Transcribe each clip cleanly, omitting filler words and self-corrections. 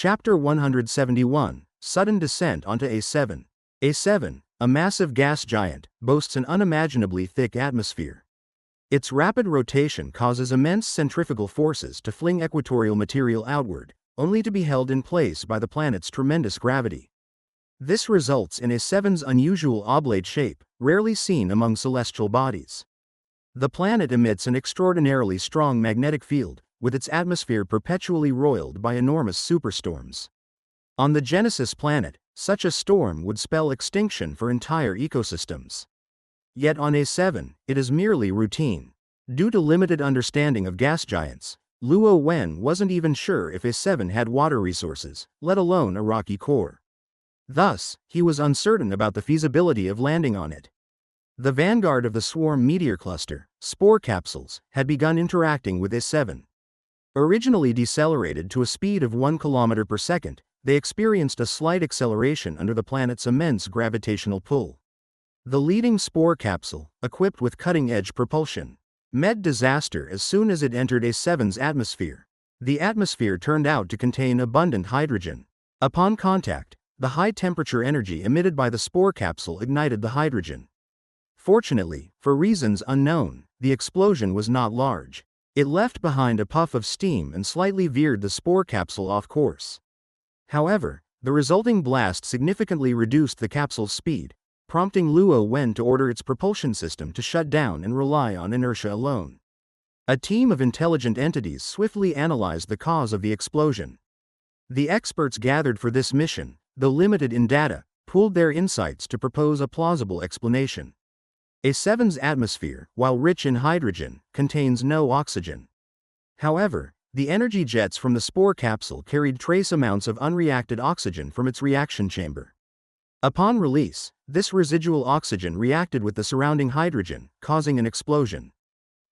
Chapter 171, Sudden Descent onto A7. A7, a massive gas giant, boasts an unimaginably thick atmosphere. Its rapid rotation causes immense centrifugal forces to fling equatorial material outward, only to be held in place by the planet's tremendous gravity. This results in A7's unusual oblate shape, rarely seen among celestial bodies. The planet emits an extraordinarily strong magnetic field, with its atmosphere perpetually roiled by enormous superstorms. On the Genesis planet, such a storm would spell extinction for entire ecosystems. Yet on A7, it is merely routine. Due to limited understanding of gas giants, Luo Wen wasn't even sure if A7 had water resources, let alone a rocky core. Thus, he was uncertain about the feasibility of landing on it. The vanguard of the swarm meteor cluster, spore capsules, had begun interacting with A7. Originally decelerated to a speed of 1 km per second, they experienced a slight acceleration under the planet's immense gravitational pull. The leading spore capsule, equipped with cutting-edge propulsion, met disaster as soon as it entered A7's atmosphere. The atmosphere turned out to contain abundant hydrogen. Upon contact, the high-temperature energy emitted by the spore capsule ignited the hydrogen. Fortunately, for reasons unknown, the explosion was not large. It left behind a puff of steam and slightly veered the spore capsule off course. However, the resulting blast significantly reduced the capsule's speed, prompting Luo Wen to order its propulsion system to shut down and rely on inertia alone. A team of intelligent entities swiftly analyzed the cause of the explosion. The experts gathered for this mission, though limited in data, pooled their insights to propose a plausible explanation. A7's atmosphere, while rich in hydrogen, contains no oxygen. However, the energy jets from the spore capsule carried trace amounts of unreacted oxygen from its reaction chamber. Upon release, this residual oxygen reacted with the surrounding hydrogen, causing an explosion.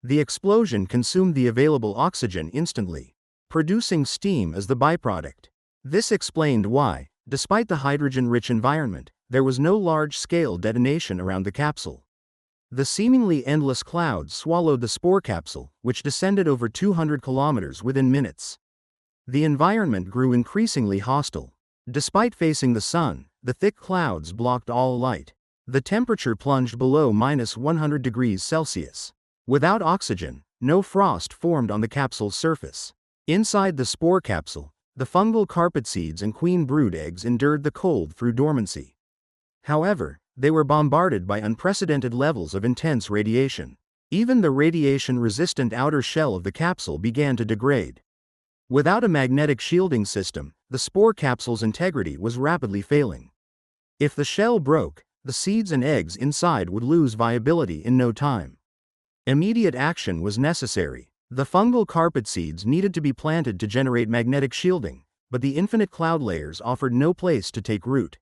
The explosion consumed the available oxygen instantly, producing steam as the byproduct. This explained why, despite the hydrogen-rich environment, there was no large-scale detonation around the capsule. The seemingly endless clouds swallowed the spore capsule, which descended over 200 kilometers within minutes. The environment grew increasingly hostile. Despite facing the sun, the thick clouds blocked all light. The temperature plunged below -100 degrees Celsius. Without oxygen, no frost formed on the capsule's surface. Inside the spore capsule, the fungal carpet seeds and queen brood eggs endured the cold through dormancy. However, they were bombarded by unprecedented levels of intense radiation. Even the radiation-resistant outer shell of the capsule began to degrade. Without a magnetic shielding system, the spore capsule's integrity was rapidly failing. If the shell broke, the seeds and eggs inside would lose viability in no time. Immediate action was necessary. The fungal carpet seeds needed to be planted to generate magnetic shielding, but the infinite cloud layers offered no place to take root.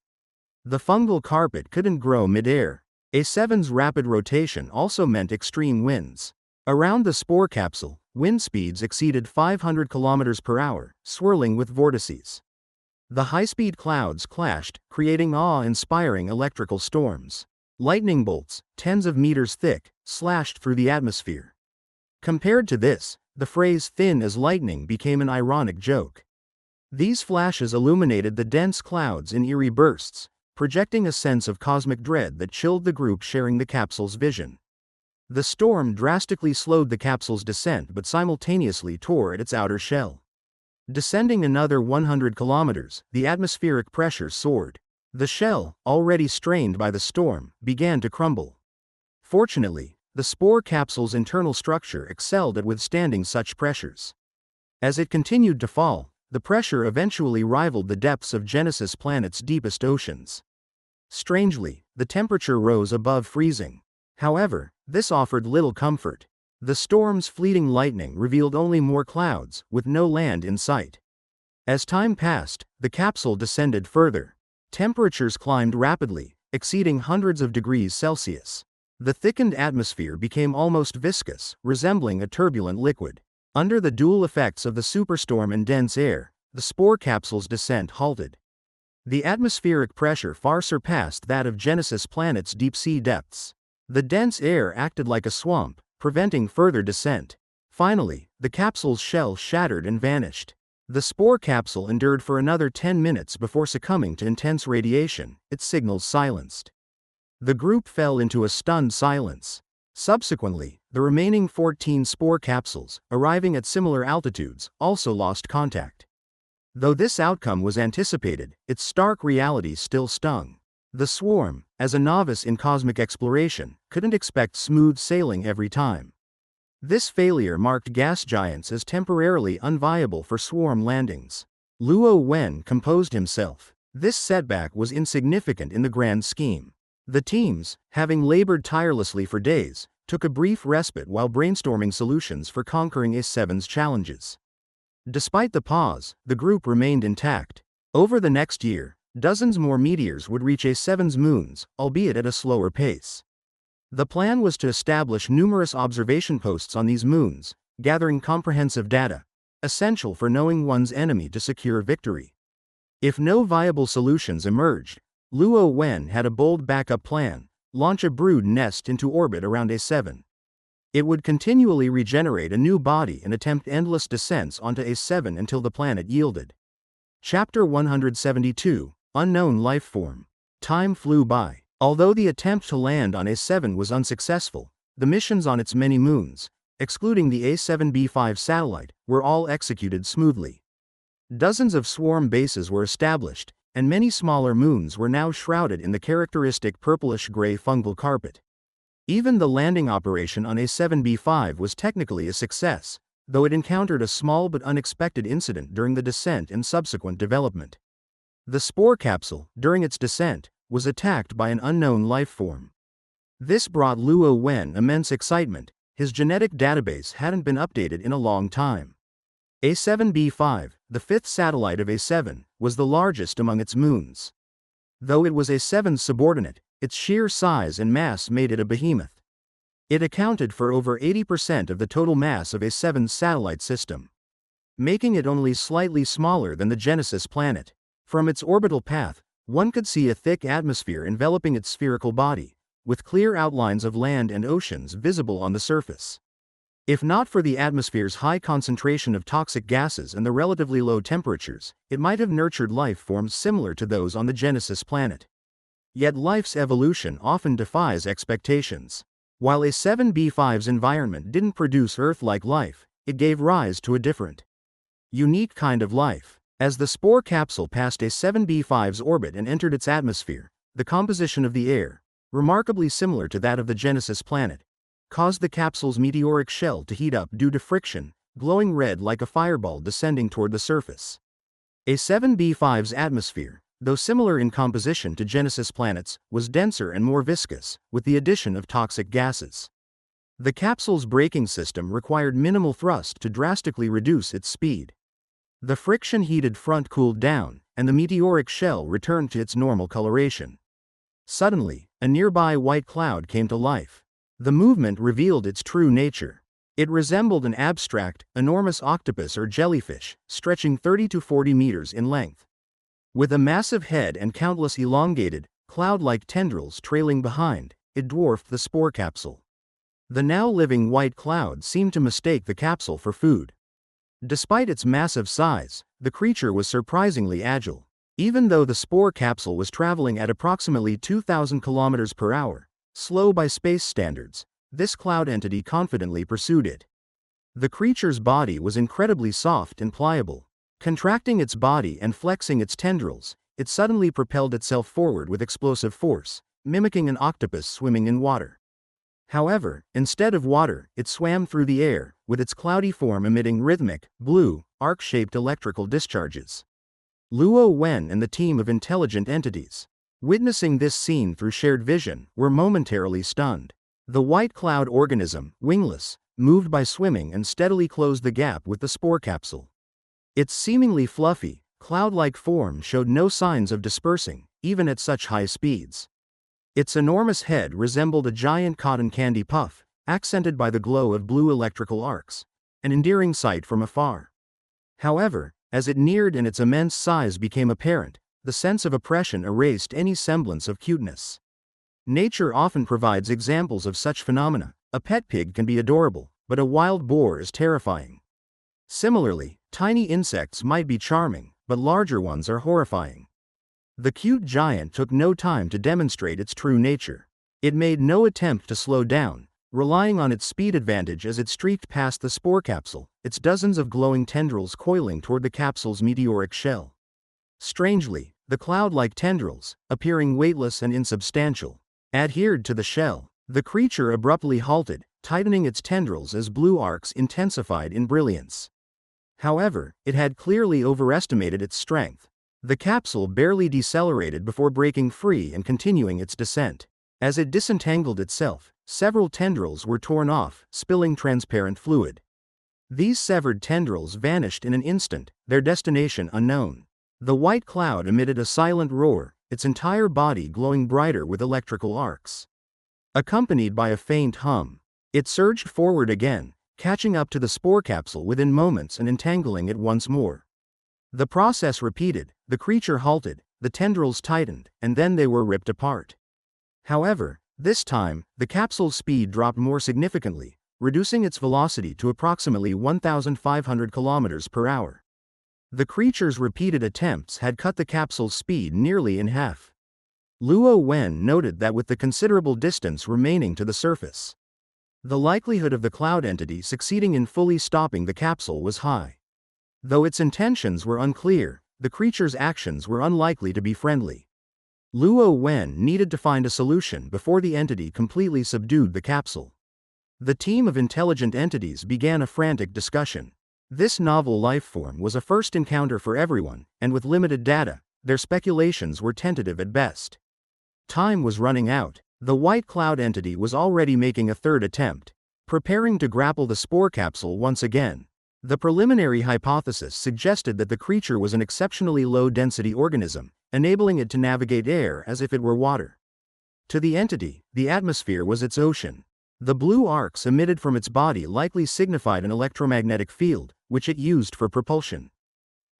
The fungal carpet couldn't grow mid-air. A7's rapid rotation also meant extreme winds. Around the spore capsule, wind speeds exceeded 500 km per hour, swirling with vortices. The high-speed clouds clashed, creating awe-inspiring electrical storms. Lightning bolts, tens of meters thick, slashed through the atmosphere. Compared to this, the phrase "thin as lightning" became an ironic joke. These flashes illuminated the dense clouds in eerie bursts, projecting a sense of cosmic dread that chilled the group sharing the capsule's vision. The storm drastically slowed the capsule's descent but simultaneously tore at its outer shell. Descending another 100 kilometers, the atmospheric pressure soared. The shell, already strained by the storm, began to crumble. Fortunately, the spore capsule's internal structure excelled at withstanding such pressures. As it continued to fall, the pressure eventually rivaled the depths of Genesis planet's deepest oceans. Strangely, the temperature rose above freezing. However, this offered little comfort. The storm's fleeting lightning revealed only more clouds, with no land in sight. As time passed, the capsule descended further. Temperatures climbed rapidly, exceeding hundreds of degrees Celsius. The thickened atmosphere became almost viscous, resembling a turbulent liquid. Under the dual effects of the superstorm and dense air, the spore capsule's descent halted. The atmospheric pressure far surpassed that of Genesis planet's deep-sea depths. The dense air acted like a swamp, preventing further descent. Finally, the capsule's shell shattered and vanished. The spore capsule endured for another 10 minutes before succumbing to intense radiation, its signals silenced. The group fell into a stunned silence. Subsequently, the remaining 14 spore capsules, arriving at similar altitudes, also lost contact. Though this outcome was anticipated, its stark reality still stung. The swarm, as a novice in cosmic exploration, couldn't expect smooth sailing every time. This failure marked gas giants as temporarily unviable for swarm landings. Luo Wen composed himself. This setback was insignificant in the grand scheme. The teams, having labored tirelessly for days, took a brief respite while brainstorming solutions for conquering A7's challenges. Despite the pause, the group remained intact. Over the next year, dozens more meteors would reach A7's moons, albeit at a slower pace. The plan was to establish numerous observation posts on these moons, gathering comprehensive data, essential for knowing one's enemy to secure victory. If no viable solutions emerged, Luo Wen had a bold backup plan: launch a brood nest into orbit around A7. It would continually regenerate a new body and attempt endless descents onto A7 until the planet yielded. Chapter 172, Unknown Life Form. Time flew by. Although the attempt to land on A7 was unsuccessful, the missions on its many moons, excluding the A7B5 satellite, were all executed smoothly. Dozens of swarm bases were established, and many smaller moons were now shrouded in the characteristic purplish-gray fungal carpet. Even the landing operation on A7B5 was technically a success, though it encountered a small but unexpected incident during the descent and subsequent development. The spore capsule, during its descent, was attacked by an unknown life form. This brought Luo Wen immense excitement. His genetic database hadn't been updated in a long time. A7B5, the fifth satellite of A7, was the largest among its moons. Though it was A7's subordinate, its sheer size and mass made it a behemoth. It accounted for over 80% of the total mass of A7's satellite system, making it only slightly smaller than the Genesis planet. From its orbital path, one could see a thick atmosphere enveloping its spherical body, with clear outlines of land and oceans visible on the surface. If not for the atmosphere's high concentration of toxic gases and the relatively low temperatures, it might have nurtured life forms similar to those on the Genesis planet. Yet life's evolution often defies expectations. While A7B5's environment didn't produce Earth-like life, it gave rise to a different, unique kind of life. As the spore capsule passed A7B5's orbit and entered its atmosphere, the composition of the air, remarkably similar to that of the Genesis planet, caused the capsule's meteoric shell to heat up due to friction, glowing red like a fireball descending toward the surface. A7B5's atmosphere, though similar in composition to Genesis planets, was denser and more viscous, with the addition of toxic gases. The capsule's braking system required minimal thrust to drastically reduce its speed. The friction-heated front cooled down, and the meteoric shell returned to its normal coloration. Suddenly, a nearby white cloud came to life. The movement revealed its true nature. It resembled an abstract, enormous octopus or jellyfish, stretching 30 to 40 meters in length. With a massive head and countless elongated, cloud-like tendrils trailing behind, it dwarfed the spore capsule. The now living white cloud seemed to mistake the capsule for food. Despite its massive size, the creature was surprisingly agile. Even though the spore capsule was traveling at approximately 2,000 kilometers per hour, slow by space standards, this cloud entity confidently pursued it. The creature's body was incredibly soft and pliable. Contracting its body and flexing its tendrils, it suddenly propelled itself forward with explosive force, mimicking an octopus swimming in water. However, instead of water, it swam through the air, with its cloudy form emitting rhythmic, blue, arc-shaped electrical discharges. Luo Wen and the team of intelligent entities, witnessing this scene through shared vision, were momentarily stunned. The white cloud organism, wingless, moved by swimming and steadily closed the gap with the spore capsule. Its seemingly fluffy, cloud-like form showed no signs of dispersing, even at such high speeds. Its enormous head resembled a giant cotton candy puff, accented by the glow of blue electrical arcs, an endearing sight from afar. However, as it neared and its immense size became apparent, the sense of oppression erased any semblance of cuteness. Nature often provides examples of such phenomena. A pet pig can be adorable, but a wild boar is terrifying. Similarly, tiny insects might be charming, but larger ones are horrifying. The cute giant took no time to demonstrate its true nature. It made no attempt to slow down, relying on its speed advantage as it streaked past the spore capsule, its dozens of glowing tendrils coiling toward the capsule's meteoric shell. Strangely, the cloud-like tendrils, appearing weightless and insubstantial, adhered to the shell. The creature abruptly halted, tightening its tendrils as blue arcs intensified in brilliance. However, it had clearly overestimated its strength. The capsule barely decelerated before breaking free and continuing its descent. As it disentangled itself, several tendrils were torn off, spilling transparent fluid. These severed tendrils vanished in an instant, their destination unknown. The white cloud emitted a silent roar, its entire body glowing brighter with electrical arcs. Accompanied by a faint hum, it surged forward again, catching up to the spore capsule within moments and entangling it once more. The process repeated, the creature halted, the tendrils tightened, and then they were ripped apart. However, this time, the capsule's speed dropped more significantly, reducing its velocity to approximately 1,500 kilometers per hour. The creature's repeated attempts had cut the capsule's speed nearly in half. Luo Wen noted that with the considerable distance remaining to the surface, the likelihood of the cloud entity succeeding in fully stopping the capsule was high. Though its intentions were unclear, the creature's actions were unlikely to be friendly. Luo Wen needed to find a solution before the entity completely subdued the capsule. The team of intelligent entities began a frantic discussion. This novel life form was a first encounter for everyone, and with limited data, their speculations were tentative at best. Time was running out. The white cloud entity was already making a third attempt, preparing to grapple the spore capsule once again. The preliminary hypothesis suggested that the creature was an exceptionally low-density organism, enabling it to navigate air as if it were water. To the entity, the atmosphere was its ocean. The blue arcs emitted from its body likely signified an electromagnetic field, which it used for propulsion.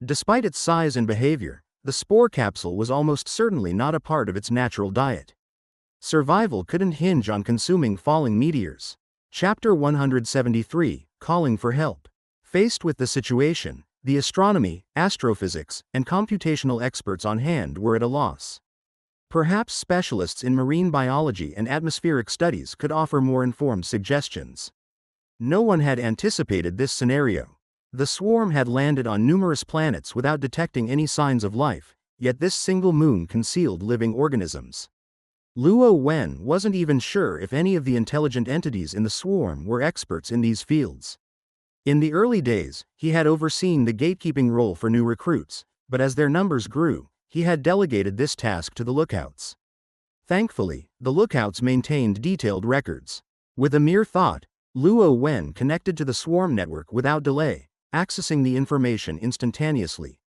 Despite its size and behavior, the spore capsule was almost certainly not a part of its natural diet. Survival couldn't hinge on consuming falling meteors. Chapter 173, Calling for Help. Faced with the situation, the astronomy, astrophysics, and computational experts on hand were at a loss. Perhaps specialists in marine biology and atmospheric studies could offer more informed suggestions. No one had anticipated this scenario. The swarm had landed on numerous planets without detecting any signs of life, yet this single moon concealed living organisms. Luo Wen wasn't even sure if any of the intelligent entities in the swarm were experts in these fields. In the early days, he had overseen the gatekeeping role for new recruits, but as their numbers grew, he had delegated this task to the lookouts. Thankfully, the lookouts maintained detailed records. With a mere thought, Luo Wen connected to the swarm network without delay, accessing the information instantaneously.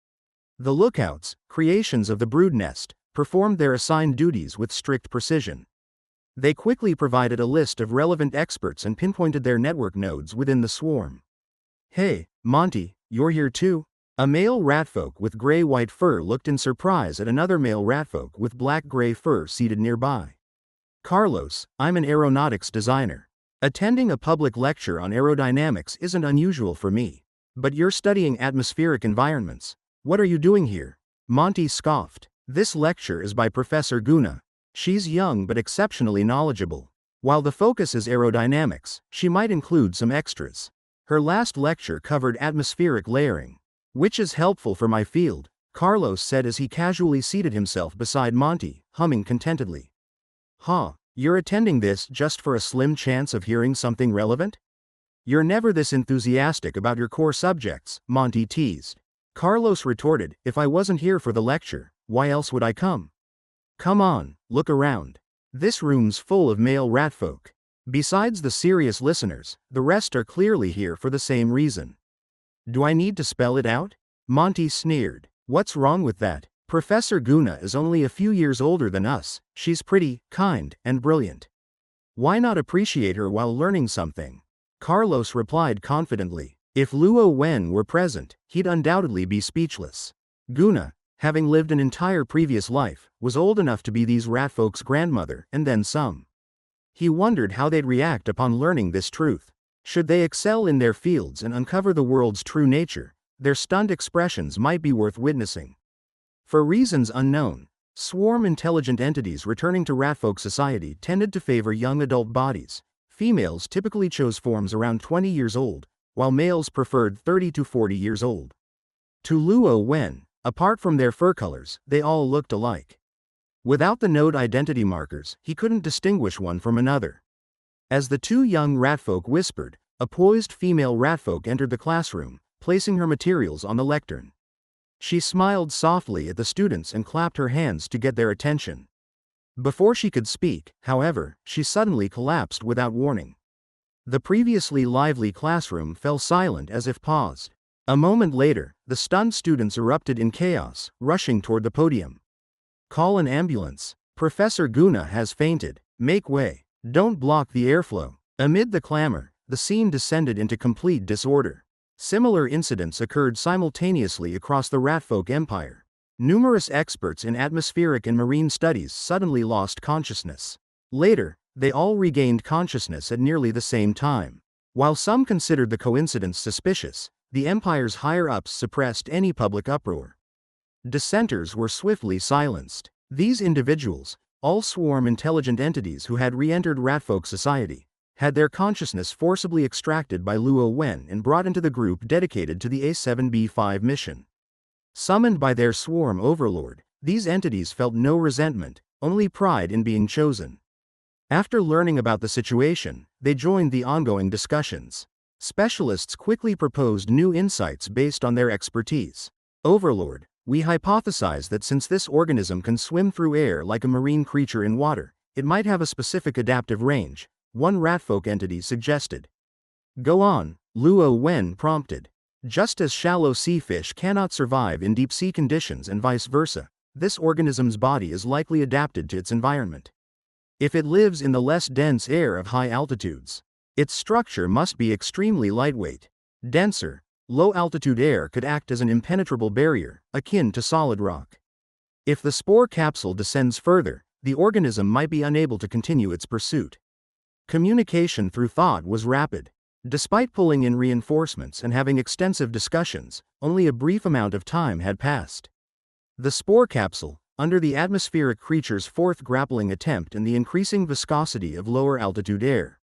The lookouts, creations of the brood nest, performed their assigned duties with strict precision. They quickly provided a list of relevant experts and pinpointed their network nodes within the swarm. "Hey, Monty, you're here too?" A male ratfolk with gray-white fur looked in surprise at another male ratfolk with black-gray fur seated nearby. "Carlos, I'm an aeronautics designer. Attending a public lecture on aerodynamics isn't unusual for me. But you're studying atmospheric environments. What are you doing here?" Monty scoffed. "This lecture is by Professor Guna. She's young but exceptionally knowledgeable. While the focus is aerodynamics, she might include some extras. Her last lecture covered atmospheric layering, which is helpful for my field," Carlos said as he casually seated himself beside Monty, humming contentedly. "Huh, you're attending this just for a slim chance of hearing something relevant? You're never this enthusiastic about your core subjects," Monty teased. Carlos retorted, "If I wasn't here for the lecture, why else would I come? Come on, look around. This room's full of male ratfolk. Besides the serious listeners, the rest are clearly here for the same reason. Do I need to spell it out?" Monty sneered. "What's wrong with that? Professor Guna is only a few years older than us. She's pretty, kind, and brilliant. Why not appreciate her while learning something?" Carlos replied confidently. If Luo Wen were present, he'd undoubtedly be speechless. Guna, having lived an entire previous life, was old enough to be these ratfolk's grandmother and then some. He wondered how they'd react upon learning this truth. Should they excel in their fields and uncover the world's true nature, their stunned expressions might be worth witnessing. For reasons unknown, swarm intelligent entities returning to Ratfolk society tended to favor young adult bodies. Females typically chose forms around 20 years old, while males preferred 30 to 40 years old. To Luo Wen, apart from their fur colors, they all looked alike. Without the node identity markers, he couldn't distinguish one from another. As the two young Ratfolk whispered, a poised female Ratfolk entered the classroom, placing her materials on the lectern. She smiled softly at the students and clapped her hands to get their attention. Before she could speak, however, she suddenly collapsed without warning. The previously lively classroom fell silent as if paused. A moment later, the stunned students erupted in chaos, rushing toward the podium. "Call an ambulance. Professor Guna has fainted. Make way. Don't block the airflow." Amid the clamor, the scene descended into complete disorder. Similar incidents occurred simultaneously across the Ratfolk Empire. Numerous experts in atmospheric and marine studies suddenly lost consciousness. Later, they all regained consciousness at nearly the same time. While some considered the coincidence suspicious, the Empire's higher-ups suppressed any public uproar. Dissenters were swiftly silenced. These individuals, all swarm intelligent entities who had re-entered Ratfolk society, had their consciousness forcibly extracted by Luo Wen and brought into the group dedicated to the A7B5 mission. Summoned by their swarm overlord, these entities felt no resentment, only pride in being chosen. After learning about the situation, they joined the ongoing discussions. Specialists quickly proposed new insights based on their expertise. "Overlord, we hypothesize that since this organism can swim through air like a marine creature in water, it might have a specific adaptive range," one Ratfolk entity suggested. "Go on," Luo Wen prompted. "Just as shallow sea fish cannot survive in deep-sea conditions and vice versa, this organism's body is likely adapted to its environment. If it lives in the less dense air of high altitudes, its structure must be extremely lightweight. Denser, low-altitude air could act as an impenetrable barrier, akin to solid rock. If the spore capsule descends further, the organism might be unable to continue its pursuit." Communication through thought was rapid. Despite pulling in reinforcements and having extensive discussions, only a brief amount of time had passed. The spore capsule, under the atmospheric creature's fourth grappling attempt and the increasing viscosity of lower-altitude air,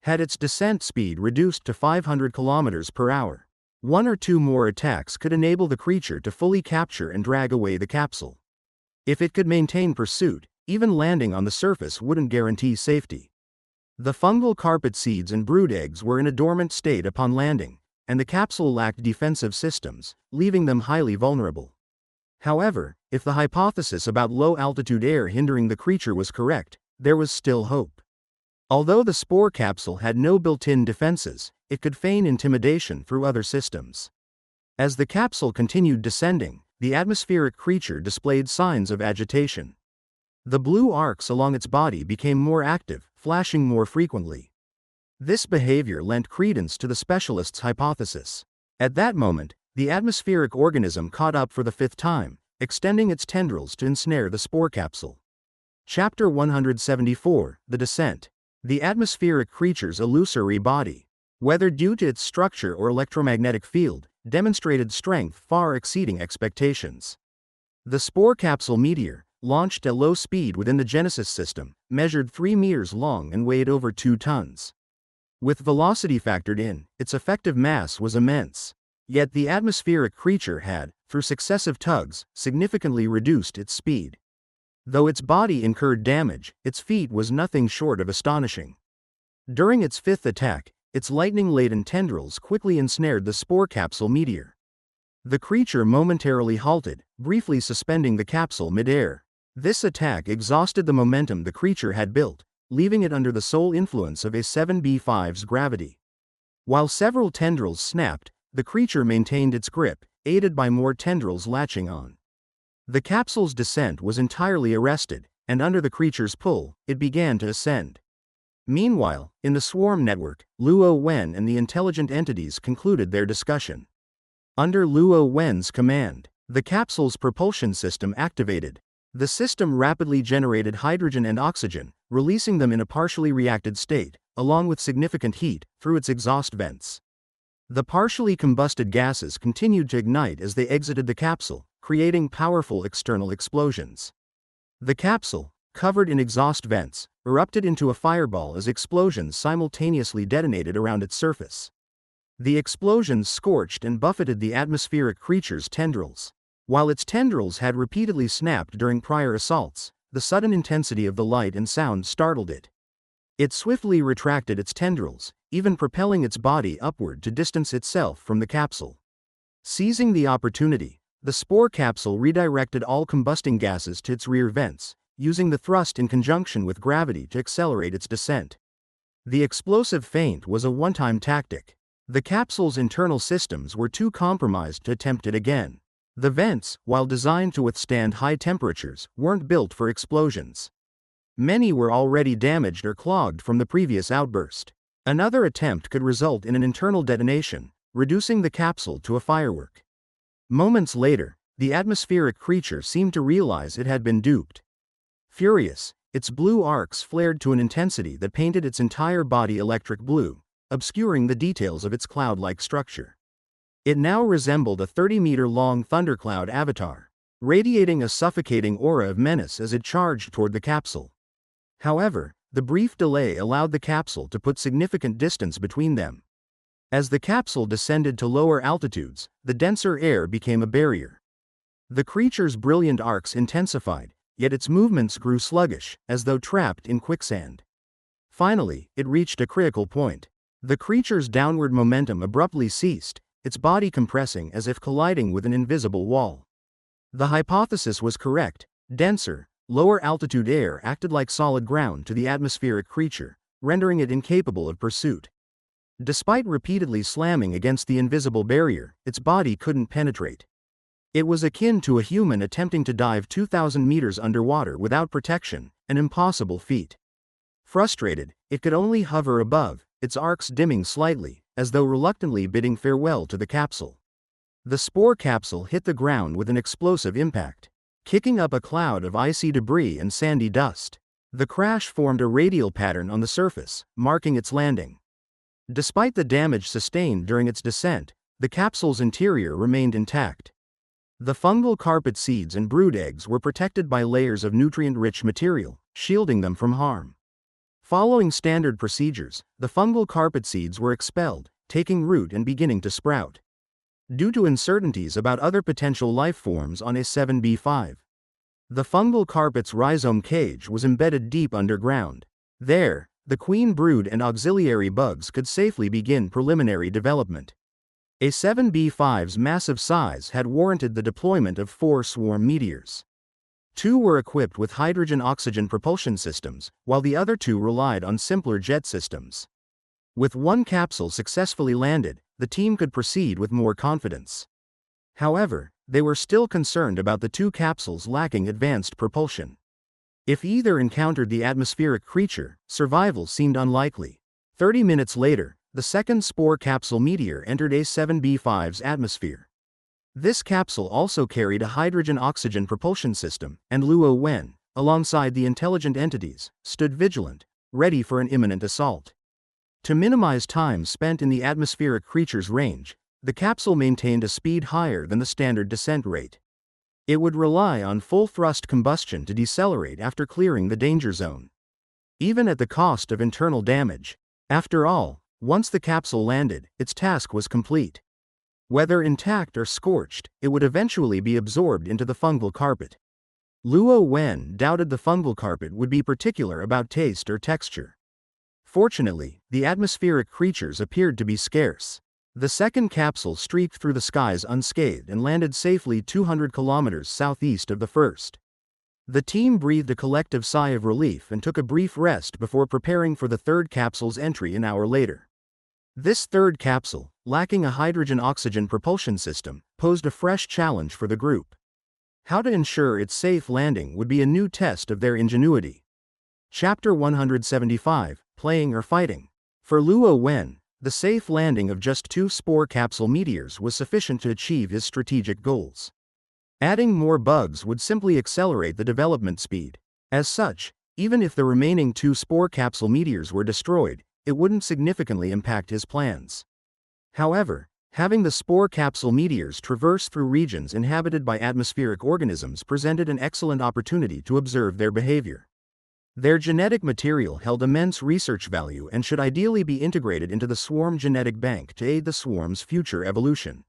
had its descent speed reduced to 500 km per hour. One or two more attacks could enable the creature to fully capture and drag away the capsule. If it could maintain pursuit, even landing on the surface wouldn't guarantee safety. The fungal carpet seeds and brood eggs were in a dormant state upon landing, and the capsule lacked defensive systems, leaving them highly vulnerable. However, if the hypothesis about low-altitude air hindering the creature was correct, there was still hope. Although the spore capsule had no built-in defenses, it could feign intimidation through other systems. As the capsule continued descending, the atmospheric creature displayed signs of agitation. The blue arcs along its body became more active, flashing more frequently. This behavior lent credence to the specialist's hypothesis. At that moment, the atmospheric organism caught up for the fifth time, extending its tendrils to ensnare the spore capsule. Chapter 174, The Descent. The atmospheric creature's illusory body, whether due to its structure or electromagnetic field, demonstrated strength far exceeding expectations. The spore capsule meteor, launched at low speed within the Genesis system, measured 3 meters long and weighed over 2 tons. With velocity factored in, its effective mass was immense. Yet the atmospheric creature had, through successive tugs, significantly reduced its speed. Though its body incurred damage, its feat was nothing short of astonishing. During its fifth attack, its lightning-laden tendrils quickly ensnared the spore capsule meteor. The creature momentarily halted, briefly suspending the capsule mid-air. This attack exhausted the momentum the creature had built, leaving it under the sole influence of A7B5's gravity. While several tendrils snapped, the creature maintained its grip, aided by more tendrils latching on. The capsule's descent was entirely arrested, and under the creature's pull, it began to ascend. Meanwhile, in the swarm network, Luo Wen and the intelligent entities concluded their discussion. Under Luo Wen's command, the capsule's propulsion system activated. The system rapidly generated hydrogen and oxygen, releasing them in a partially reacted state, along with significant heat, through its exhaust vents. The partially combusted gases continued to ignite as they exited the capsule, creating powerful external explosions. The capsule, covered in exhaust vents, erupted into a fireball as explosions simultaneously detonated around its surface. The explosions scorched and buffeted the atmospheric creature's tendrils. While its tendrils had repeatedly snapped during prior assaults, the sudden intensity of the light and sound startled it. It swiftly retracted its tendrils, even propelling its body upward to distance itself from the capsule. Seizing the opportunity, the spore capsule redirected all combusting gases to its rear vents, using the thrust in conjunction with gravity to accelerate its descent. The explosive feint was a one-time tactic. The capsule's internal systems were too compromised to attempt it again. The vents, while designed to withstand high temperatures, weren't built for explosions. Many were already damaged or clogged from the previous outburst. Another attempt could result in an internal detonation, reducing the capsule to a firework. Moments later, the atmospheric creature seemed to realize it had been duped. Furious, its blue arcs flared to an intensity that painted its entire body electric blue, obscuring the details of its cloud-like structure. It now resembled a 30-meter-long thundercloud avatar, radiating a suffocating aura of menace as it charged toward the capsule. However, the brief delay allowed the capsule to put significant distance between them. As the capsule descended to lower altitudes, the denser air became a barrier. The creature's brilliant arcs intensified, yet its movements grew sluggish, as though trapped in quicksand. Finally, it reached a critical point. The creature's downward momentum abruptly ceased, its body compressing as if colliding with an invisible wall. The hypothesis was correct. Denser, lower-altitude air acted like solid ground to the atmospheric creature, rendering it incapable of pursuit. Despite repeatedly slamming against the invisible barrier, its body couldn't penetrate. It was akin to a human attempting to dive 2,000 meters underwater without protection, an impossible feat. Frustrated, it could only hover above, its arcs dimming slightly, as though reluctantly bidding farewell to the capsule. The spore capsule hit the ground with an explosive impact, kicking up a cloud of icy debris and sandy dust. The crash formed a radial pattern on the surface, marking its landing. Despite the damage sustained during its descent, the capsule's interior remained intact. The fungal carpet seeds and brood eggs were protected by layers of nutrient-rich material, shielding them from harm. Following standard procedures, the fungal carpet seeds were expelled, taking root and beginning to sprout. Due to uncertainties about other potential life forms on A7b5, the fungal carpet's rhizome cage was embedded deep underground. There, the queen brood and auxiliary bugs could safely begin preliminary development. A7b5's massive size had warranted the deployment of 4 swarm meteors. 2 were equipped with hydrogen-oxygen propulsion systems, while the other 2 relied on simpler jet systems. With 1 capsule successfully landed, the team could proceed with more confidence. However, they were still concerned about the 2 capsules lacking advanced propulsion. If either encountered the atmospheric creature, survival seemed unlikely. 30 minutes later, the second spore capsule meteor entered A7b5's atmosphere. This capsule also carried a hydrogen-oxygen propulsion system, and Luo Wen, alongside the intelligent entities, stood vigilant, ready for an imminent assault. To minimize time spent in the atmospheric creature's range, the capsule maintained a speed higher than the standard descent rate. It would rely on full-thrust combustion to decelerate after clearing the danger zone, even at the cost of internal damage. After all, once the capsule landed, its task was complete. Whether intact or scorched, it would eventually be absorbed into the fungal carpet. Luo Wen doubted the fungal carpet would be particular about taste or texture. Fortunately, the atmospheric creatures appeared to be scarce. The second capsule streaked through the skies unscathed and landed safely 200 kilometers southeast of the first. The team breathed a collective sigh of relief and took a brief rest before preparing for the third capsule's entry an hour later. This third capsule, lacking a hydrogen-oxygen propulsion system, posed a fresh challenge for the group. How to ensure its safe landing would be a new test of their ingenuity. Chapter 175, Playing or Fighting. For Luo Wen, the safe landing of just 2 spore capsule meteors was sufficient to achieve his strategic goals. Adding more bugs would simply accelerate the development speed. As such, Even if the remaining 2 spore capsule meteors were destroyed, it wouldn't significantly impact his plans. However, having the spore capsule meteors traverse through regions inhabited by atmospheric organisms presented an excellent opportunity to observe their behavior. Their genetic material held immense research value and should ideally be integrated into the swarm genetic bank to aid the swarm's future evolution.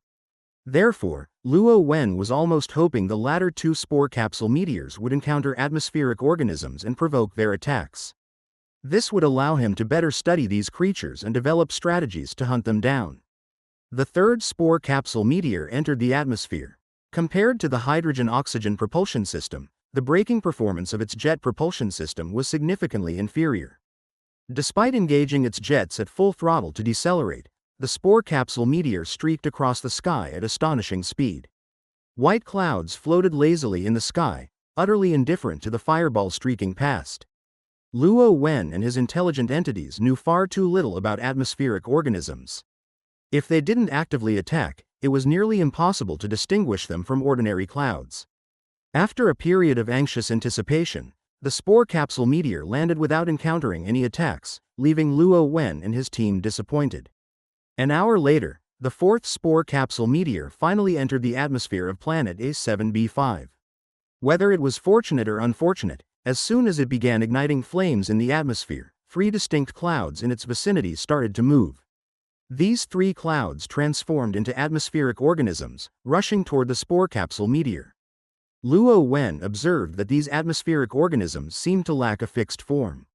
Therefore, Luo Wen was almost hoping the latter 2 spore capsule meteors would encounter atmospheric organisms and provoke their attacks. This would allow him to better study these creatures and develop strategies to hunt them down. The 3rd spore capsule meteor entered the atmosphere. Compared to the hydrogen-oxygen propulsion system, the braking performance of its jet propulsion system was significantly inferior. Despite engaging its jets at full throttle to decelerate, the spore capsule meteor streaked across the sky at astonishing speed. White clouds floated lazily in the sky, utterly indifferent to the fireball streaking past. Luo Wen and his intelligent entities knew far too little about atmospheric organisms. If they didn't actively attack, it was nearly impossible to distinguish them from ordinary clouds. After a period of anxious anticipation, the spore capsule meteor landed without encountering any attacks, leaving Luo Wen and his team disappointed. An hour later, the 4th spore capsule meteor finally entered the atmosphere of planet A7b5. Whether it was fortunate or unfortunate, as soon as it began igniting flames in the atmosphere, 3 distinct clouds in its vicinity started to move. These 3 clouds transformed into atmospheric organisms, rushing toward the spore capsule meteor. Luo Wen observed that these atmospheric organisms seemed to lack a fixed form.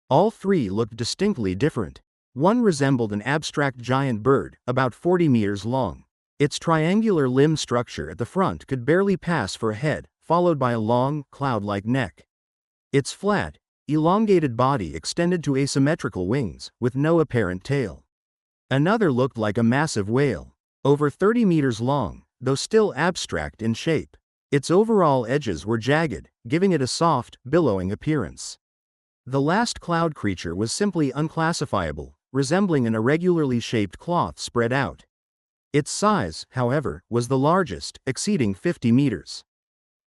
All 3 looked distinctly different. One resembled an abstract giant bird, about 40 meters long. Its triangular limb structure at the front could barely pass for a head, followed by a long, cloud-like neck. Its flat, elongated body extended to asymmetrical wings, with no apparent tail. Another looked like a massive whale, over 30 meters long, though still abstract in shape. Its overall edges were jagged, giving it a soft, billowing appearance. The last cloud creature was simply unclassifiable, resembling an irregularly shaped cloth spread out. Its size, however, was the largest, exceeding 50 meters.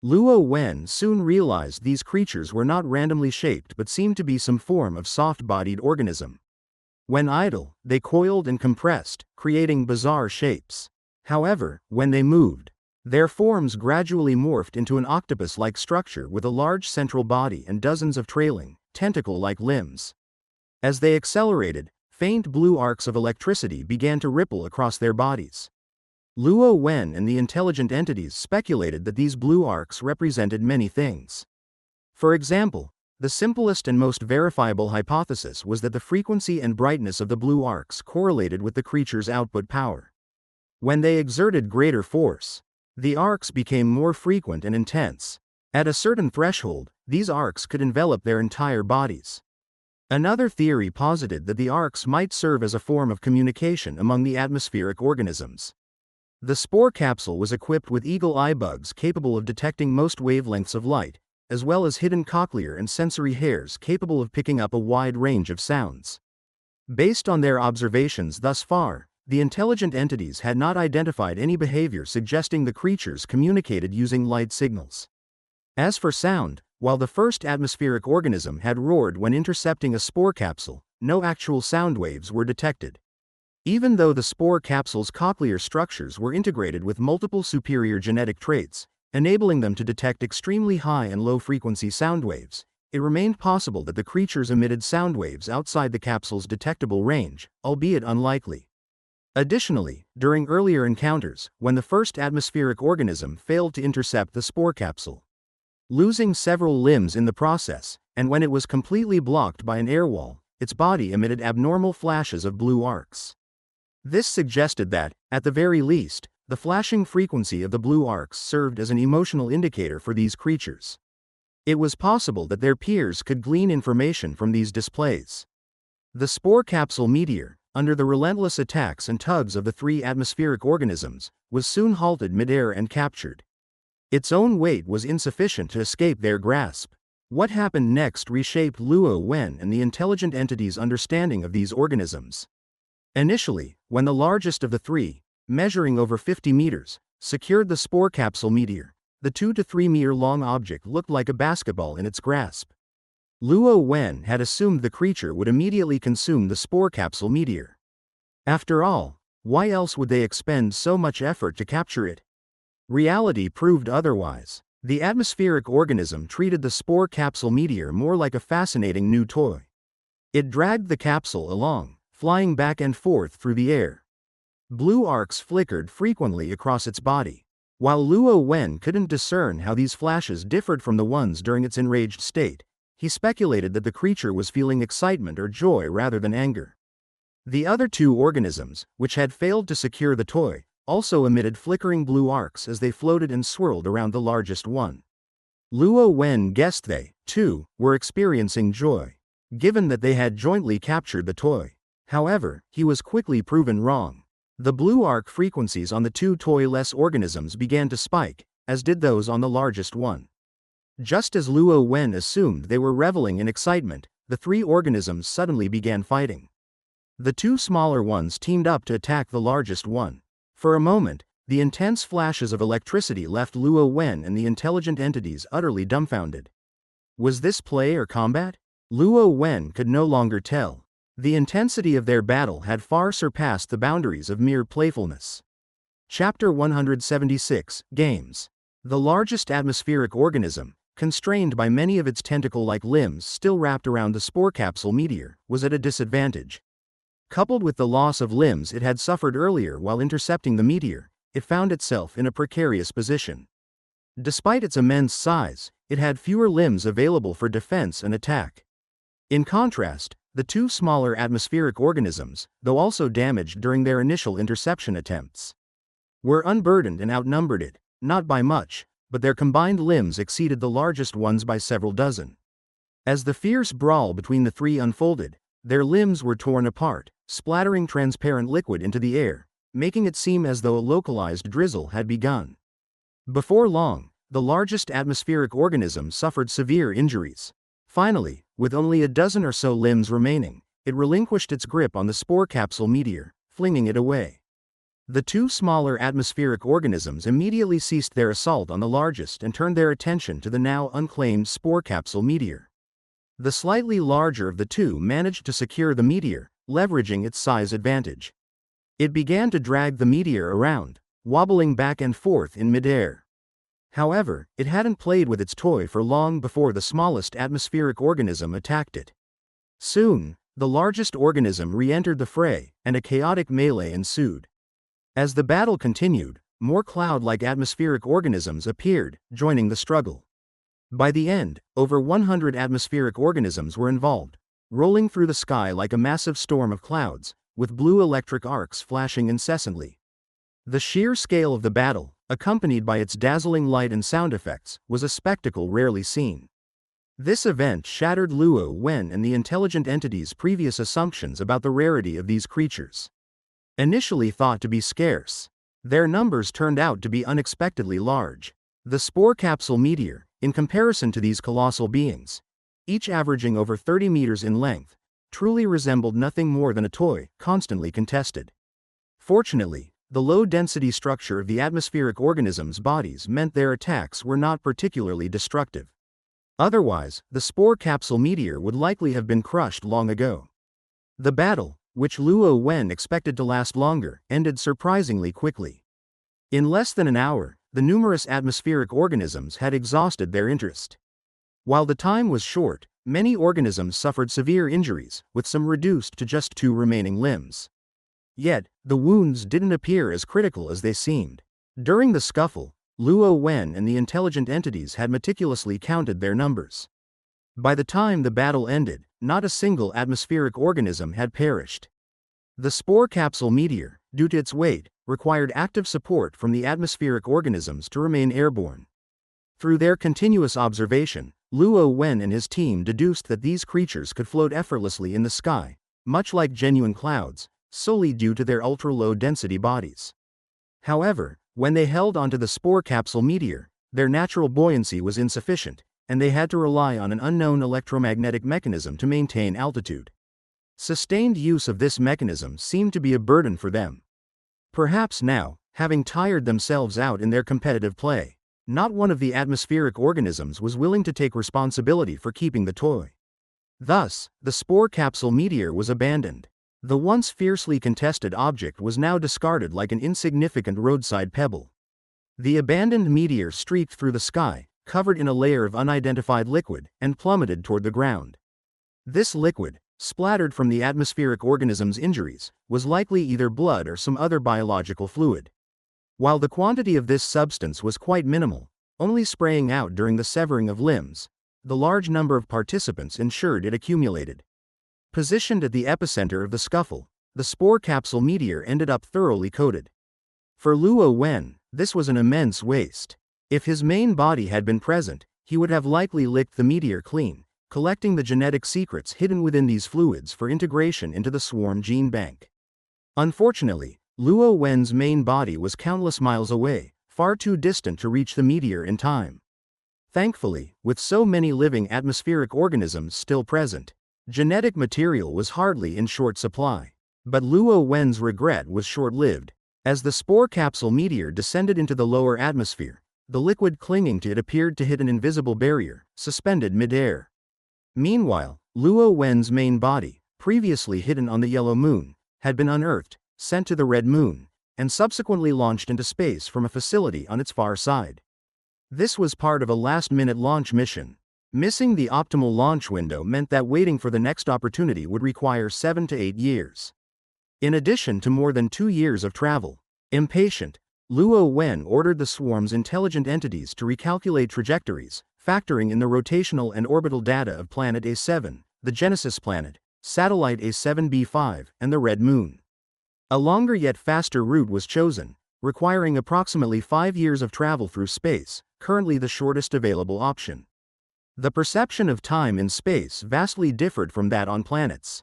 Luo Wen soon realized these creatures were not randomly shaped but seemed to be some form of soft-bodied organism. When idle, they coiled and compressed, creating bizarre shapes. However, when they moved, their forms gradually morphed into an octopus-like structure with a large central body and dozens of trailing, tentacle-like limbs. As they accelerated, faint blue arcs of electricity began to ripple across their bodies. Luo Wen and the intelligent entities speculated that these blue arcs represented many things. For example, the simplest and most verifiable hypothesis was that the frequency and brightness of the blue arcs correlated with the creature's output power. When they exerted greater force, the arcs became more frequent and intense. At a certain threshold, these arcs could envelop their entire bodies. Another theory posited that the arcs might serve as a form of communication among the atmospheric organisms. The spore capsule was equipped with eagle eye bugs capable of detecting most wavelengths of light, as well as hidden cochlear and sensory hairs capable of picking up a wide range of sounds. Based on their observations thus far, the intelligent entities had not identified any behavior suggesting the creatures communicated using light signals. As for sound, while the first atmospheric organism had roared when intercepting a spore capsule, no actual sound waves were detected. Even though the spore capsule's cochlear structures were integrated with multiple superior genetic traits, enabling them to detect extremely high and low-frequency sound waves, it remained possible that the creatures emitted sound waves outside the capsule's detectable range, albeit unlikely. Additionally, during earlier encounters, when the first atmospheric organism failed to intercept the spore capsule, losing several limbs in the process, and when it was completely blocked by an air wall, its body emitted abnormal flashes of blue arcs. This suggested that, at the very least, the flashing frequency of the blue arcs served as an emotional indicator for these creatures. It was possible that their peers could glean information from these displays. The spore capsule meteor, under the relentless attacks and tugs of the 3 atmospheric organisms, was soon halted midair and captured. Its own weight was insufficient to escape their grasp. What happened next reshaped Luo Wen and the intelligent entity's understanding of these organisms. Initially, when the largest of the 3, measuring over 50 meters, secured the spore capsule meteor, the 2 to 3 meter long object looked like a basketball in its grasp. Luo Wen had assumed the creature would immediately consume the spore capsule meteor. After all, why else would they expend so much effort to capture it? Reality proved otherwise. The atmospheric organism treated the spore capsule meteor more like a fascinating new toy. It dragged the capsule along, flying back and forth through the air. Blue arcs flickered frequently across its body. While Luo Wen couldn't discern how these flashes differed from the ones during its enraged state, he speculated that the creature was feeling excitement or joy rather than anger. The other two organisms, which had failed to secure the toy, also emitted flickering blue arcs as they floated and swirled around the largest one. Luo Wen guessed they, too, were experiencing joy, given that they had jointly captured the toy. However, he was quickly proven wrong. The blue arc frequencies on the two toy-less organisms began to spike, as did those on the largest one. Just as Luo Wen assumed they were reveling in excitement, the three organisms suddenly began fighting. The two smaller ones teamed up to attack the largest one. For a moment, the intense flashes of electricity left Luo Wen and the intelligent entities utterly dumbfounded. Was this play or combat? Luo Wen could no longer tell. The intensity of their battle had far surpassed the boundaries of mere playfulness. Chapter 176, Games. The largest atmospheric organism, constrained by many of its tentacle-like limbs still wrapped around the spore capsule meteor, was at a disadvantage. Coupled with the loss of limbs it had suffered earlier while intercepting the meteor, it found itself in a precarious position. Despite its immense size, it had fewer limbs available for defense and attack. In contrast, the two smaller atmospheric organisms, though also damaged during their initial interception attempts, were unburdened and outnumbered it, not by much, but their combined limbs exceeded the largest ones by several dozen. As the fierce brawl between the three unfolded, their limbs were torn apart, splattering transparent liquid into the air, making it seem as though a localized drizzle had begun. Before long, the largest atmospheric organism suffered severe injuries. Finally, with only a dozen or so limbs remaining, it relinquished its grip on the spore capsule meteor, flinging it away. The two smaller atmospheric organisms immediately ceased their assault on the largest and turned their attention to the now unclaimed spore capsule meteor. The slightly larger of the two managed to secure the meteor, leveraging its size advantage. It began to drag the meteor around, wobbling back and forth in midair. However, it hadn't played with its toy for long before the smallest atmospheric organism attacked it. Soon, the largest organism re-entered the fray, and a chaotic melee ensued. As the battle continued, more cloud-like atmospheric organisms appeared, joining the struggle. By the end, over 100 atmospheric organisms were involved, rolling through the sky like a massive storm of clouds, with blue electric arcs flashing incessantly. The sheer scale of the battle, accompanied by its dazzling light and sound effects, was a spectacle rarely seen. This event shattered Luo Wen and the intelligent entity's previous assumptions about the rarity of these creatures. Initially thought to be scarce, their numbers turned out to be unexpectedly large. The spore capsule meteor, in comparison to these colossal beings, each averaging over 30 meters in length, truly resembled nothing more than a toy, constantly contested. Fortunately, the low-density structure of the atmospheric organisms' bodies meant their attacks were not particularly destructive. Otherwise, the spore capsule meteor would likely have been crushed long ago. The battle, which Luo Wen expected to last longer, ended surprisingly quickly. In less than an hour, the numerous atmospheric organisms had exhausted their interest. While the time was short, many organisms suffered severe injuries, with some reduced to just 2 remaining limbs. Yet, the wounds didn't appear as critical as they seemed. During the scuffle, Luo Wen and the intelligent entities had meticulously counted their numbers. By the time the battle ended, not a single atmospheric organism had perished. The spore capsule meteor, due to its weight, required active support from the atmospheric organisms to remain airborne. Through their continuous observation, Luo Wen and his team deduced that these creatures could float effortlessly in the sky, much like genuine clouds, solely due to their ultra-low density bodies. However, when they held onto the spore capsule meteor, their natural buoyancy was insufficient, and they had to rely on an unknown electromagnetic mechanism to maintain altitude. Sustained use of this mechanism seemed to be a burden for them. Perhaps now, having tired themselves out in their competitive play, not one of the atmospheric organisms was willing to take responsibility for keeping the toy. Thus, the spore capsule meteor was abandoned. The once fiercely contested object was now discarded like an insignificant roadside pebble. The abandoned meteor streaked through the sky, covered in a layer of unidentified liquid, and plummeted toward the ground. This liquid, splattered from the atmospheric organism's injuries, was likely either blood or some other biological fluid. While the quantity of this substance was quite minimal, only spraying out during the severing of limbs, the large number of participants ensured it accumulated. Positioned at the epicenter of the scuffle, the spore capsule meteor ended up thoroughly coated. For Luo Wen, this was an immense waste. If his main body had been present, he would have likely licked the meteor clean, collecting the genetic secrets hidden within these fluids for integration into the swarm gene bank. Unfortunately, Luo Wen's main body was countless miles away, far too distant to reach the meteor in time. Thankfully, with so many living atmospheric organisms still present, genetic material was hardly in short supply. But Luo Wen's regret was short-lived. As the spore capsule meteor descended into the lower atmosphere, the liquid clinging to it appeared to hit an invisible barrier, suspended mid-air. Meanwhile, Luo Wen's main body, previously hidden on the yellow moon, had been unearthed, sent to the red moon, and subsequently launched into space from a facility on its far side. This was part of a last-minute launch mission. Missing the optimal launch window meant that waiting for the next opportunity would require 7 to 8 years. In addition to more than 2 years of travel, impatient, Luo Wen ordered the swarm's intelligent entities to recalculate trajectories, factoring in the rotational and orbital data of planet A7, the Genesis planet, satellite A7b5, and the red moon. A longer yet faster route was chosen, requiring approximately 5 years of travel through space, currently the shortest available option. The perception of time in space vastly differed from that on planets.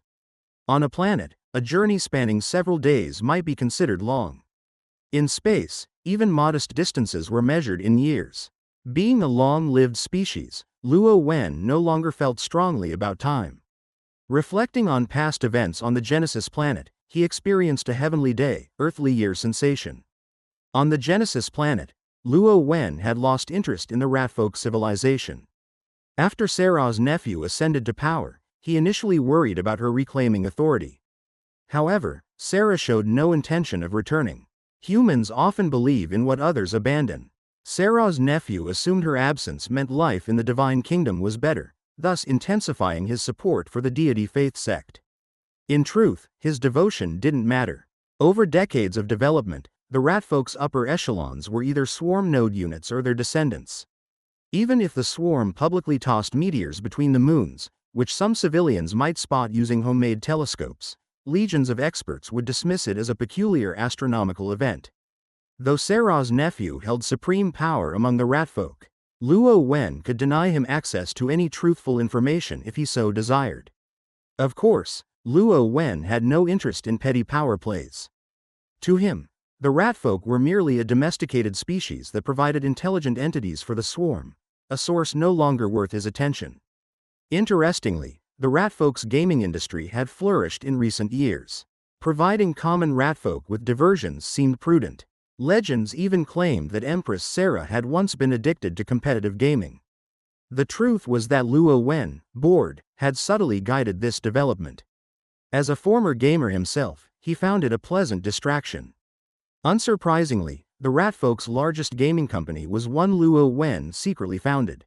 On a planet, a journey spanning several days might be considered long. In space, even modest distances were measured in years. Being a long-lived species, Luo Wen no longer felt strongly about time. Reflecting on past events on the Genesis planet, he experienced a heavenly day, earthly year sensation. On the Genesis planet, Luo Wen had lost interest in the Ratfolk civilization. After Sarah's nephew ascended to power, he initially worried about her reclaiming authority. However, Sarah showed no intention of returning. Humans often believe in what others abandon. Sarah's nephew assumed her absence meant life in the divine kingdom was better, thus intensifying his support for the deity faith sect. In truth, his devotion didn't matter. Over decades of development, the Ratfolk's upper echelons were either swarm node units or their descendants. Even if the swarm publicly tossed meteors between the moons, which some civilians might spot using homemade telescopes, legions of experts would dismiss it as a peculiar astronomical event. Though Sarah's nephew held supreme power among the Ratfolk, Luo Wen could deny him access to any truthful information if he so desired. Of course, Luo Wen had no interest in petty power plays. To him, the Ratfolk were merely a domesticated species that provided intelligent entities for the swarm, a source no longer worth his attention. Interestingly, the Ratfolk's gaming industry had flourished in recent years. Providing common Ratfolk with diversions seemed prudent. Legends even claimed that Empress Sarah had once been addicted to competitive gaming. The truth was that Luo Wen, bored, had subtly guided this development. As a former gamer himself, he found it a pleasant distraction. Unsurprisingly, the Ratfolk's largest gaming company was one Luo Wen secretly founded.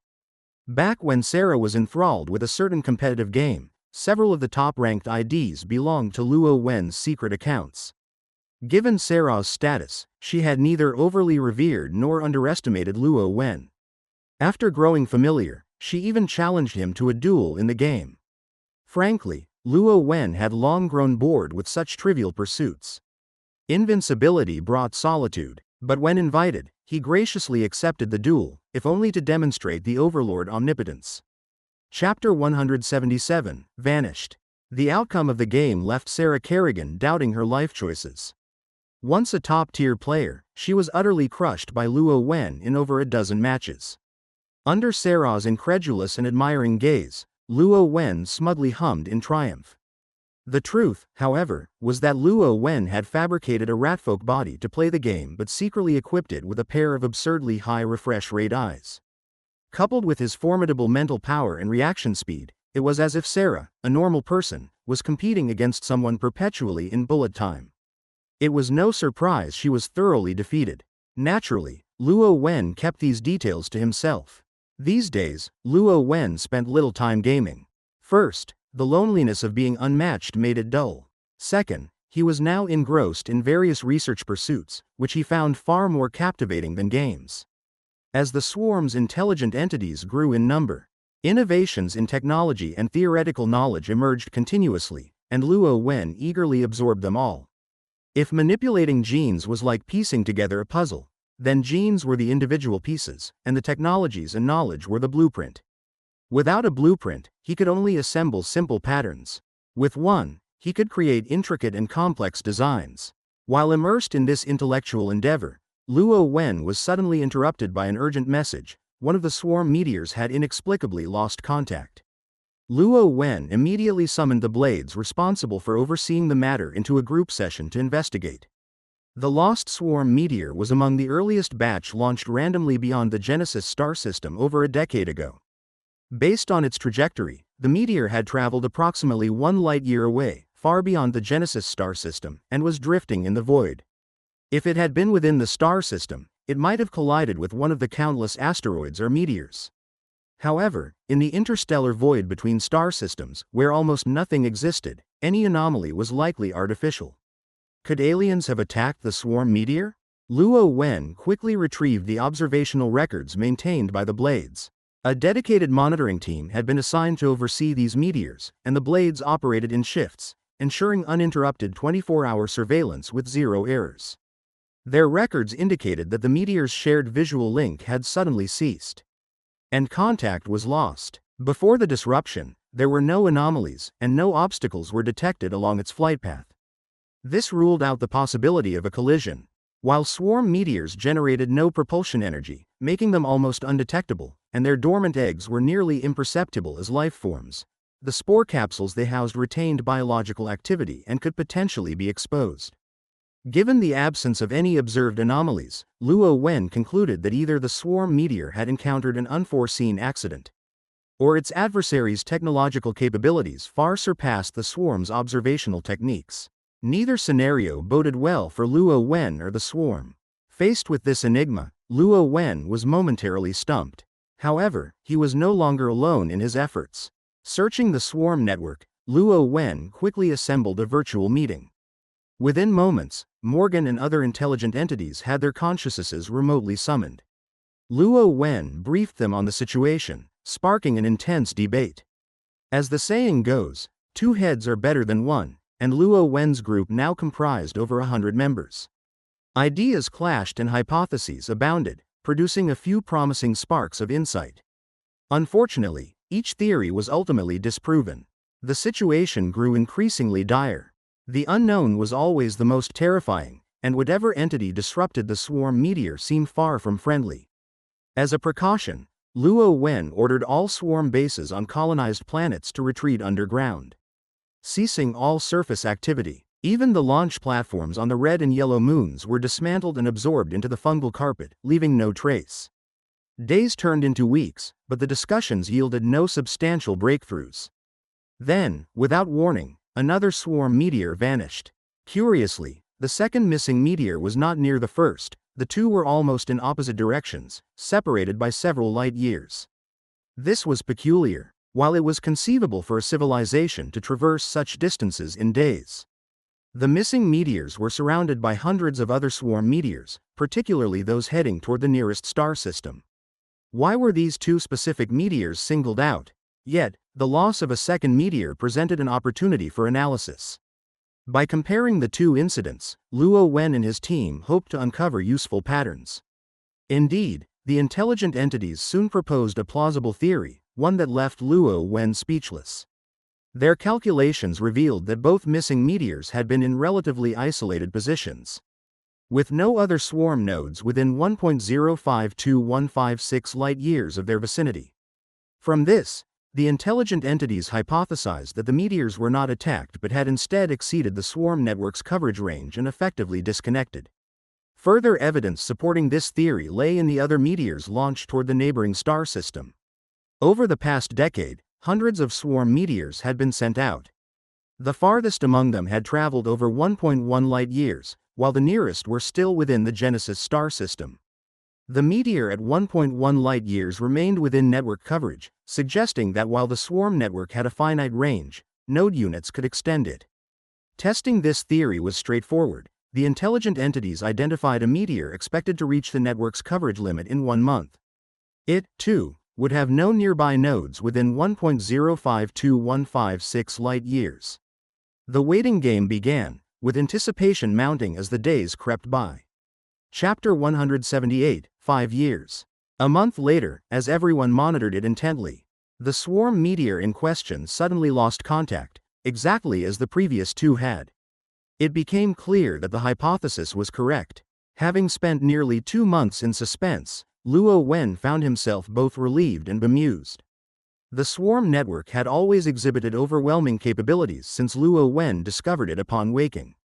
Back when Sarah was enthralled with a certain competitive game, several of the top-ranked IDs belonged to Luo Wen's secret accounts. Given Sarah's status, she had neither overly revered nor underestimated Luo Wen. After growing familiar, she even challenged him to a duel in the game. Frankly, Luo Wen had long grown bored with such trivial pursuits. Invincibility brought solitude, but when invited, he graciously accepted the duel, if only to demonstrate the Overlord omnipotence. Chapter 177, Vanished. The outcome of the game left Sarah Kerrigan doubting her life choices. Once a top-tier player, she was utterly crushed by Luo Wen in over a dozen matches. Under Sarah's incredulous and admiring gaze, Luo Wen smugly hummed in triumph. The truth, however, was that Luo Wen had fabricated a Ratfolk body to play the game but secretly equipped it with a pair of absurdly high refresh rate eyes. Coupled with his formidable mental power and reaction speed, it was as if Sarah, a normal person, was competing against someone perpetually in bullet time. It was no surprise she was thoroughly defeated. Naturally, Luo Wen kept these details to himself. These days, Luo Wen spent little time gaming. First, the loneliness of being unmatched made it dull. Second, he was now engrossed in various research pursuits, which he found far more captivating than games. As the swarm's intelligent entities grew in number, innovations in technology and theoretical knowledge emerged continuously, and Luo Wen eagerly absorbed them all. If manipulating genes was like piecing together a puzzle, then genes were the individual pieces, and the technologies and knowledge were the blueprint. Without a blueprint, he could only assemble simple patterns. With one, he could create intricate and complex designs. While immersed in this intellectual endeavor, Luo Wen was suddenly interrupted by an urgent message. One of the swarm meteors had inexplicably lost contact. Luo Wen immediately summoned the blades responsible for overseeing the matter into a group session to investigate. The lost swarm meteor was among the earliest batch launched randomly beyond the Genesis star system over a decade ago. Based on its trajectory, the meteor had traveled approximately 1 light-year away, far beyond the Genesis star system, and was drifting in the void. If it had been within the star system, it might have collided with one of the countless asteroids or meteors. However, in the interstellar void between star systems, where almost nothing existed, any anomaly was likely artificial. Could aliens have attacked the swarm meteor? Luo Wen quickly retrieved the observational records maintained by the blades. A dedicated monitoring team had been assigned to oversee these meteors, and the blades operated in shifts, ensuring uninterrupted 24-hour surveillance with zero errors. Their records indicated that the meteor's shared visual link had suddenly ceased, and contact was lost. Before the disruption, there were no anomalies, and no obstacles were detected along its flight path. This ruled out the possibility of a collision. While swarm meteors generated no propulsion energy, making them almost undetectable, and their dormant eggs were nearly imperceptible as life forms, the spore capsules they housed retained biological activity and could potentially be exposed. Given the absence of any observed anomalies, Luo Wen concluded that either the swarm meteor had encountered an unforeseen accident, or its adversary's technological capabilities far surpassed the swarm's observational techniques. Neither scenario boded well for Luo Wen or the swarm. Faced with this enigma, Luo Wen was momentarily stumped. However, he was no longer alone in his efforts. Searching the swarm network, Luo Wen quickly assembled a virtual meeting. Within moments, Morgan and other intelligent entities had their consciousnesses remotely summoned. Luo Wen briefed them on the situation, sparking an intense debate. As the saying goes, 2 heads are better than 1. And Luo Wen's group now comprised over 100 members. Ideas clashed and hypotheses abounded, producing a few promising sparks of insight. Unfortunately, each theory was ultimately disproven. The situation grew increasingly dire. The unknown was always the most terrifying, and whatever entity disrupted the swarm meteor seemed far from friendly. As a precaution, Luo Wen ordered all swarm bases on colonized planets to retreat underground, ceasing all surface activity. Even the launch platforms on the red and yellow moons were dismantled and absorbed into the fungal carpet, leaving no trace. Days turned into weeks, but the discussions yielded no substantial breakthroughs. Then, without warning, another swarm meteor vanished. Curiously, the second missing meteor was not near the first. The two were almost in opposite directions, separated by several light years. This was peculiar. While it was conceivable for a civilization to traverse such distances in days, the missing meteors were surrounded by hundreds of other swarm meteors, particularly those heading toward the nearest star system. Why were these 2 specific meteors singled out? Yet, the loss of a second meteor presented an opportunity for analysis. By comparing the 2 incidents, Luo Wen and his team hoped to uncover useful patterns. Indeed, the intelligent entities soon proposed a plausible theory, one that left Luo Wen speechless. Their calculations revealed that both missing meteors had been in relatively isolated positions, with no other swarm nodes within 1.052156 light-years of their vicinity. From this, the intelligent entities hypothesized that the meteors were not attacked but had instead exceeded the swarm network's coverage range and effectively disconnected. Further evidence supporting this theory lay in the other meteors launched toward the neighboring star system. Over the past decade, hundreds of swarm meteors had been sent out. The farthest among them had traveled over 1.1 light-years, while the nearest were still within the Genesis star system. The meteor at 1.1 light-years remained within network coverage, suggesting that while the swarm network had a finite range, node units could extend it. Testing this theory was straightforward. The intelligent entities identified a meteor expected to reach the network's coverage limit in 1 month. It, too, would have no nearby nodes within 1.052156 light-years. The waiting game began, with anticipation mounting as the days crept by. Chapter 178, 5 years. A month later, as everyone monitored it intently, the swarm meteor in question suddenly lost contact, exactly as the previous two had. It became clear that the hypothesis was correct. Having spent nearly 2 months in suspense, Luo Wen found himself both relieved and bemused. The swarm network had always exhibited overwhelming capabilities since Luo Wen discovered it upon waking.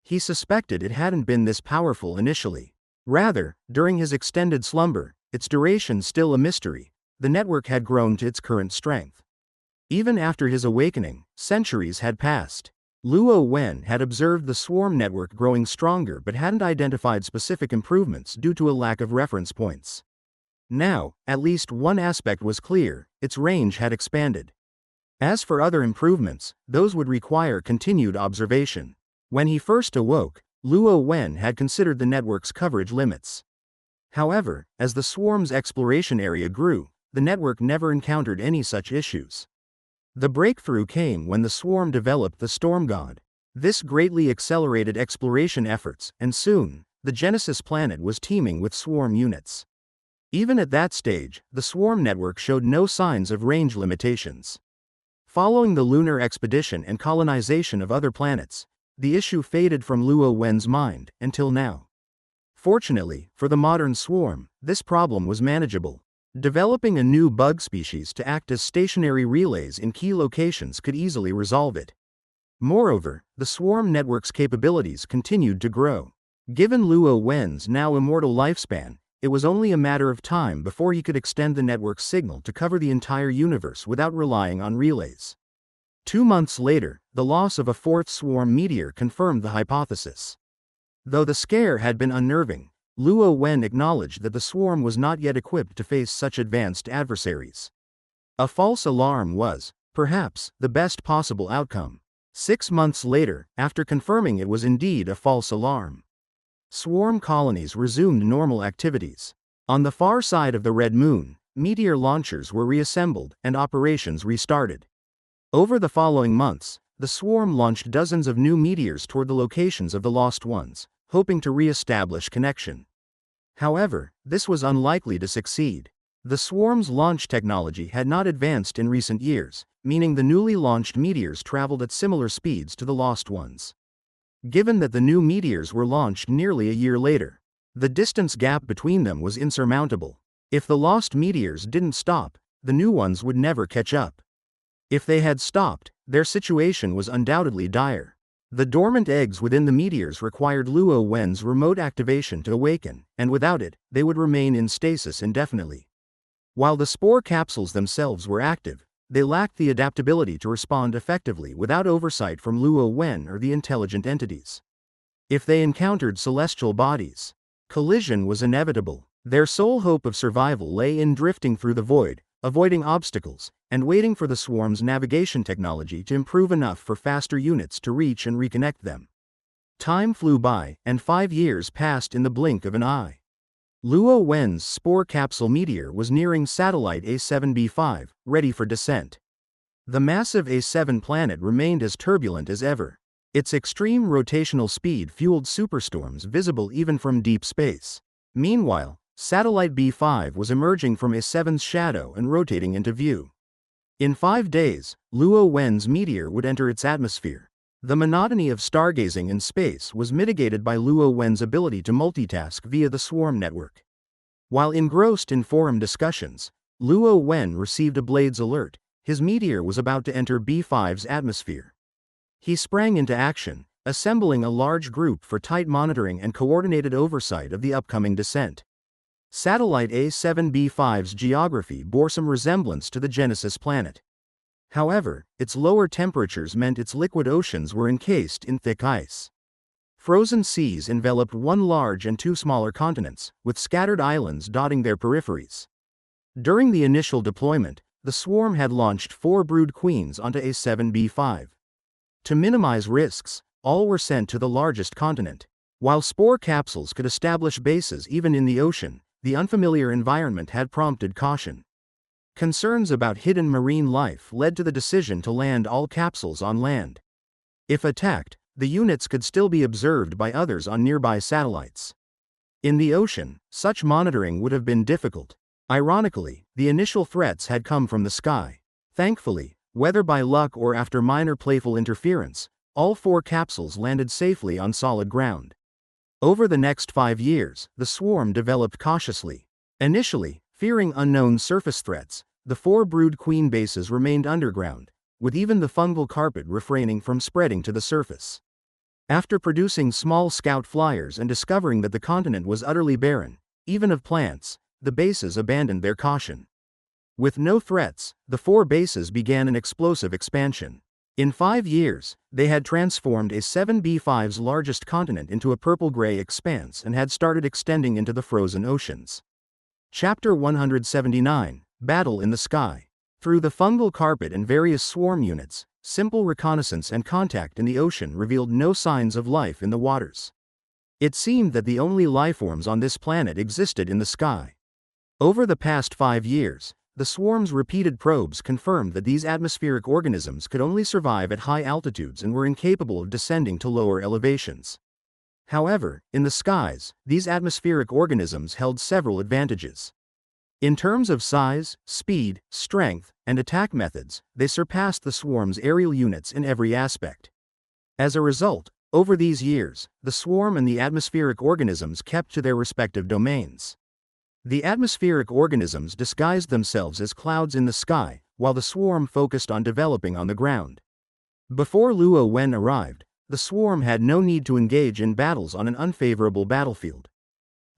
He suspected it hadn't been this powerful initially. Rather, during his extended slumber, its duration still a mystery, the network had grown to its current strength. Even after his awakening, centuries had passed. Luo Wen had observed the swarm network growing stronger but hadn't identified specific improvements due to a lack of reference points. Now, at least one aspect was clear: its range had expanded. As for other improvements, those would require continued observation. When he first awoke, Luo Wen had considered the network's coverage limits. However, as the swarm's exploration area grew, the network never encountered any such issues. The breakthrough came when the swarm developed the Storm God. This greatly accelerated exploration efforts, and soon, the Genesis planet was teeming with swarm units. Even at that stage, the swarm network showed no signs of range limitations. Following the lunar expedition and colonization of other planets, the issue faded from Luo Wen's mind, until now. Fortunately, for the modern swarm, this problem was manageable. Developing a new bug species to act as stationary relays in key locations could easily resolve it. Moreover, the swarm network's capabilities continued to grow. Given Luo Wen's now immortal lifespan, it was only a matter of time before he could extend the network's signal to cover the entire universe without relying on relays. 2 months later, the loss of a fourth swarm meteor confirmed the hypothesis. Though the scare had been unnerving, Luo Wen acknowledged that the swarm was not yet equipped to face such advanced adversaries. A false alarm was, perhaps, the best possible outcome. 6 months later, after confirming it was indeed a false alarm, swarm colonies resumed normal activities. On the far side of the Red Moon, meteor launchers were reassembled and operations restarted. Over the following months, the swarm launched dozens of new meteors toward the locations of the lost ones, hoping to re-establish connection. However, this was unlikely to succeed. The swarm's launch technology had not advanced in recent years, meaning the newly launched meteors traveled at similar speeds to the lost ones. Given that the new meteors were launched nearly a year later, the distance gap between them was insurmountable. If the lost meteors didn't stop, the new ones would never catch up. If they had stopped, their situation was undoubtedly dire. The dormant eggs within the meteors required Luo Wen's remote activation to awaken, and without it, they would remain in stasis indefinitely. While the spore capsules themselves were active, they lacked the adaptability to respond effectively without oversight from Luo Wen or the intelligent entities. If they encountered celestial bodies, collision was inevitable. Their sole hope of survival lay in drifting through the void, avoiding obstacles, and waiting for the swarm's navigation technology to improve enough for faster units to reach and reconnect them. Time flew by, and 5 years passed in the blink of an eye. Luo Wen's spore capsule meteor was nearing satellite A7b5, ready for descent. The massive A7 planet remained as turbulent as ever. Its extreme rotational speed fueled superstorms visible even from deep space. Meanwhile, satellite B5 was emerging from A7's shadow and rotating into view. In 5 days, Luo Wen's meteor would enter its atmosphere. The monotony of stargazing in space was mitigated by Luo Wen's ability to multitask via the swarm network. While engrossed in forum discussions, Luo Wen received a Blades alert. His meteor was about to enter B5's atmosphere. He sprang into action, assembling a large group for tight monitoring and coordinated oversight of the upcoming descent. Satellite A7b5's geography bore some resemblance to the Genesis planet. However, its lower temperatures meant its liquid oceans were encased in thick ice. Frozen seas enveloped one large and two smaller continents, with scattered islands dotting their peripheries. During the initial deployment, the swarm had launched 4 brood queens onto A7B5. To minimize risks, all were sent to the largest continent. While spore capsules could establish bases even in the ocean, the unfamiliar environment had prompted caution. Concerns about hidden marine life led to the decision to land all capsules on land. If attacked, the units could still be observed by others on nearby satellites. In the ocean, such monitoring would have been difficult. Ironically, the initial threats had come from the sky. Thankfully, whether by luck or after minor playful interference, all 4 capsules landed safely on solid ground. Over the next 5 years, the swarm developed cautiously. Initially, fearing unknown surface threats, the 4 brood queen bases remained underground, with even the fungal carpet refraining from spreading to the surface. After producing small scout flyers and discovering that the continent was utterly barren, even of plants, the bases abandoned their caution. With no threats, the 4 bases began an explosive expansion. In 5 years, they had transformed A7B5's largest continent into a purple-gray expanse and had started extending into the frozen oceans. Chapter 179, Battle in the Sky. Through the fungal carpet and various swarm units, simple reconnaissance and contact in the ocean revealed no signs of life in the waters. It seemed that the only lifeforms on this planet existed in the sky. Over the past 5 years, the swarm's repeated probes confirmed that these atmospheric organisms could only survive at high altitudes and were incapable of descending to lower elevations. However, in the skies, these atmospheric organisms held several advantages. In terms of size, speed, strength, and attack methods, they surpassed the swarm's aerial units in every aspect. As a result, over these years, the swarm and the atmospheric organisms kept to their respective domains. The atmospheric organisms disguised themselves as clouds in the sky, while the swarm focused on developing on the ground. Before Luo Wen arrived, the swarm had no need to engage in battles on an unfavorable battlefield.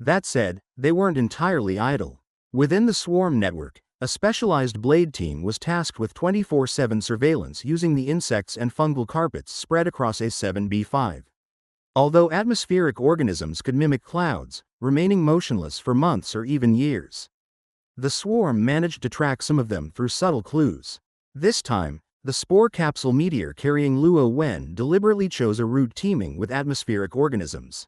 That said, they weren't entirely idle. Within the swarm network, a specialized blade team was tasked with 24/7 surveillance using the insects and fungal carpets spread across A7B5. Although atmospheric organisms could mimic clouds, remaining motionless for months or even years, the swarm managed to track some of them through subtle clues. This time, the spore capsule meteor carrying Luo Wen deliberately chose a route teeming with atmospheric organisms.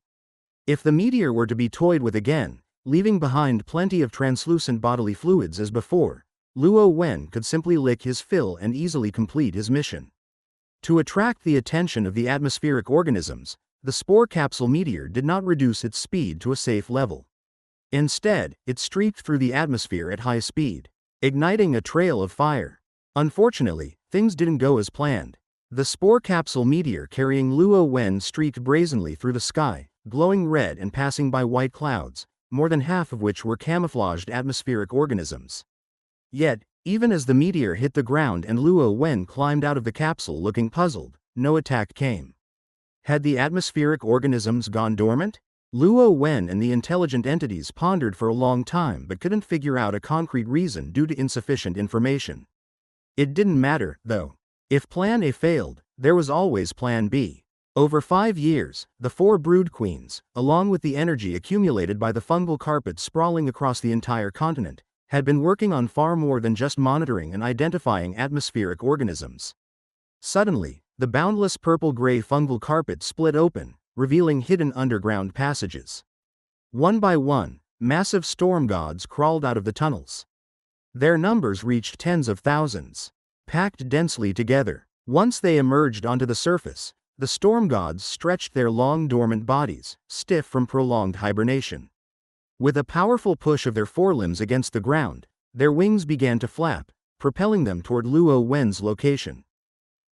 If the meteor were to be toyed with again, leaving behind plenty of translucent bodily fluids as before, Luo Wen could simply lick his fill and easily complete his mission. To attract the attention of the atmospheric organisms, the spore capsule meteor did not reduce its speed to a safe level. Instead, it streaked through the atmosphere at high speed, igniting a trail of fire. Unfortunately, things didn't go as planned. The spore capsule meteor carrying Luo Wen streaked brazenly through the sky, glowing red and passing by white clouds, more than half of which were camouflaged atmospheric organisms. Yet, even as the meteor hit the ground and Luo Wen climbed out of the capsule looking puzzled, no attack came. Had the atmospheric organisms gone dormant? Luo Wen and the intelligent entities pondered for a long time but couldn't figure out a concrete reason due to insufficient information. It didn't matter, though. If Plan A failed, there was always Plan B. Over 5 years, the 4 brood queens, along with the energy accumulated by the fungal carpet sprawling across the entire continent, had been working on far more than just monitoring and identifying atmospheric organisms. Suddenly, the boundless purple-gray fungal carpet split open, revealing hidden underground passages. One by one, massive storm gods crawled out of the tunnels. Their numbers reached tens of thousands. Packed densely together, once they emerged onto the surface, the storm gods stretched their long dormant bodies, stiff from prolonged hibernation. With a powerful push of their forelimbs against the ground, their wings began to flap, propelling them toward Luo Wen's location.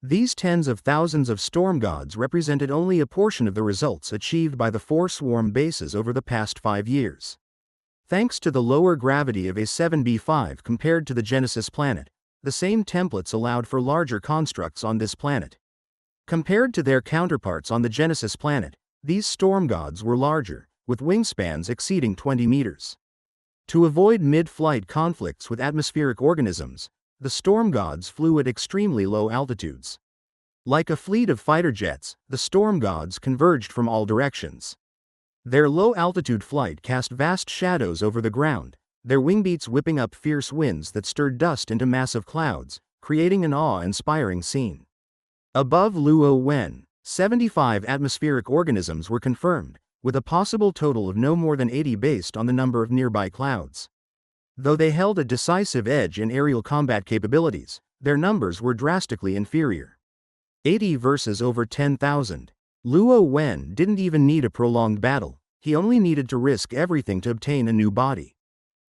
These tens of thousands of storm gods represented only a portion of the results achieved by the 4 swarm bases over the past 5 years. Thanks to the lower gravity of A7B5 compared to the Genesis planet, the same templates allowed for larger constructs on this planet. Compared to their counterparts on the Genesis planet, these storm gods were larger, with wingspans exceeding 20 meters. To avoid mid-flight conflicts with atmospheric organisms, the storm gods flew at extremely low altitudes. Like a fleet of fighter jets, the storm gods converged from all directions. Their low-altitude flight cast vast shadows over the ground, their wingbeats whipping up fierce winds that stirred dust into massive clouds, creating an awe-inspiring scene. Above Luo Wen, 75 atmospheric organisms were confirmed, with a possible total of no more than 80 based on the number of nearby clouds. Though they held a decisive edge in aerial combat capabilities, their numbers were drastically inferior. 80 versus over 10,000. Luo Wen didn't even need a prolonged battle, he only needed to risk everything to obtain a new body.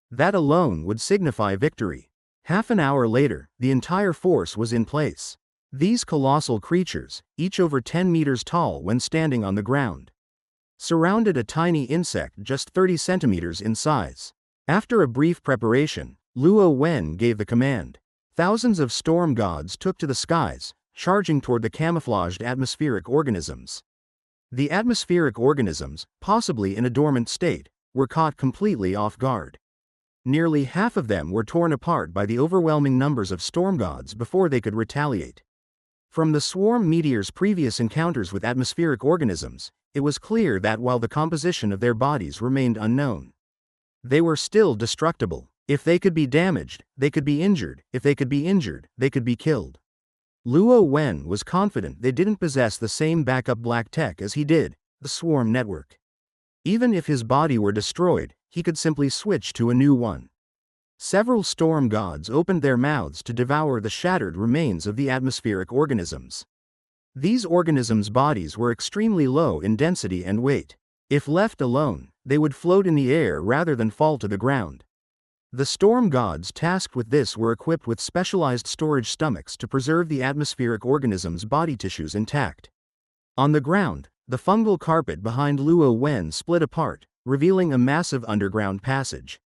That alone would signify victory. Half an hour later, the entire force was in place. These colossal creatures, each over 10 meters tall when standing on the ground, surrounded a tiny insect just 30 centimeters in size. After a brief preparation, Luo Wen gave the command. Thousands of storm gods took to the skies, charging toward the camouflaged atmospheric organisms. The atmospheric organisms, possibly in a dormant state, were caught completely off guard. Nearly half of them were torn apart by the overwhelming numbers of storm gods before they could retaliate. From the swarm meteors' previous encounters with atmospheric organisms, it was clear that while the composition of their bodies remained unknown, they were still destructible. If they could be damaged, they could be injured. If they could be injured, they could be killed. Luo Wen was confident they didn't possess the same backup black tech as he did, the swarm network. Even if his body were destroyed, he could simply switch to a new one. Several storm gods opened their mouths to devour the shattered remains of the atmospheric organisms. These organisms' bodies were extremely low in density and weight. If left alone, they would float in the air rather than fall to the ground. The storm gods tasked with this were equipped with specialized storage stomachs to preserve the atmospheric organisms' body tissues intact. On the ground, the fungal carpet behind Luo Wen split apart, revealing a massive underground passage.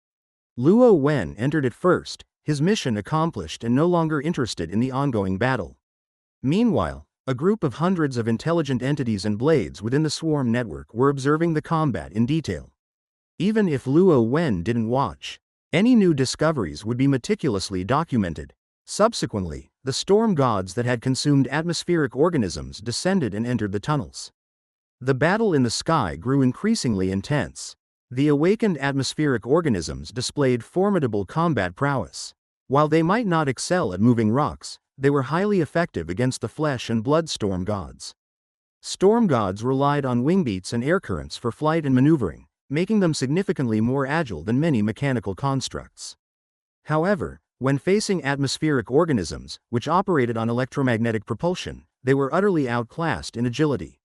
Luo Wen entered it first, his mission accomplished and no longer interested in the ongoing battle. Meanwhile, a group of hundreds of intelligent entities and blades within the swarm network were observing the combat in detail. Even if Luo Wen didn't watch, any new discoveries would be meticulously documented. Subsequently, the storm gods that had consumed atmospheric organisms descended and entered the tunnels. The battle in the sky grew increasingly intense. The awakened atmospheric organisms displayed formidable combat prowess. While they might not excel at moving rocks, they were highly effective against the flesh and blood storm gods. Storm gods relied on wingbeats and air currents for flight and maneuvering, making them significantly more agile than many mechanical constructs. However, when facing atmospheric organisms, which operated on electromagnetic propulsion, they were utterly outclassed in agility.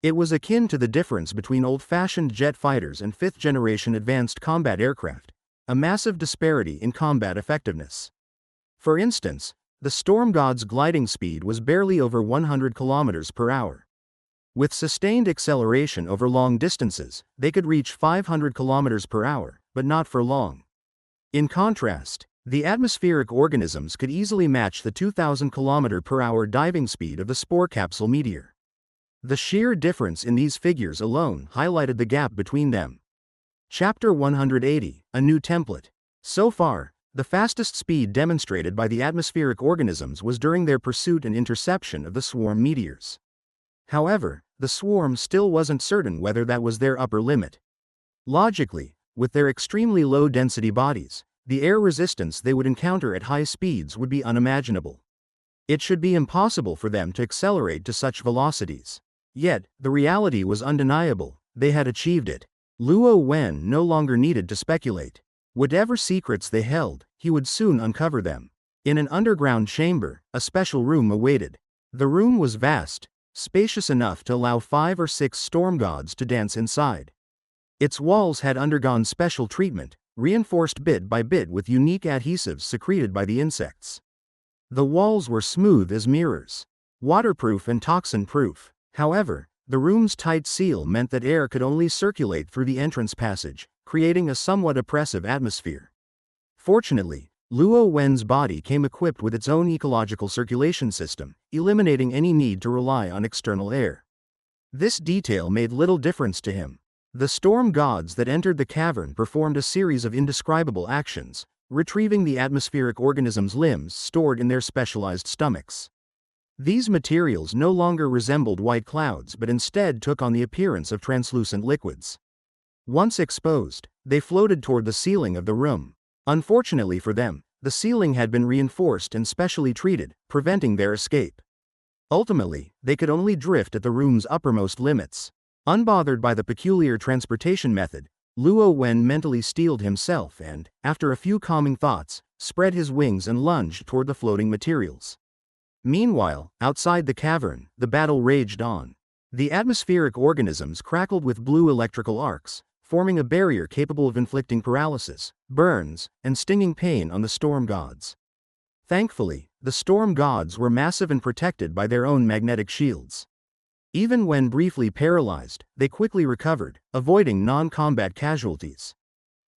It was akin to the difference between old-fashioned jet fighters and fifth-generation advanced combat aircraft, a massive disparity in combat effectiveness. For instance, the storm god's gliding speed was barely over 100 kilometers per hour. With sustained acceleration over long distances, they could reach 500 kilometers per hour, but not for long. In contrast, the atmospheric organisms could easily match the 2,000 km per hour diving speed of the spore capsule meteor. The sheer difference in these figures alone highlighted the gap between them. Chapter 180, a new template. So far, the fastest speed demonstrated by the atmospheric organisms was during their pursuit and interception of the swarm meteors. However, the swarm still wasn't certain whether that was their upper limit. Logically, with their extremely low-density bodies, the air resistance they would encounter at high speeds would be unimaginable. It should be impossible for them to accelerate to such velocities. Yet, the reality was undeniable, they had achieved it. Luo Wen no longer needed to speculate. Whatever secrets they held, he would soon uncover them. In an underground chamber, a special room awaited. The room was vast, spacious enough to allow 5 or 6 storm gods to dance inside. Its walls had undergone special treatment, reinforced bit by bit with unique adhesives secreted by the insects. The walls were smooth as mirrors, waterproof and toxin-proof. However, the room's tight seal meant that air could only circulate through the entrance passage, creating a somewhat oppressive atmosphere. Fortunately, Luo Wen's body came equipped with its own ecological circulation system, eliminating any need to rely on external air. This detail made little difference to him. The storm gods that entered the cavern performed a series of indescribable actions, retrieving the atmospheric organisms' limbs stored in their specialized stomachs. These materials no longer resembled white clouds but instead took on the appearance of translucent liquids. Once exposed, they floated toward the ceiling of the room. Unfortunately for them, the ceiling had been reinforced and specially treated, preventing their escape. Ultimately, they could only drift at the room's uppermost limits. Unbothered by the peculiar transportation method, Luo Wen mentally steeled himself and, after a few calming thoughts, spread his wings and lunged toward the floating materials. Meanwhile, outside the cavern, the battle raged on. The atmospheric organisms crackled with blue electrical arcs, forming a barrier capable of inflicting paralysis, burns, and stinging pain on the storm gods. Thankfully, the storm gods were massive and protected by their own magnetic shields. Even when briefly paralyzed, they quickly recovered, avoiding non-combat casualties.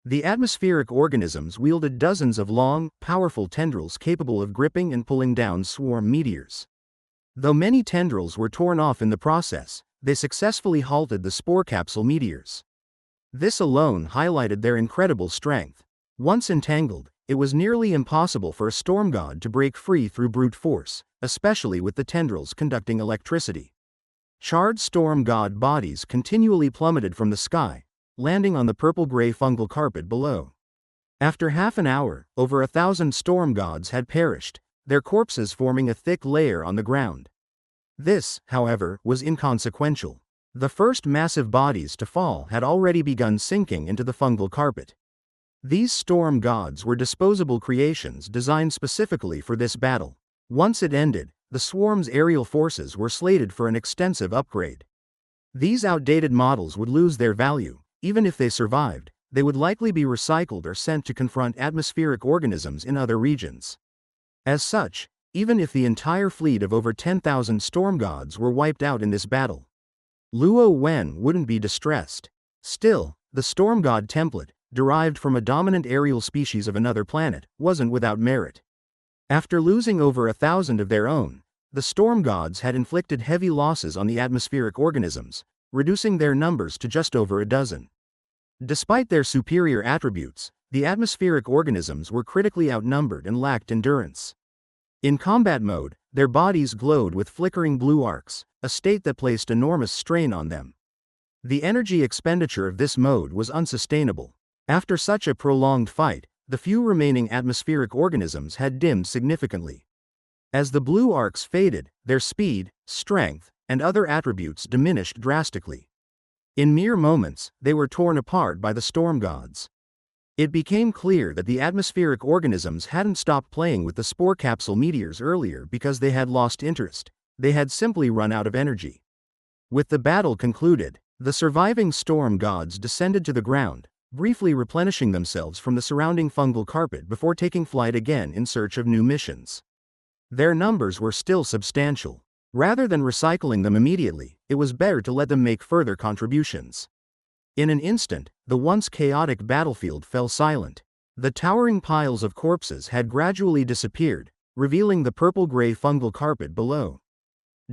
The atmospheric organisms wielded dozens of long, powerful tendrils capable of gripping and pulling down swarm meteors. Though many tendrils were torn off in the process, they successfully halted the spore capsule meteors. This alone highlighted their incredible strength. Once entangled, it was nearly impossible for a storm god to break free through brute force, especially with the tendrils conducting electricity. Charred storm god bodies continually plummeted from the sky, landing on the purple-gray fungal carpet below. After half an hour, over 1,000 storm gods had perished, their corpses forming a thick layer on the ground. This, however, was inconsequential. The first massive bodies to fall had already begun sinking into the fungal carpet. These storm gods were disposable creations designed specifically for this battle. Once it ended, the swarm's aerial forces were slated for an extensive upgrade. These outdated models would lose their value. Even if they survived, they would likely be recycled or sent to confront atmospheric organisms in other regions. As such, even if the entire fleet of over 10,000 storm gods were wiped out in this battle, Luo Wen wouldn't be distressed. Still, the storm god template, derived from a dominant aerial species of another planet, wasn't without merit. After losing over 1,000 of their own, the storm gods had inflicted heavy losses on the atmospheric organisms, reducing their numbers to just over a dozen. Despite their superior attributes, the atmospheric organisms were critically outnumbered and lacked endurance. In combat mode, their bodies glowed with flickering blue arcs, a state that placed enormous strain on them. The energy expenditure of this mode was unsustainable. After such a prolonged fight, the few remaining atmospheric organisms had dimmed significantly. As the blue arcs faded, their speed, strength, and other attributes diminished drastically. In mere moments, they were torn apart by the storm gods. It became clear that the atmospheric organisms hadn't stopped playing with the spore capsule meteors earlier because they had lost interest. They had simply run out of energy. With the battle concluded, the surviving storm gods descended to the ground, briefly replenishing themselves from the surrounding fungal carpet before taking flight again in search of new missions. Their numbers were still substantial. Rather than recycling them immediately, it was better to let them make further contributions. In an instant, the once chaotic battlefield fell silent. The towering piles of corpses had gradually disappeared, revealing the purple-gray fungal carpet below.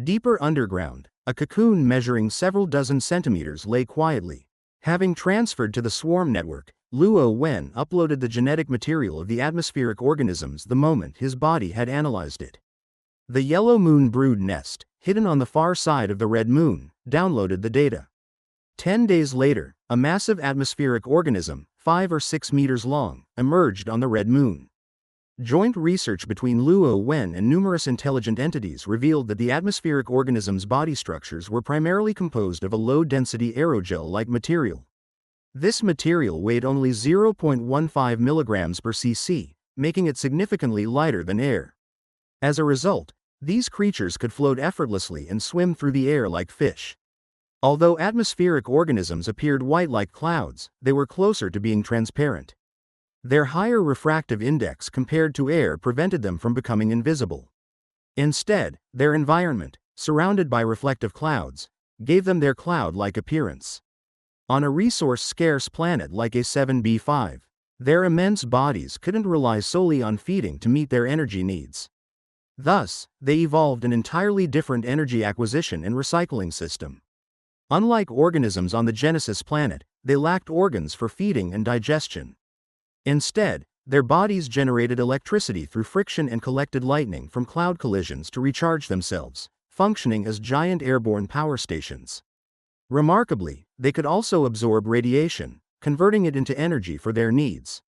Deeper underground, a cocoon measuring several dozen centimeters lay quietly. Having transferred to the swarm network, Luo Wen uploaded the genetic material of the atmospheric organisms the moment his body had analyzed it. The yellow moon brood nest, hidden on the far side of the red moon, downloaded the data. 10 days later, a massive atmospheric organism, 5 or 6 meters long, emerged on the red moon. Joint research between Luo Wen and numerous intelligent entities revealed that the atmospheric organism's body structures were primarily composed of a low-density aerogel-like material. This material weighed only 0.15 milligrams per cc, making it significantly lighter than air. As a result, these creatures could float effortlessly and swim through the air like fish. Although atmospheric organisms appeared white like clouds, they were closer to being transparent. Their higher refractive index compared to air prevented them from becoming invisible. Instead, their environment, surrounded by reflective clouds, gave them their cloud-like appearance. On a resource-scarce planet like A7b5, their immense bodies couldn't rely solely on feeding to meet their energy needs. Thus, they evolved an entirely different energy acquisition and recycling system. Unlike organisms on the Genesis planet, they lacked organs for feeding and digestion. Instead, Their bodies generated electricity through friction and collected lightning from cloud collisions to recharge themselves, functioning as giant airborne power stations. Remarkably, they could also absorb radiation, converting it into energy for their needs.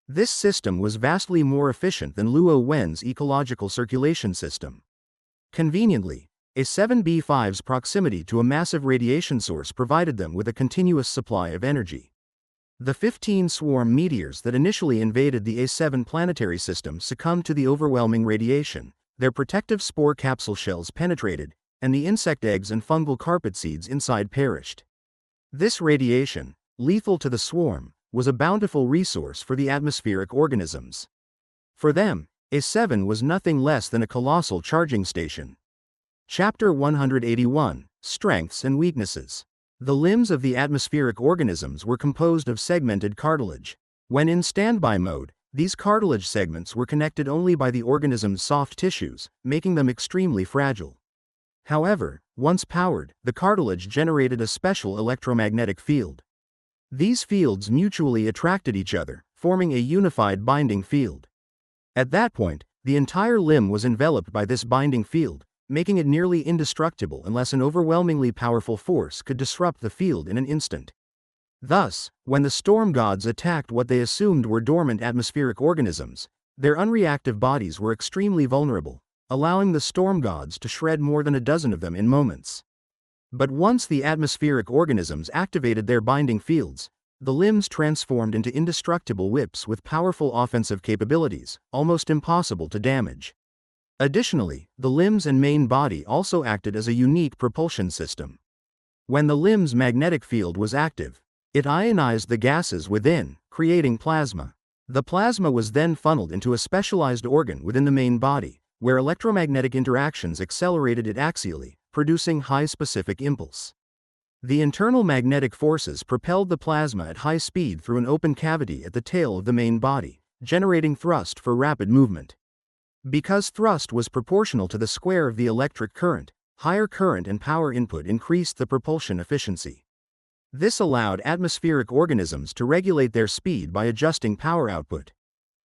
This system was vastly more efficient than Luo Wen's ecological circulation system. Conveniently, A7B5's proximity to a massive radiation source provided them with a continuous supply of energy. The 15 swarm meteors that initially invaded the A7 planetary system succumbed to the overwhelming radiation, their protective spore capsule shells penetrated, and the insect eggs and fungal carpet seeds inside perished. This radiation, lethal to the swarm, was a bountiful resource for the atmospheric organisms. For them, A7 was nothing less than a colossal charging station. Chapter 181, Strengths and Weaknesses. The limbs of the atmospheric organisms were composed of segmented cartilage. When in standby mode, these cartilage segments were connected only by the organism's soft tissues, making them extremely fragile. However, once powered, the cartilage generated a special electromagnetic field. These fields mutually attracted each other, forming a unified binding field. At that point, the entire limb was enveloped by this binding field, making it nearly indestructible unless an overwhelmingly powerful force could disrupt the field in an instant. Thus, when the storm gods attacked what they assumed were dormant atmospheric organisms, their unreactive bodies were extremely vulnerable, allowing the storm gods to shred more than a dozen of them in moments. But once the atmospheric organisms activated their binding fields, the limbs transformed into indestructible whips with powerful offensive capabilities, almost impossible to damage. Additionally, the limbs and main body also acted as a unique propulsion system. When the limb's magnetic field was active, it ionized the gases within, creating plasma. The plasma was then funneled into a specialized organ within the main body, where electromagnetic interactions accelerated it axially, producing high specific impulse. The internal magnetic forces propelled the plasma at high speed through an open cavity at the tail of the main body, generating thrust for rapid movement. Because thrust was proportional to the square of the electric current, higher current and power input increased the propulsion efficiency. This allowed atmospheric organisms to regulate their speed by adjusting power output.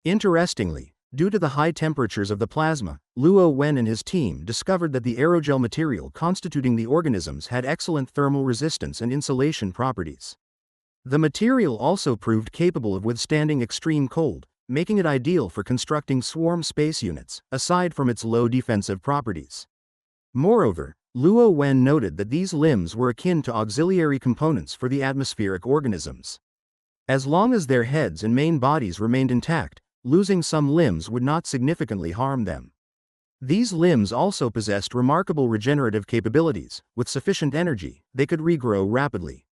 Interestingly, due to the high temperatures of the plasma, Luo Wen and his team discovered that the aerogel material constituting the organisms had excellent thermal resistance and insulation properties. The material also proved capable of withstanding extreme cold, making it ideal for constructing swarm space units, aside from its low defensive properties. Moreover, Luo Wen noted that these limbs were akin to auxiliary components for the atmospheric organisms. As long as their heads and main bodies remained intact, losing some limbs would not significantly harm them. These limbs also possessed remarkable regenerative capabilities. With sufficient energy, they could regrow rapidly.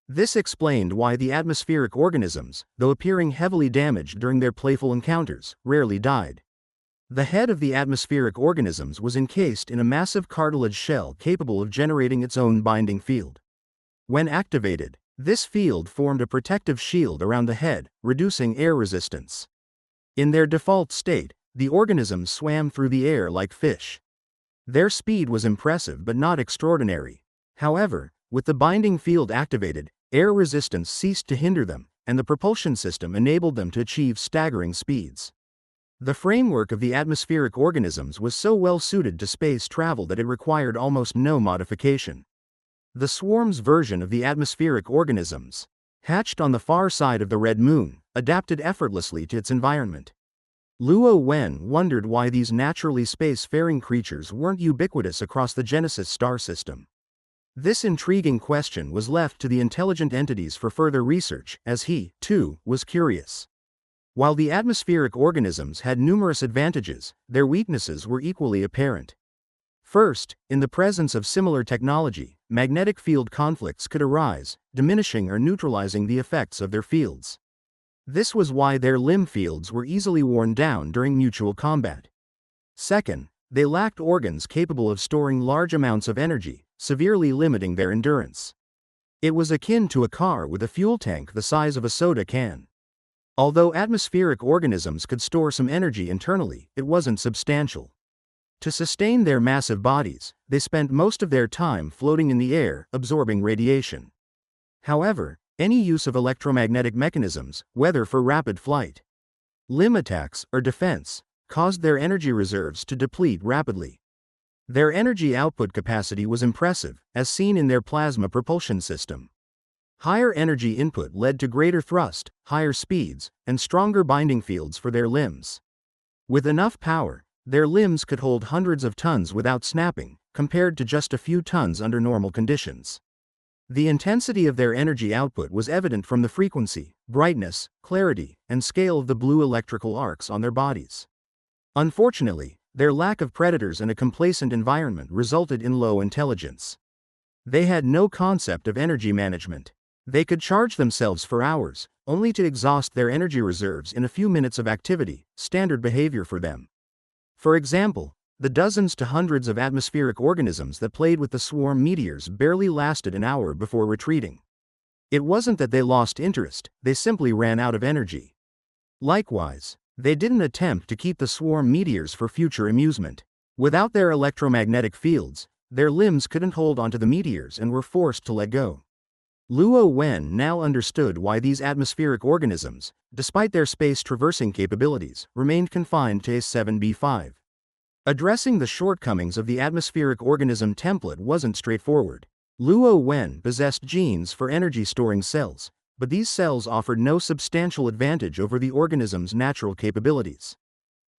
This explained why the atmospheric organisms, though appearing heavily damaged during their playful encounters, rarely died. The head of the atmospheric organisms was encased in a massive cartilage shell capable of generating its own binding field. When activated, this field formed a protective shield around the head, reducing air resistance. In their default state, the organisms swam through the air like fish. Their speed was impressive but not extraordinary. However, with the binding field activated, air resistance ceased to hinder them, and the propulsion system enabled them to achieve staggering speeds. The framework of the atmospheric organisms was so well suited to space travel that it required almost no modification. The swarm's version of the atmospheric organisms, hatched on the far side of the Red Moon, adapted effortlessly to its environment. Luo Wen wondered why these naturally space-faring creatures weren't ubiquitous across the Genesis star system. This intriguing question was left to the intelligent entities for further research, as he, too, was curious. While the atmospheric organisms had numerous advantages, their weaknesses were equally apparent. First, in the presence of similar technology, magnetic field conflicts could arise, diminishing or neutralizing the effects of their fields. This was why their limb fields were easily worn down during mutual combat. Second, they lacked organs capable of storing large amounts of energy, severely limiting their endurance. It was akin to a car with a fuel tank the size of a soda can. Although atmospheric organisms could store some energy internally, it wasn't substantial. To sustain their massive bodies, they spent most of their time floating in the air, absorbing radiation. However, any use of electromagnetic mechanisms, whether for rapid flight, Limb attacks, or defense, caused their energy reserves to deplete rapidly. Their energy output capacity was impressive, as seen in their plasma propulsion system. Higher energy input led to greater thrust, higher speeds, and stronger binding fields for their limbs. With enough power, their limbs could hold hundreds of tons without snapping, compared to just a few tons under normal conditions. The intensity of their energy output was evident from the frequency, brightness, clarity, and scale of the blue electrical arcs on their bodies. Unfortunately, their lack of predators and a complacent environment resulted in low intelligence. They had no concept of energy management. They could charge themselves for hours, only to exhaust their energy reserves in a few minutes of activity, standard behavior for them. For example, the dozens to hundreds of atmospheric organisms that played with the swarm meteors barely lasted an hour before retreating. It wasn't that they lost interest, they simply ran out of energy. Likewise, they didn't attempt to keep the swarm meteors for future amusement. Without their electromagnetic fields, their limbs couldn't hold onto the meteors and were forced to let go. Luo Wen now understood why these atmospheric organisms, despite their space-traversing capabilities, remained confined to A7b5. Addressing the shortcomings of the atmospheric organism template wasn't straightforward. Luo Wen possessed genes for energy-storing cells, but these cells offered no substantial advantage over the organism's natural capabilities.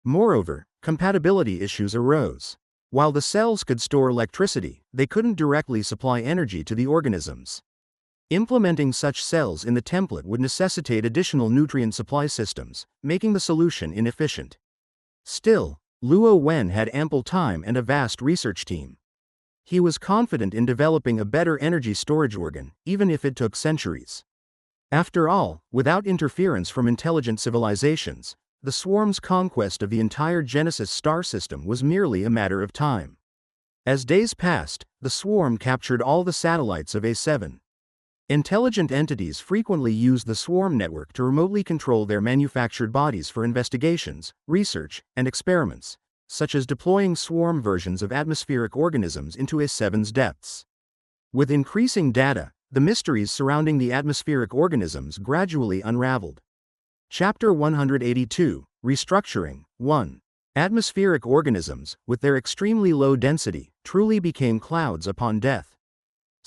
Moreover, compatibility issues arose. While the cells could store electricity, they couldn't directly supply energy to the organisms. Implementing such cells in the template would necessitate additional nutrient supply systems, making the solution inefficient. Still, Luo Wen had ample time and a vast research team. He was confident in developing a better energy storage organ, even if it took centuries. After all, without interference from intelligent civilizations, the swarm's conquest of the entire Genesis star system was merely a matter of time. As days passed, the swarm captured all the satellites of A7. Intelligent entities frequently use the swarm network to remotely control their manufactured bodies for investigations, research, and experiments, such as deploying swarm versions of atmospheric organisms into A7's depths. With increasing data, the mysteries surrounding the atmospheric organisms gradually unraveled. Chapter 182, Restructuring, 1. Atmospheric organisms, with their extremely low density, truly became clouds upon death,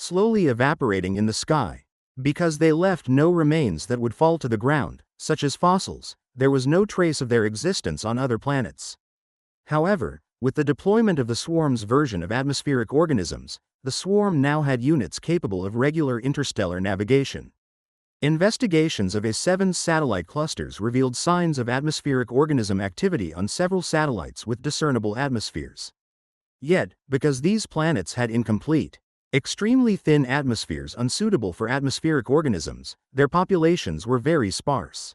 slowly evaporating in the sky. Because they left no remains that would fall to the ground, such as fossils, there was no trace of their existence on other planets. However, with the deployment of the swarm's version of atmospheric organisms, the swarm now had units capable of regular interstellar navigation. Investigations of A7's satellite clusters revealed signs of atmospheric organism activity on several satellites with discernible atmospheres. Yet, because these planets had incomplete, extremely thin atmospheres unsuitable for atmospheric organisms, their populations were very sparse.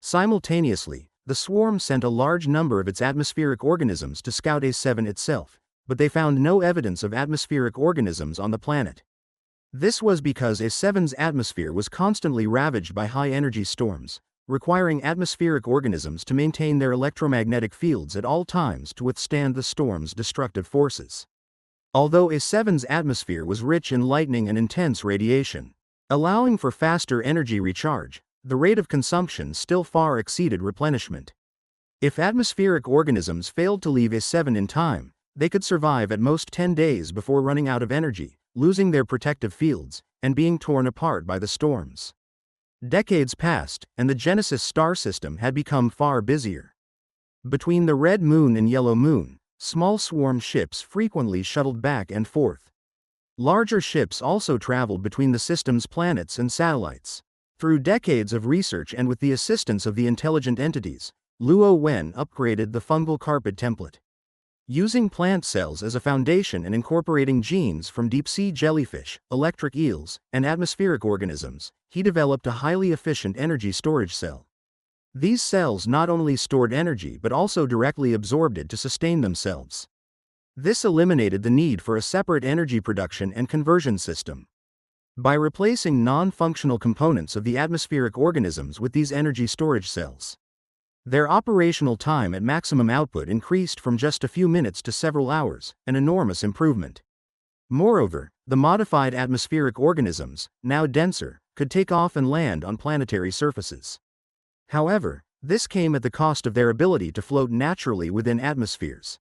Simultaneously, the swarm sent a large number of its atmospheric organisms to scout A7 itself, but they found no evidence of atmospheric organisms on the planet. This was because A7's atmosphere was constantly ravaged by high-energy storms, requiring atmospheric organisms to maintain their electromagnetic fields at all times to withstand the storm's destructive forces. Although A7's atmosphere was rich in lightning and intense radiation, allowing for faster energy recharge, the rate of consumption still far exceeded replenishment. If atmospheric organisms failed to leave A7 in time, they could survive at most 10 days before running out of energy, losing their protective fields, and being torn apart by the storms. Decades passed, and the Genesis star system had become far busier. Between the Red Moon and Yellow Moon, small swarm ships frequently shuttled back and forth. Larger ships also traveled between the system's planets and satellites. Through decades of research and with the assistance of the intelligent entities, Luo Wen upgraded the fungal carpet template. Using plant cells as a foundation and incorporating genes from deep-sea jellyfish, electric eels, and atmospheric organisms, he developed a highly efficient energy storage cell. These cells not only stored energy but also directly absorbed it to sustain themselves. This eliminated the need for a separate energy production and conversion system. By replacing non-functional components of the atmospheric organisms with these energy storage cells, their operational time at maximum output increased from just a few minutes to several hours, an enormous improvement. Moreover, the modified atmospheric organisms, now denser, could take off and land on planetary surfaces. However, This came at the cost of their ability to float naturally within atmospheres.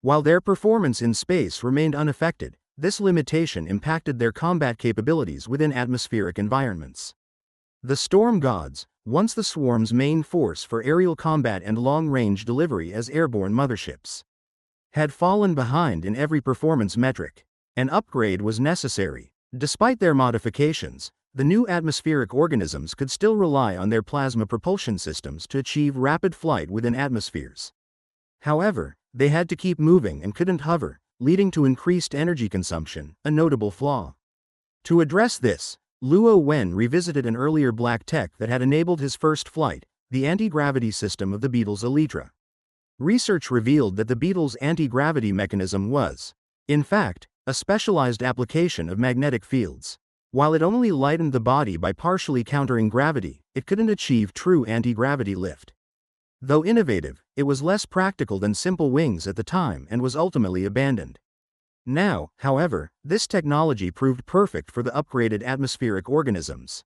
While their performance in space remained unaffected, this limitation impacted their combat capabilities within atmospheric environments. The Storm Gods, once the swarm's main force for aerial combat and long-range delivery as airborne motherships, had fallen behind in every performance metric. An upgrade was necessary. Despite their modifications, the new atmospheric organisms could still rely on their plasma propulsion systems to achieve rapid flight within atmospheres. However, they had to keep moving and couldn't hover, leading to increased energy consumption, a notable flaw. To address this, Luo Wen revisited an earlier black tech that had enabled his first flight, the anti-gravity system of the beetle's elytra. Research revealed that the beetle's anti-gravity mechanism was, in fact, a specialized application of magnetic fields. While it only lightened the body by partially countering gravity, it couldn't achieve true anti-gravity lift. Though innovative, it was less practical than simple wings at the time and was ultimately abandoned. Now, however, this technology proved perfect for the upgraded atmospheric organisms.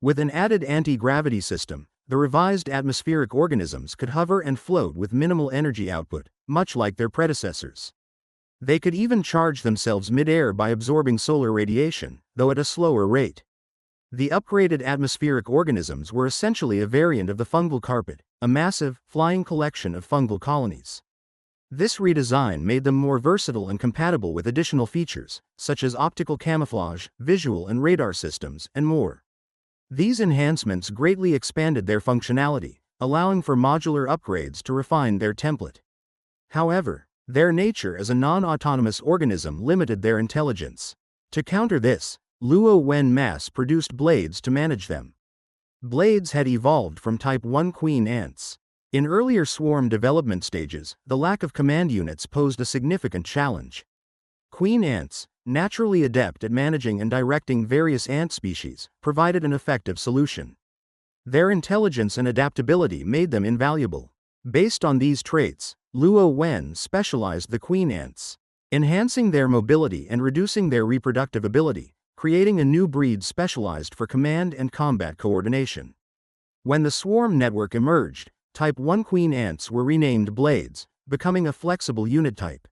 With an added anti-gravity system, the revised atmospheric organisms could hover and float with minimal energy output, much like their predecessors. They could even charge themselves mid-air by absorbing solar radiation, though at a slower rate. The upgraded atmospheric organisms were essentially a variant of the fungal carpet, a massive, flying collection of fungal colonies. This redesign made them more versatile and compatible with additional features, such as optical camouflage, visual and radar systems, and more. These enhancements greatly expanded their functionality, allowing for modular upgrades to refine their template. However, their nature as a non-autonomous organism limited their intelligence. To counter this, Luo Wen mass-produced blades to manage them. Blades had evolved from Type 1 queen ants. In earlier swarm development stages, the lack of command units posed a significant challenge. Queen ants, naturally adept at managing and directing various ant species, provided an effective solution. Their intelligence and adaptability made them invaluable. Based on these traits, Luo Wen specialized the queen ants, enhancing their mobility and reducing their reproductive ability, creating a new breed specialized for command and combat coordination. When the swarm network emerged, Type 1 queen ants were renamed blades, becoming a flexible unit type.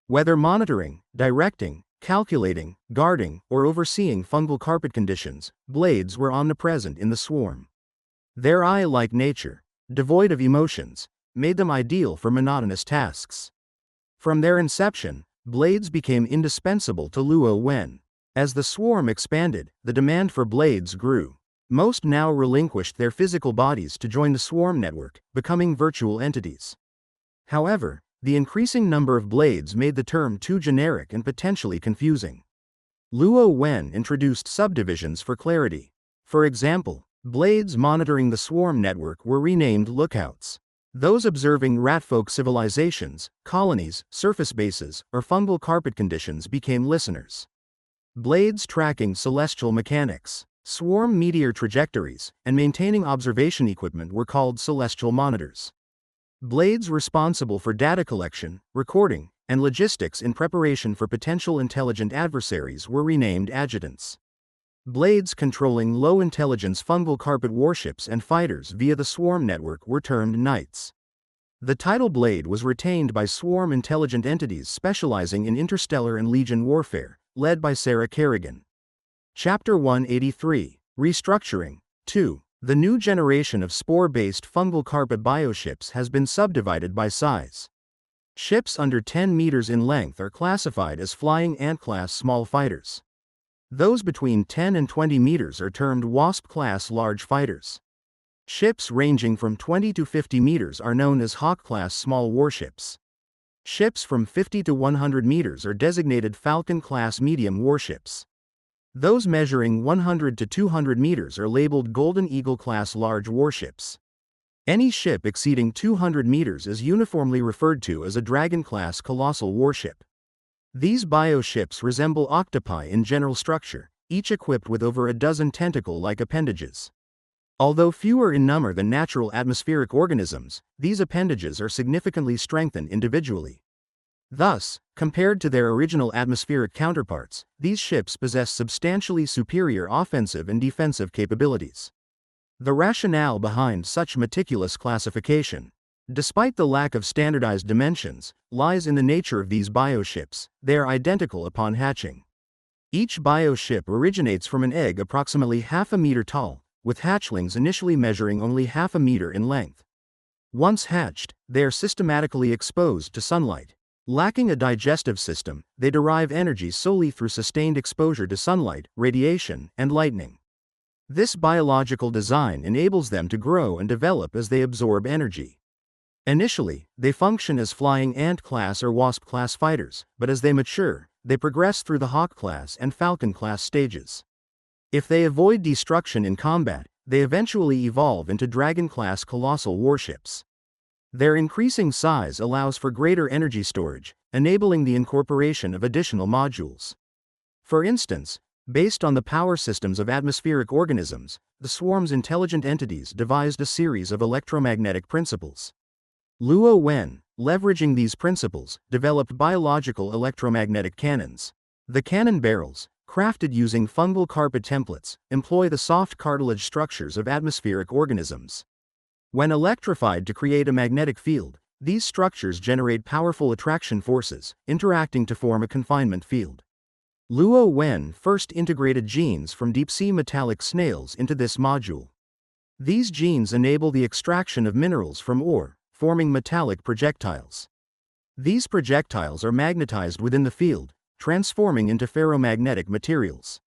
Whether monitoring, directing, calculating, guarding, or overseeing fungal carpet conditions, blades were omnipresent in the swarm. Their eye-like nature, devoid of emotions, made them ideal for monotonous tasks. From their inception, blades became indispensable to Luo Wen. As the swarm expanded, the demand for blades grew. Most now relinquished their physical bodies to join the swarm network, becoming virtual entities. However, the increasing number of blades made the term too generic and potentially confusing. Luo Wen introduced subdivisions for clarity. For example, blades monitoring the swarm network were renamed lookouts. Those observing Ratfolk civilizations, colonies, surface bases, or fungal carpet conditions became listeners. Blades tracking celestial mechanics, swarm meteor trajectories, and maintaining observation equipment were called celestial monitors. Blades responsible for data collection, recording, and logistics in preparation for potential intelligent adversaries were renamed adjutants. Blades controlling low-intelligence fungal carpet warships and fighters via the swarm network were termed knights. The title Blade was retained by swarm intelligent entities specializing in interstellar and legion warfare, led by Sarah Kerrigan. Chapter 183, Restructuring. 2. The new generation of spore-based fungal carpet bioships has been subdivided by size. Ships under 10 meters in length are classified as flying ant-class small fighters. Those between 10 and 20 meters are termed Wasp-class large fighters. Ships ranging from 20 to 50 meters are known as Hawk-class small warships. Ships from 50 to 100 meters are designated Falcon-class medium warships. Those measuring 100 to 200 meters are labeled Golden Eagle-class large warships. Any ship exceeding 200 meters is uniformly referred to as a Dragon-class colossal warship. These bioships resemble octopi in general structure, each equipped with over a dozen tentacle-like appendages. Although fewer in number than natural atmospheric organisms, these appendages are significantly strengthened individually. Thus, compared to their original atmospheric counterparts, these ships possess substantially superior offensive and defensive capabilities. The rationale behind such meticulous classification, despite the lack of standardized dimensions, lies in the nature of these bioships. They are identical upon hatching. Each bioship originates from an egg approximately half a meter tall, with hatchlings initially measuring only half a meter in length. Once hatched, they are systematically exposed to sunlight. Lacking a digestive system, they derive energy solely through sustained exposure to sunlight, radiation, and lightning. This biological design enables them to grow and develop as they absorb energy. Initially, they function as flying ant class or wasp class fighters, but as they mature, they progress through the hawk class and falcon class stages. If they avoid destruction in combat, they eventually evolve into dragon class colossal warships. Their increasing size allows for greater energy storage, enabling the incorporation of additional modules. For instance, based on the power systems of atmospheric organisms, the swarm's intelligent entities devised a series of electromagnetic principles. Luo Wen, leveraging these principles, developed biological electromagnetic cannons. The cannon barrels, crafted using fungal carpet templates, employ the soft cartilage structures of atmospheric organisms. When electrified to create a magnetic field, these structures generate powerful attraction forces, interacting to form a confinement field. Luo Wen first integrated genes from deep-sea metallic snails into this module. These genes enable the extraction of minerals from ore, forming metallic projectiles. These projectiles are magnetized within the field, transforming into ferromagnetic materials.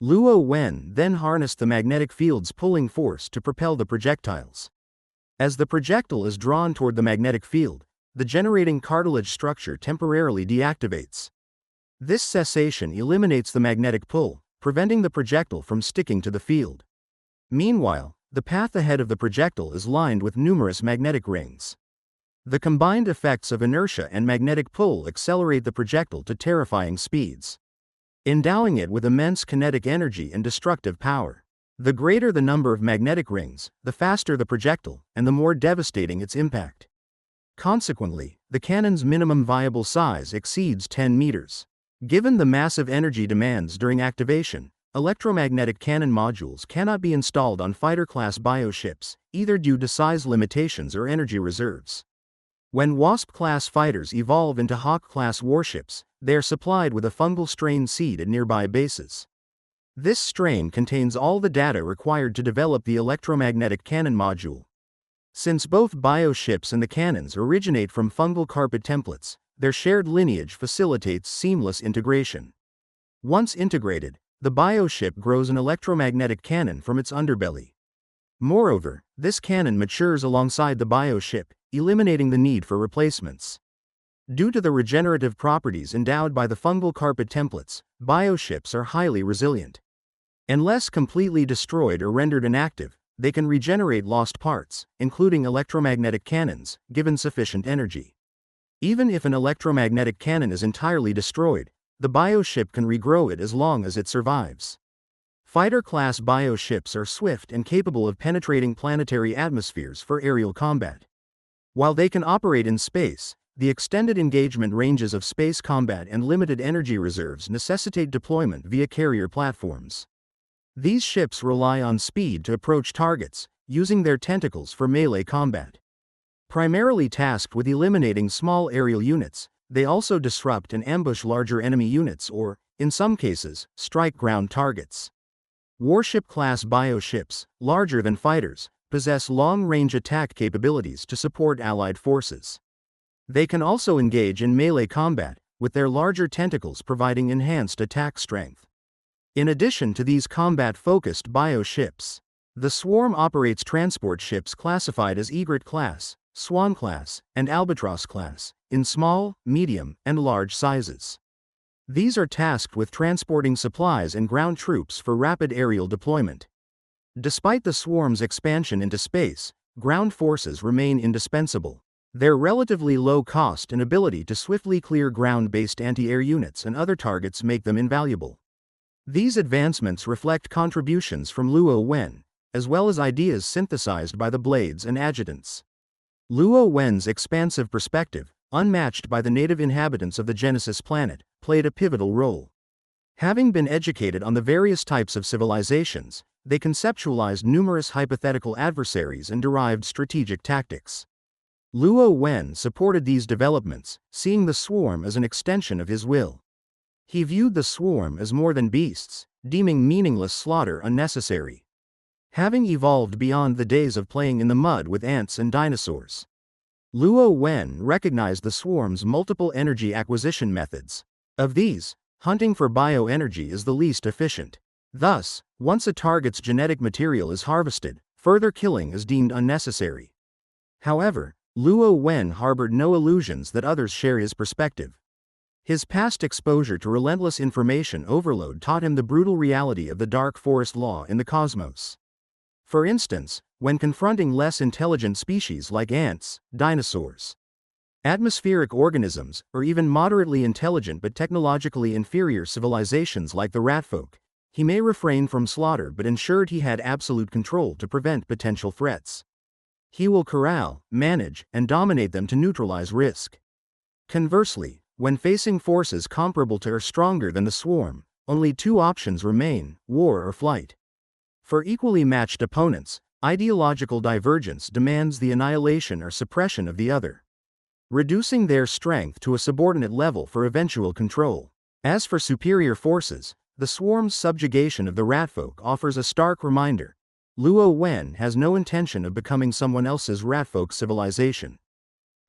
Luo Wen then harnessed the magnetic field's pulling force to propel the projectiles. As the projectile is drawn toward the magnetic field, the generating cartilage structure temporarily deactivates. This cessation eliminates the magnetic pull, preventing the projectile from sticking to the field. Meanwhile, the path ahead of the projectile is lined with numerous magnetic rings. The combined effects of inertia and magnetic pull accelerate the projectile to terrifying speeds, endowing it with immense kinetic energy and destructive power. The greater the number of magnetic rings, the faster the projectile, and the more devastating its impact. Consequently, the cannon's minimum viable size exceeds 10 meters. Given the massive energy demands during activation, electromagnetic cannon modules cannot be installed on fighter-class bioships, either due to size limitations or energy reserves. When Wasp-class fighters evolve into Hawk-class warships, they are supplied with a fungal strain seed at nearby bases. This strain contains all the data required to develop the electromagnetic cannon module. Since both bioships and the cannons originate from fungal carpet templates, their shared lineage facilitates seamless integration. Once integrated, the bioship grows an electromagnetic cannon from its underbelly. Moreover, this cannon matures alongside the bioship, eliminating the need for replacements. Due to the regenerative properties endowed by the fungal carpet templates, bioships are highly resilient. Unless completely destroyed or rendered inactive, they can regenerate lost parts, including electromagnetic cannons, given sufficient energy. Even if an electromagnetic cannon is entirely destroyed, the bioship can regrow it as long as it survives. Fighter-class bioships are swift and capable of penetrating planetary atmospheres for aerial combat. While they can operate in space, the extended engagement ranges of space combat and limited energy reserves necessitate deployment via carrier platforms. These ships rely on speed to approach targets, using their tentacles for melee combat. Primarily tasked with eliminating small aerial units, they also disrupt and ambush larger enemy units or, in some cases, strike ground targets. Warship-class bioships, larger than fighters, possess long-range attack capabilities to support allied forces. They can also engage in melee combat, with their larger tentacles providing enhanced attack strength. In addition to these combat-focused bioships, the Swarm operates transport ships classified as Egret class, Swan class, and Albatross class, in small, medium, and large sizes. These are tasked with transporting supplies and ground troops for rapid aerial deployment. Despite the Swarm's expansion into space, ground forces remain indispensable. Their relatively low cost and ability to swiftly clear ground-based anti-air units and other targets make them invaluable. These advancements reflect contributions from Luo Wen, as well as ideas synthesized by the Blades and Adjutants. Luo Wen's expansive perspective, unmatched by the native inhabitants of the Genesis planet, played a pivotal role. Having been educated on the various types of civilizations, they conceptualized numerous hypothetical adversaries and derived strategic tactics. Luo Wen supported these developments, seeing the swarm as an extension of his will. He viewed the swarm as more than beasts, deeming meaningless slaughter unnecessary. Having evolved beyond the days of playing in the mud with ants and dinosaurs, Luo Wen recognized the swarm's multiple energy acquisition methods. Of these, hunting for bioenergy is the least efficient. Thus, once a target's genetic material is harvested, further killing is deemed unnecessary. However, Luo Wen harbored no illusions that others share his perspective. His past exposure to relentless information overload taught him the brutal reality of the dark forest law in the cosmos. For instance, when confronting less intelligent species like ants, dinosaurs, atmospheric organisms, or even moderately intelligent but technologically inferior civilizations like the Ratfolk, he may refrain from slaughter but ensured he had absolute control to prevent potential threats. He will corral, manage, and dominate them to neutralize risk. Conversely, when facing forces comparable to or stronger than the swarm, only two options remain: war or flight. For equally matched opponents, ideological divergence demands the annihilation or suppression of the other, reducing their strength to a subordinate level for eventual control. As for superior forces, the swarm's subjugation of the Ratfolk offers a stark reminder: Luo Wen has no intention of becoming someone else's Ratfolk civilization.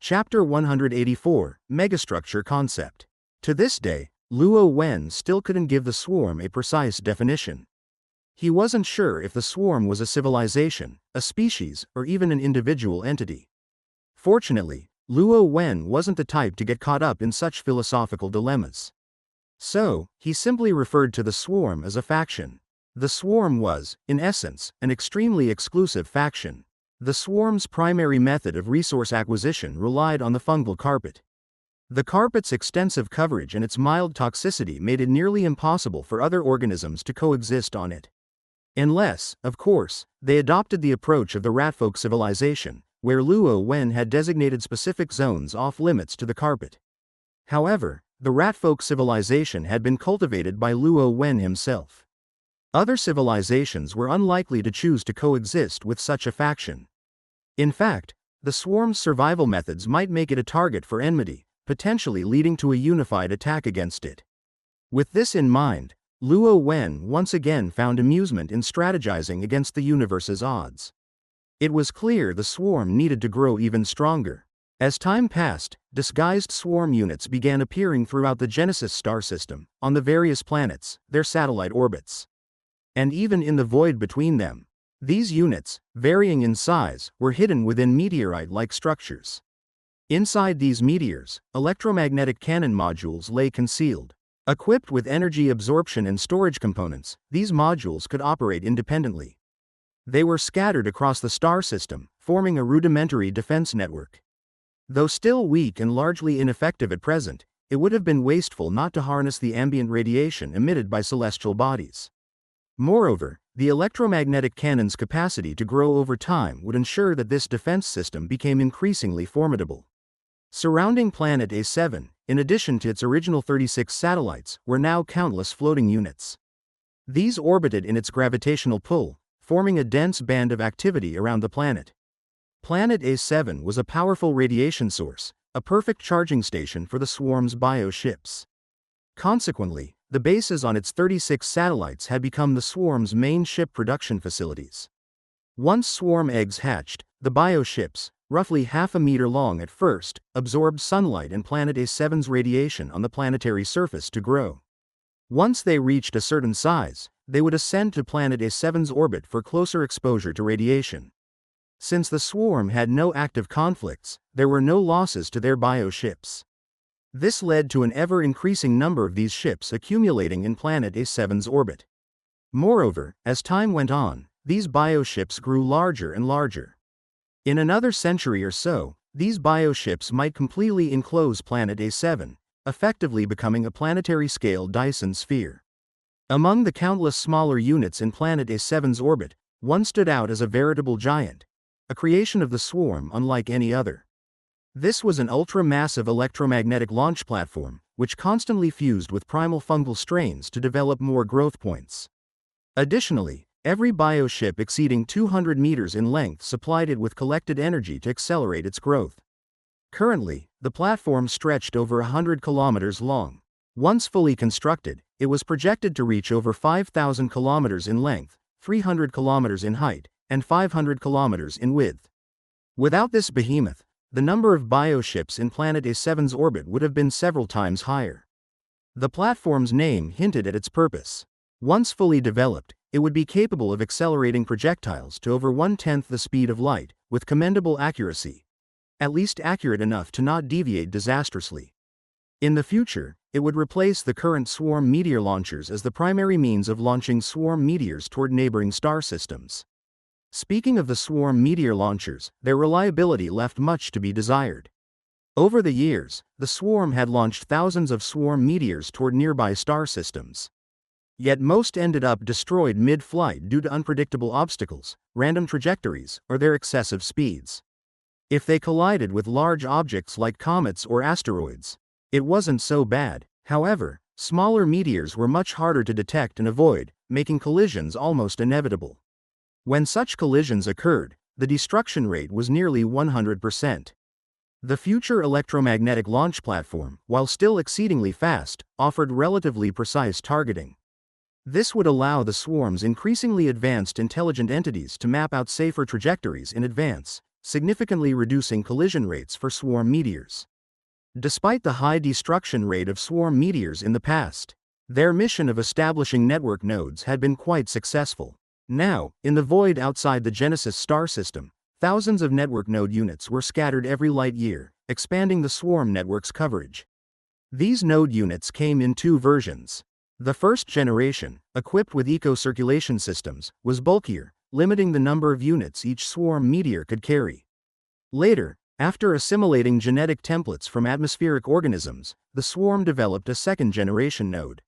Chapter 184, Megastructure Concept. To this day, Luo Wen still couldn't give the swarm a precise definition. He wasn't sure if the swarm was a civilization, a species, or even an individual entity. Fortunately, Luo Wen wasn't the type to get caught up in such philosophical dilemmas. So, he simply referred to the swarm as a faction. The swarm was, in essence, an extremely exclusive faction. The swarm's primary method of resource acquisition relied on the fungal carpet. The carpet's extensive coverage and its mild toxicity made it nearly impossible for other organisms to coexist on it. Unless, of course, they adopted the approach of the Ratfolk civilization, where Luo Wen had designated specific zones off-limits to the carpet. However, the Ratfolk civilization had been cultivated by Luo Wen himself. Other civilizations were unlikely to choose to coexist with such a faction. In fact, the swarm's survival methods might make it a target for enmity, potentially leading to a unified attack against it. With this in mind, Luo Wen once again found amusement in strategizing against the universe's odds. It was clear the swarm needed to grow even stronger. As time passed, disguised swarm units began appearing throughout the Genesis star system, on the various planets, their satellite orbits, and even in the void between them. These units, varying in size, were hidden within meteorite-like structures. Inside these meteors, electromagnetic cannon modules lay concealed. Equipped with energy absorption and storage components, these modules could operate independently. They were scattered across the star system, forming a rudimentary defense network. Though still weak and largely ineffective at present, it would have been wasteful not to harness the ambient radiation emitted by celestial bodies. Moreover, the electromagnetic cannon's capacity to grow over time would ensure that this defense system became increasingly formidable. Surrounding Planet A7, in addition to its original 36 satellites, were now countless floating units. These orbited in its gravitational pull, forming a dense band of activity around the planet. Planet A7 was a powerful radiation source, a perfect charging station for the swarm's bio-ships. Consequently, the bases on its 36 satellites had become the swarm's main ship production facilities. Once swarm eggs hatched, the bio-ships, roughly half a meter long at first, absorbed sunlight and Planet A7's radiation on the planetary surface to grow. Once they reached a certain size, they would ascend to Planet A7's orbit for closer exposure to radiation. Since the swarm had no active conflicts, there were no losses to their bio-ships. This led to an ever-increasing number of these ships accumulating in Planet A7's orbit. Moreover, as time went on, these bio-ships grew larger and larger. In another century or so, these bio-ships might completely enclose Planet A7, effectively becoming a planetary-scale Dyson sphere. Among the countless smaller units in Planet A7's orbit, one stood out as a veritable giant, a creation of the swarm unlike any other. This was an ultra-massive electromagnetic launch platform, which constantly fused with primal fungal strains to develop more growth points. Additionally, Every bioship exceeding 200 meters in length supplied it with collected energy to accelerate its growth. Currently, the platform stretched over 100 kilometers long. Once fully constructed, it was projected to reach over 5,000 kilometers in length, 300 kilometers in height, and 500 kilometers in width. Without this behemoth, the number of bioships in Planet A7's orbit would have been several times higher. The platform's name hinted at its purpose. Once fully developed, it would be capable of accelerating projectiles to over 1/10 the speed of light, with commendable accuracy. At least accurate enough to not deviate disastrously. In the future, it would replace the current swarm meteor launchers as the primary means of launching swarm meteors toward neighboring star systems. Speaking of the swarm meteor launchers, their reliability left much to be desired. Over the years, the swarm had launched thousands of swarm meteors toward nearby star systems. Yet most ended up destroyed mid-flight due to unpredictable obstacles, random trajectories, or their excessive speeds. If they collided with large objects like comets or asteroids, it wasn't so bad. However, smaller meteors were much harder to detect and avoid, making collisions almost inevitable. When such collisions occurred, the destruction rate was nearly 100%. The future electromagnetic launch platform, while still exceedingly fast, offered relatively precise targeting. This would allow the swarm's increasingly advanced intelligent entities to map out safer trajectories in advance, significantly reducing collision rates for swarm meteors. Despite the high destruction rate of swarm meteors in the past, their mission of establishing network nodes had been quite successful. Now, in the void outside the Genesis star system, thousands of network node units were scattered every light year, expanding the swarm network's coverage. These node units came in two versions. The first generation, equipped with eco-circulation systems, was bulkier, limiting the number of units each swarm meteor could carry. Later, after assimilating genetic templates from atmospheric organisms, the swarm developed a second-generation node.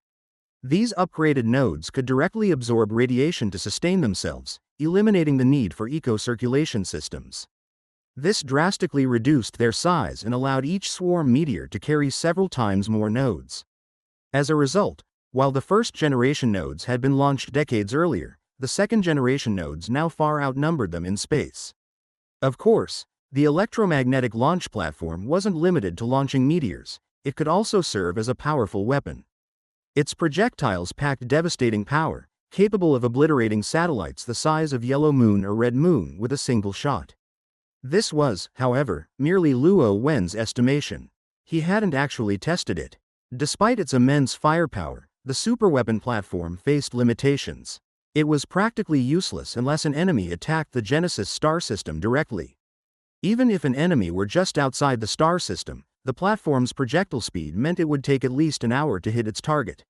These upgraded nodes could directly absorb radiation to sustain themselves, eliminating the need for eco-circulation systems. This drastically reduced their size and allowed each swarm meteor to carry several times more nodes. As a result, while the first-generation nodes had been launched decades earlier, the second-generation nodes now far outnumbered them in space. Of course, the electromagnetic launch platform wasn't limited to launching meteors, it could also serve as a powerful weapon. Its projectiles packed devastating power, capable of obliterating satellites the size of Yellow Moon or Red Moon with a single shot. This was, however, merely Luo Wen's estimation. He hadn't actually tested it. Despite its immense firepower, the superweapon platform faced limitations. It was practically useless unless an enemy attacked the Genesis star system directly. Even if an enemy were just outside the star system, the platform's projectile speed meant it would take at least an hour to hit its target.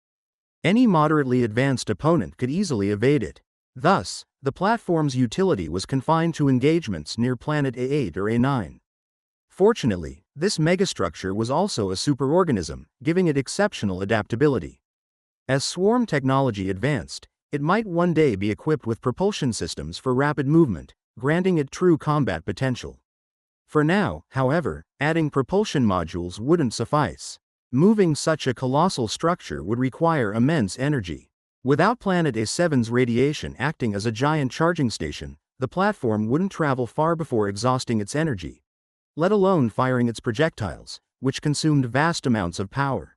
Any moderately advanced opponent could easily evade it. Thus, the platform's utility was confined to engagements near Planet A8 or A9. Fortunately, this megastructure was also a superorganism, giving it exceptional adaptability. As swarm technology advanced, it might one day be equipped with propulsion systems for rapid movement, granting it true combat potential. For now, however, adding propulsion modules wouldn't suffice. Moving such a colossal structure would require immense energy. Without Planet A7's radiation acting as a giant charging station, the platform wouldn't travel far before exhausting its energy, let alone firing its projectiles, which consumed vast amounts of power.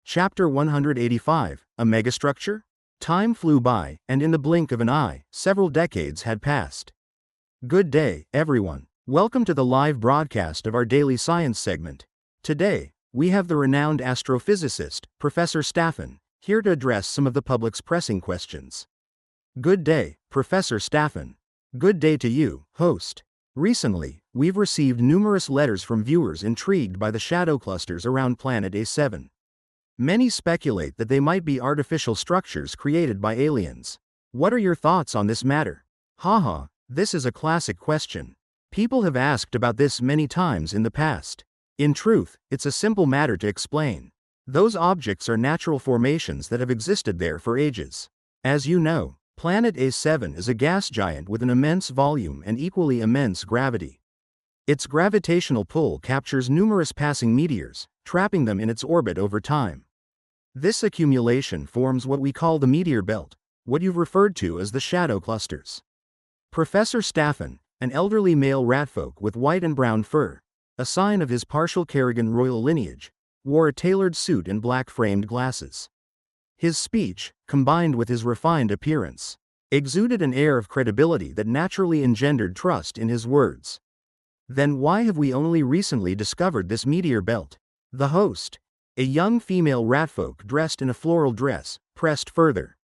Chapter 185, A Megastructure? Time flew by, and in the blink of an eye, several decades had passed. Good day, everyone. Welcome to the live broadcast of our daily science segment. Today, we have the renowned astrophysicist, Professor Staffen, here to address some of the public's pressing questions. Good day, Professor Staffen. Good day to you, host. Recently, we've received numerous letters from viewers intrigued by the shadow clusters around Planet A7. Many speculate that they might be artificial structures created by aliens. What are your thoughts on this matter? Haha, this is a classic question. People have asked about this many times in the past. In truth, it's a simple matter to explain. Those objects are natural formations that have existed there for ages. As you know, Planet A7 is a gas giant with an immense volume and equally immense gravity. Its gravitational pull captures numerous passing meteors, trapping them in its orbit over time. This accumulation forms what we call the meteor belt, what you've referred to as the shadow clusters. Professor Staffen, an elderly male ratfolk with white and brown fur, a sign of his partial Kerrigan royal lineage, wore a tailored suit and black-framed glasses. His speech, combined with his refined appearance, exuded an air of credibility that naturally engendered trust in his words. Then why have we only recently discovered this meteor belt? The host, a young female ratfolk dressed in a floral dress, pressed further.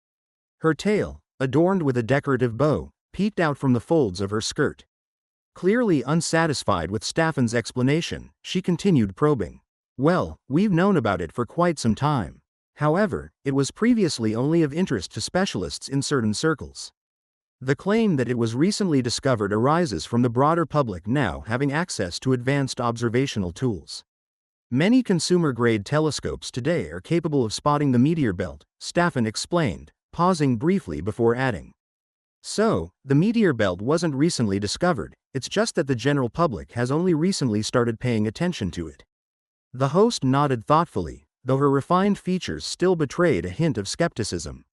Her tail, adorned with a decorative bow, peeked out from the folds of her skirt. Clearly unsatisfied with Staffen's explanation, she continued probing. Well, we've known about it for quite some time. However, it was previously only of interest to specialists in certain circles. The claim that it was recently discovered arises from the broader public now having access to advanced observational tools. Many consumer-grade telescopes today are capable of spotting the meteor belt, Staffen explained, pausing briefly before adding. So, the meteor belt wasn't recently discovered, it's just that the general public has only recently started paying attention to it. The host nodded thoughtfully, though her refined features still betrayed a hint of skepticism.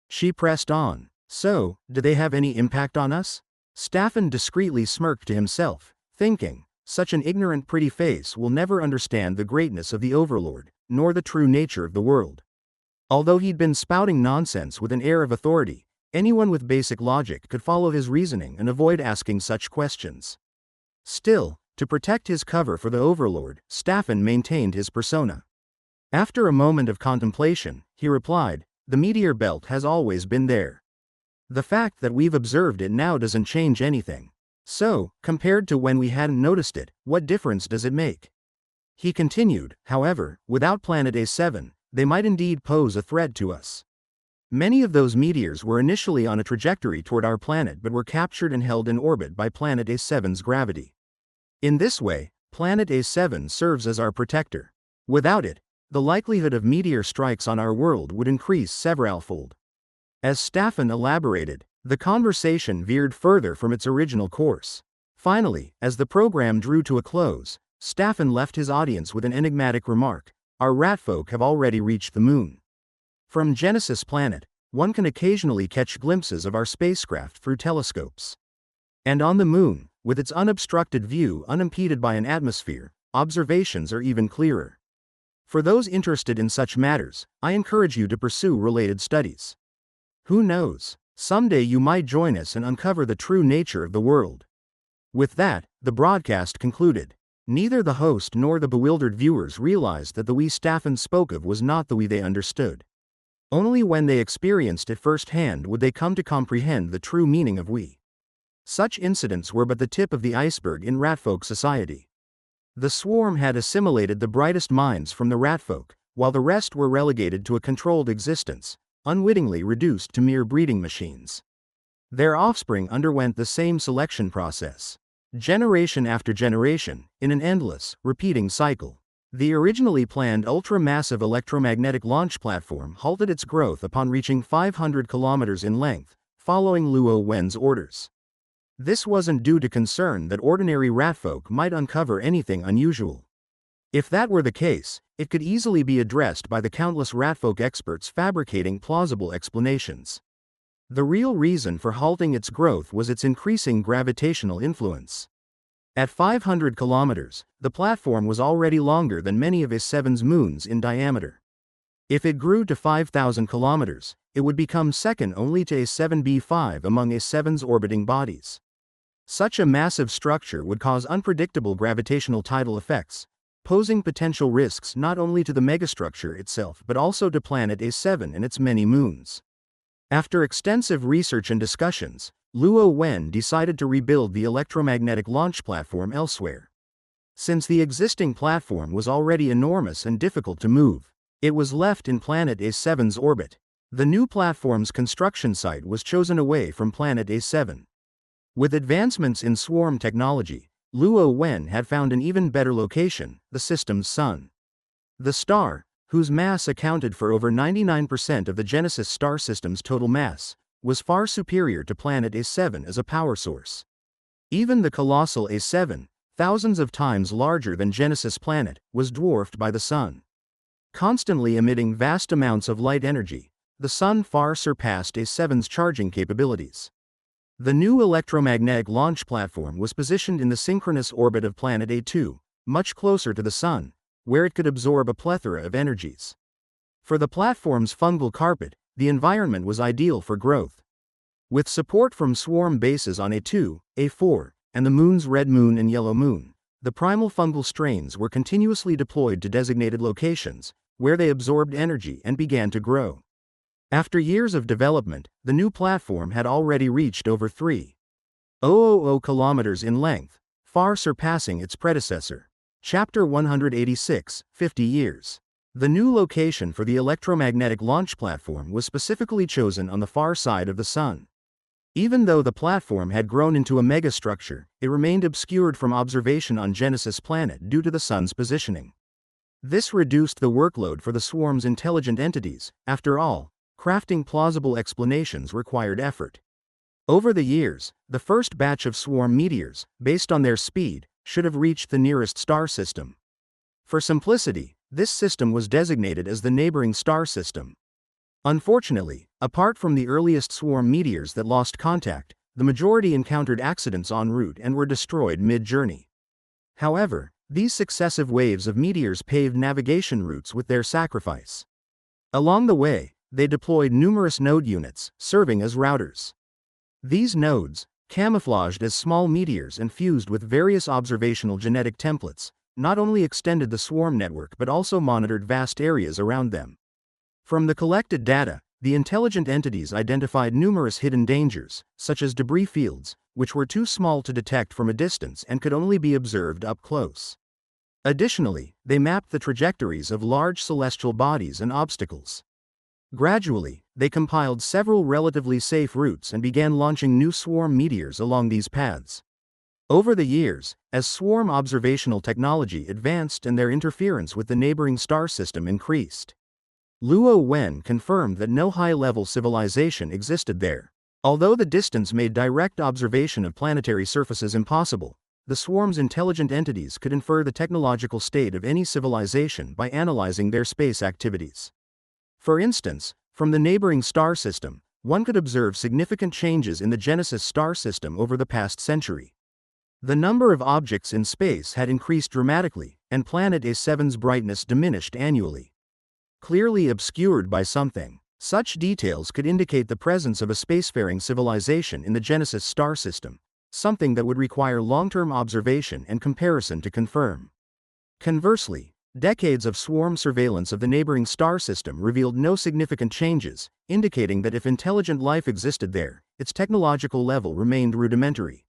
She pressed on. So, do they have any impact on us? Staffen discreetly smirked to himself, thinking, such an ignorant pretty face will never understand the greatness of the Overlord, nor the true nature of the world. Although he'd been spouting nonsense with an air of authority, anyone with basic logic could follow his reasoning and avoid asking such questions. Still, to protect his cover for the Overlord, Staffen maintained his persona. After a moment of contemplation, he replied, the meteor belt has always been there. The fact that we've observed it now doesn't change anything. So, compared to when we hadn't noticed it, what difference does it make? He continued, however, without Planet A7, they might indeed pose a threat to us. Many of those meteors were initially on a trajectory toward our planet but were captured and held in orbit by Planet A7's gravity. In this way, Planet A7 serves as our protector. Without it, the likelihood of meteor strikes on our world would increase severalfold. As Staffen elaborated, the conversation veered further from its original course. Finally, as the program drew to a close, Staffen left his audience with an enigmatic remark. Our ratfolk have already reached the moon. From Genesis Planet, one can occasionally catch glimpses of our spacecraft through telescopes. And on the moon, with its unobstructed view unimpeded by an atmosphere, observations are even clearer. For those interested in such matters, I encourage you to pursue related studies. Who knows, someday you might join us and uncover the true nature of the world. With that, the broadcast concluded. Neither the host nor the bewildered viewers realized that the we Staffen spoke of was not the we they understood. Only when they experienced it firsthand would they come to comprehend the true meaning of we. Such incidents were but the tip of the iceberg in ratfolk society. The swarm had assimilated the brightest minds from the ratfolk, while the rest were relegated to a controlled existence, unwittingly reduced to mere breeding machines. Their offspring underwent the same selection process, generation after generation, in an endless, repeating cycle. The originally planned ultra-massive electromagnetic launch platform halted its growth upon reaching 500 kilometers in length, following Luo Wen's orders. This wasn't due to concern that ordinary ratfolk might uncover anything unusual. If that were the case, it could easily be addressed by the countless ratfolk experts fabricating plausible explanations. The real reason for halting its growth was its increasing gravitational influence. At 500 kilometers, the platform was already longer than many of A7's moons in diameter. If it grew to 5,000 kilometers, it would become second only to A7b5 among A7's orbiting bodies. Such a massive structure would cause unpredictable gravitational tidal effects, posing potential risks not only to the megastructure itself but also to Planet A7 and its many moons. After extensive research and discussions, Luo Wen decided to rebuild the electromagnetic launch platform elsewhere. Since the existing platform was already enormous and difficult to move, it was left in Planet A7's orbit. The new platform's construction site was chosen away from Planet A7. With advancements in swarm technology, Luo Wen had found an even better location, the system's sun. The star, whose mass accounted for over 99% of the Genesis star system's total mass, was far superior to Planet A7 as a power source. Even the colossal A7, thousands of times larger than Genesis Planet, was dwarfed by the sun. Constantly emitting vast amounts of light energy, the Sun far surpassed A7's charging capabilities. The new electromagnetic launch platform was positioned in the synchronous orbit of planet A2, much closer to the Sun, where it could absorb a plethora of energies. For the platform's fungal carpet, the environment was ideal for growth. With support from swarm bases on A2, A4, and the Moon's red moon and yellow moon, the primal fungal strains were continuously deployed to designated locations, where they absorbed energy and began to grow. After years of development, the new platform had already reached over 3,000 kilometers in length, far surpassing its predecessor. Chapter 186, 50 years. The new location for the electromagnetic launch platform was specifically chosen on the far side of the Sun. Even though the platform had grown into a megastructure, it remained obscured from observation on Genesis planet due to the Sun's positioning. This reduced the workload for the swarm's intelligent entities. After all, crafting plausible explanations required effort. Over the years, the first batch of swarm meteors, based on their speed, should have reached the nearest star system. For simplicity, this system was designated as the neighboring star system. Unfortunately, apart from the earliest swarm meteors that lost contact, the majority encountered accidents en route and were destroyed mid-journey. However, these successive waves of meteors paved navigation routes with their sacrifice. Along the way, they deployed numerous node units, serving as routers. These nodes, camouflaged as small meteors and fused with various observational genetic templates, not only extended the swarm network but also monitored vast areas around them. From the collected data, the intelligent entities identified numerous hidden dangers, such as debris fields, which were too small to detect from a distance and could only be observed up close. Additionally, they mapped the trajectories of large celestial bodies and obstacles. Gradually, they compiled several relatively safe routes and began launching new swarm meteors along these paths. Over the years, as swarm observational technology advanced and their interference with the neighboring star system increased, Luo Wen confirmed that no high-level civilization existed there. Although the distance made direct observation of planetary surfaces impossible, the swarm's intelligent entities could infer the technological state of any civilization by analyzing their space activities. For instance, from the neighboring star system, one could observe significant changes in the Genesis star system over the past century. The number of objects in space had increased dramatically, and planet A7's brightness diminished annually. Clearly obscured by something, such details could indicate the presence of a spacefaring civilization in the Genesis star system, something that would require long-term observation and comparison to confirm. Conversely, decades of swarm surveillance of the neighboring star system revealed no significant changes, indicating that if intelligent life existed there, its technological level remained rudimentary.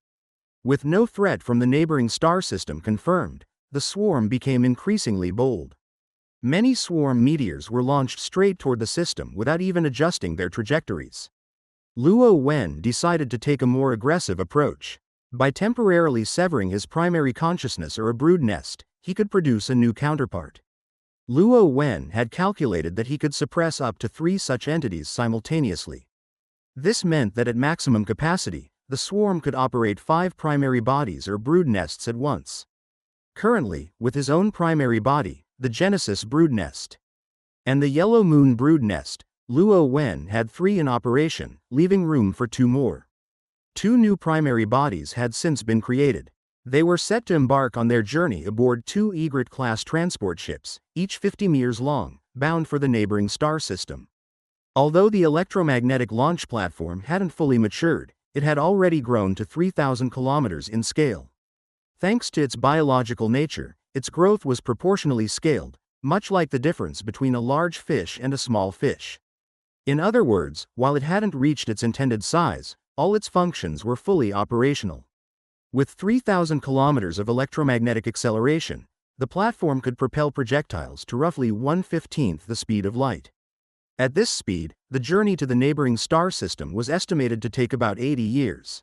With no threat from the neighboring star system confirmed, the swarm became increasingly bold. Many swarm meteors were launched straight toward the system without even adjusting their trajectories. Luo Wen decided to take a more aggressive approach. By temporarily severing his primary consciousness or a brood nest, he could produce a new counterpart. Luo Wen had calculated that he could suppress up to 3 such entities simultaneously. This meant that at maximum capacity, the swarm could operate 5 primary bodies or brood nests at once. Currently, with his own primary body, the Genesis brood nest, and the Yellow Moon brood nest, Luo Wen had 3 in operation, leaving room for 2 more. 2 new primary bodies had since been created. They were set to embark on their journey aboard 2 Egret-class transport ships, each 50 meters long, bound for the neighboring star system. Although the electromagnetic launch platform hadn't fully matured, it had already grown to 3,000 kilometers in scale. Thanks to its biological nature, its growth was proportionally scaled, much like the difference between a large fish and a small fish. In other words, while it hadn't reached its intended size, all its functions were fully operational. With 3,000 kilometers of electromagnetic acceleration, the platform could propel projectiles to roughly 1/15 the speed of light. At this speed, the journey to the neighboring star system was estimated to take about 80 years.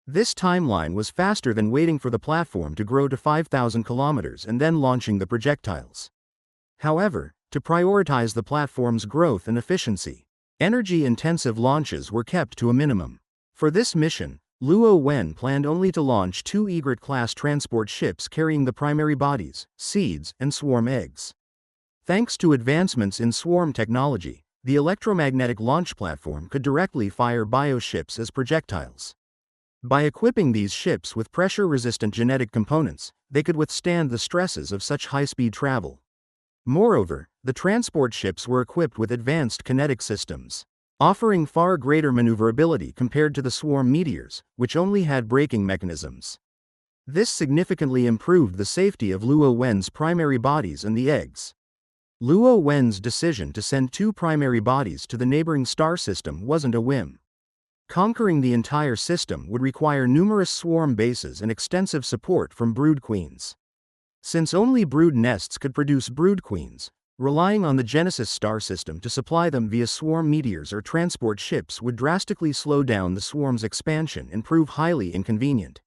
This timeline was faster than waiting for the platform to grow to 5,000 kilometers and then launching the projectiles. However, to prioritize the platform's growth and efficiency, energy-intensive launches were kept to a minimum. For this mission, Luo Wen planned only to launch 2 Egret-class transport ships carrying the primary bodies, seeds, and swarm eggs. Thanks to advancements in swarm technology, the electromagnetic launch platform could directly fire bio-ships as projectiles. By equipping these ships with pressure-resistant genetic components, they could withstand the stresses of such high-speed travel. Moreover, the transport ships were equipped with advanced kinetic systems, offering far greater maneuverability compared to the swarm meteors, which only had braking mechanisms. This significantly improved the safety of Luo Wen's primary bodies and the eggs. Luo Wen's decision to send 2 primary bodies to the neighboring star system wasn't a whim. Conquering the entire system would require numerous swarm bases and extensive support from brood queens. Since only brood nests could produce brood queens, relying on the Genesis star system to supply them via swarm meteors or transport ships would drastically slow down the swarm's expansion and prove highly inconvenient.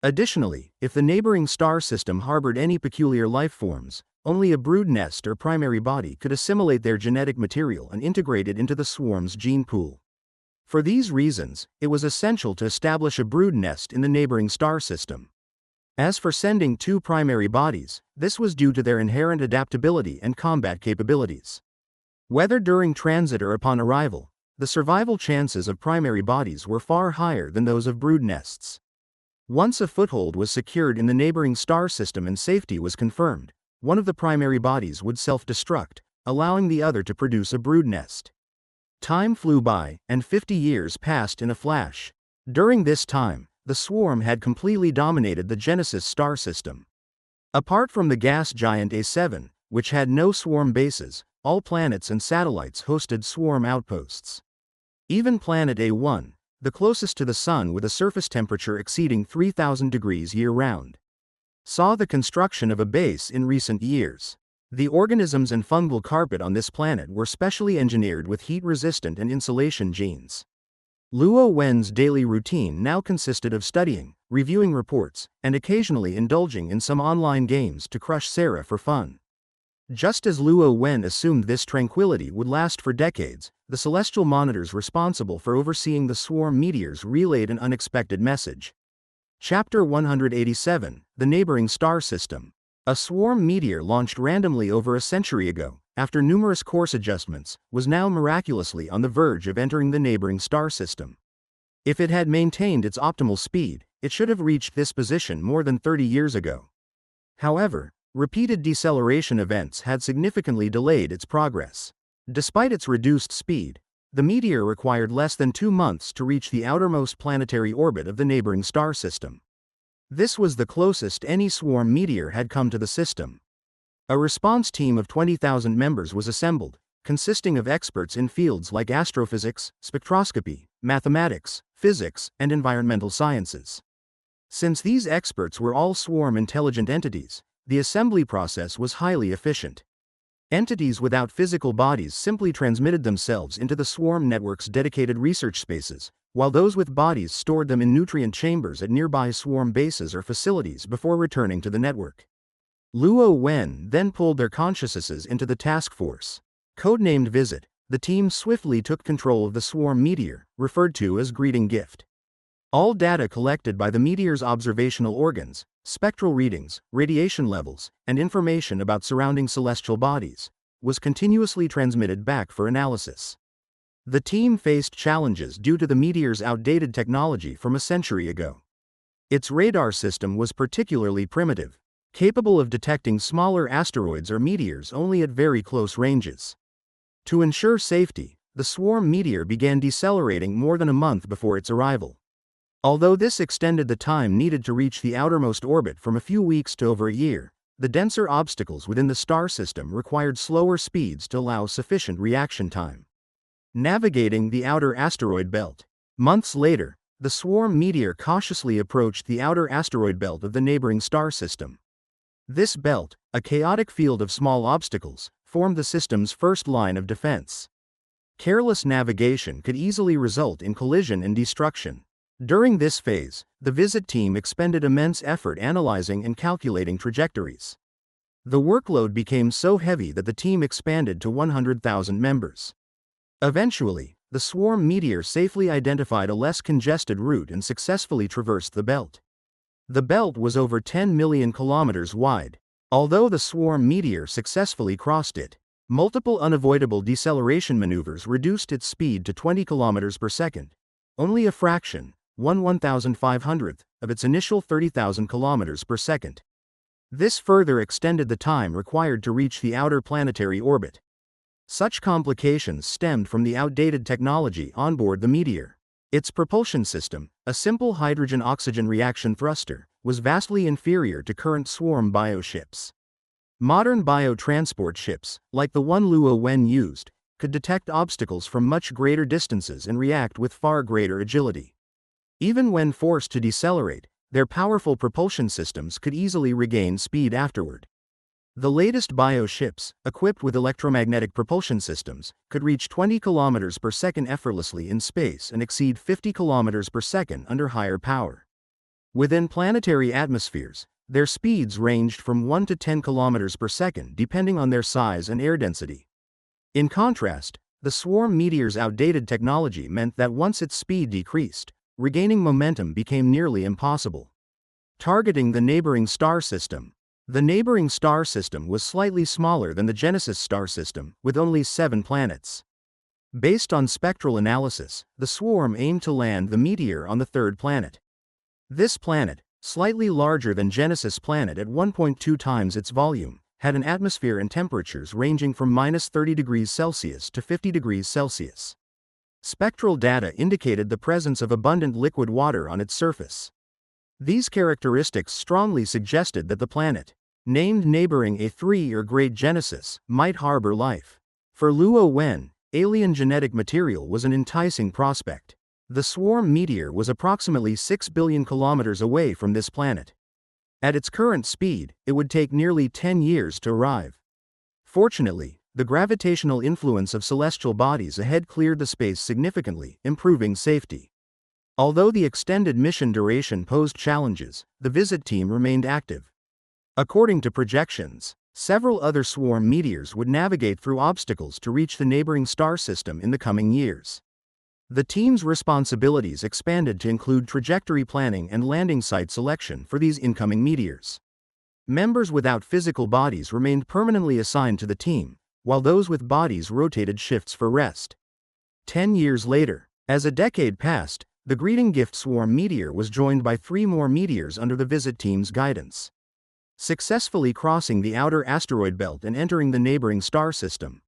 Additionally, if the neighboring star system harbored any peculiar life forms, only a brood nest or primary body could assimilate their genetic material and integrate it into the swarm's gene pool. For these reasons, it was essential to establish a brood nest in the neighboring star system. As for sending 2 primary bodies, this was due to their inherent adaptability and combat capabilities. Whether during transit or upon arrival, the survival chances of primary bodies were far higher than those of brood nests. Once a foothold was secured in the neighboring star system and safety was confirmed, one of the primary bodies would self-destruct, allowing the other to produce a brood nest. Time flew by, and 50 years passed in a flash. During this time, the swarm had completely dominated the Genesis star system. Apart from the gas giant A7, which had no swarm bases, all planets and satellites hosted swarm outposts. Even planet A1, the closest to the Sun with a surface temperature exceeding 3,000 degrees year-round, saw the construction of a base in recent years. The organisms and fungal carpet on this planet were specially engineered with heat-resistant and insulation genes. Luo Wen's daily routine now consisted of studying, reviewing reports, and occasionally indulging in some online games to crush Sarah for fun. Just as Luo Wen assumed this tranquility would last for decades, the celestial monitors responsible for overseeing the swarm meteors relayed an unexpected message. Chapter 187, The Neighboring Star System. A swarm meteor launched randomly over a century ago, after numerous course adjustments, was now miraculously on the verge of entering the neighboring star system. If it had maintained its optimal speed, it should have reached this position more than 30 years ago. However, repeated deceleration events had significantly delayed its progress. Despite its reduced speed, the meteor required less than 2 months to reach the outermost planetary orbit of the neighboring star system. This was the closest any swarm meteor had come to the system. A response team of 20,000 members was assembled, consisting of experts in fields like astrophysics, spectroscopy, mathematics, physics, and environmental sciences. Since these experts were all swarm intelligent entities, the assembly process was highly efficient. Entities without physical bodies simply transmitted themselves into the swarm network's dedicated research spaces, while those with bodies stored them in nutrient chambers at nearby swarm bases or facilities before returning to the network. Luo Wen then pulled their consciousnesses into the task force. Codenamed Visit, the team swiftly took control of the swarm meteor, referred to as Greeting Gift. All data collected by the meteor's observational organs, spectral readings, radiation levels, and information about surrounding celestial bodies, was continuously transmitted back for analysis. The team faced challenges due to the meteor's outdated technology from a century ago. Its radar system was particularly primitive, capable of detecting smaller asteroids or meteors only at very close ranges. To ensure safety, the swarm meteor began decelerating more than a month before its arrival. Although this extended the time needed to reach the outermost orbit from a few weeks to over a year, the denser obstacles within the star system required slower speeds to allow sufficient reaction time. Navigating the outer asteroid belt. Months later, the swarm meteor cautiously approached the outer asteroid belt of the neighboring star system. This belt, a chaotic field of small obstacles, formed the system's first line of defense. Careless navigation could easily result in collision and destruction. During this phase, the visit team expended immense effort analyzing and calculating trajectories. The workload became so heavy that the team expanded to 100,000 members. Eventually, the swarm meteor safely identified a less congested route and successfully traversed the belt. The belt was over 10 million kilometers wide. Although the swarm meteor successfully crossed it, Multiple unavoidable deceleration maneuvers reduced its speed to 20 kilometers per second, only a fraction, 1/1500th, of its initial 30,000 kilometers per second. This further extended the time required to reach the outer planetary orbit. Such complications stemmed from the outdated technology on board the meteor. Its propulsion system, a simple hydrogen-oxygen reaction thruster, was vastly inferior to current swarm bio-ships. Modern bio-transport ships, like the one Luo Wen used, could detect obstacles from much greater distances and react with far greater agility. Even when forced to decelerate, their powerful propulsion systems could easily regain speed afterward. The latest bio-ships, equipped with electromagnetic propulsion systems, could reach 20 kilometers per second effortlessly in space and exceed 50 kilometers per second under higher power. Within planetary atmospheres, their speeds ranged from 1 to 10 kilometers per second depending on their size and air density. In contrast, the swarm meteor's outdated technology meant that once its speed decreased, regaining momentum became nearly impossible. Targeting the neighboring star system. The neighboring star system was slightly smaller than the Genesis star system, with only 7 planets. Based on spectral analysis, the swarm aimed to land the meteor on the third planet. This planet, slightly larger than Genesis planet at 1.2 times its volume, had an atmosphere and temperatures ranging from -30 degrees Celsius to 50 degrees Celsius. Spectral data indicated the presence of abundant liquid water on its surface. These characteristics strongly suggested that the planet, named neighboring A3 or Great Genesis, might harbor life. For Luo Wen, alien genetic material was an enticing prospect. The swarm meteor was approximately 6 billion kilometers away from this planet. At its current speed, it would take nearly 10 years to arrive. Fortunately, the gravitational influence of celestial bodies ahead cleared the space significantly, improving safety. Although the extended mission duration posed challenges, the visit team remained active. According to projections, several other swarm meteors would navigate through obstacles to reach the neighboring star system in the coming years. The team's responsibilities expanded to include trajectory planning and landing site selection for these incoming meteors. Members without physical bodies remained permanently assigned to the team, while those with bodies rotated shifts for rest. 10 years later, as a decade passed, the Greeting Gift Swarm meteor was joined by 3 more meteors under the visit team's guidance, successfully crossing the outer asteroid belt and entering the neighboring star system.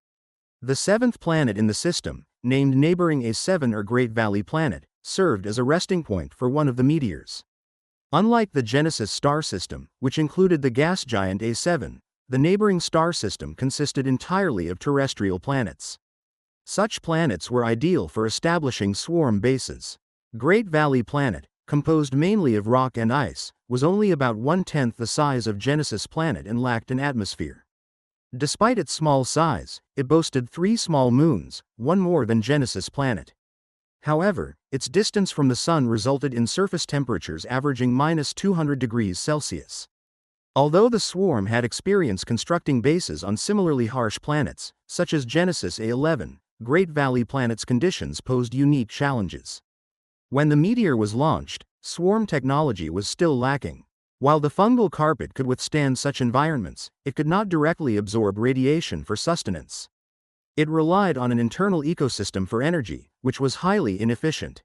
The 7th planet in the system, named neighboring A7 or Great Valley Planet, served as a resting point for one of the meteors. Unlike the Genesis star system, which included the gas giant A7, the neighboring star system consisted entirely of terrestrial planets. Such planets were ideal for establishing swarm bases. Great Valley Planet, composed mainly of rock and ice, was only about 1/10 the size of Genesis planet and lacked an atmosphere. Despite its small size, it boasted 3 small moons, one more than Genesis planet. However, its distance from the Sun resulted in surface temperatures averaging -200 degrees Celsius. Although the swarm had experience constructing bases on similarly harsh planets, such as Genesis A11, Great Valley Planet's conditions posed unique challenges. When the meteor was launched, swarm technology was still lacking. While the fungal carpet could withstand such environments, it could not directly absorb radiation for sustenance. It relied on an internal ecosystem for energy, which was highly inefficient.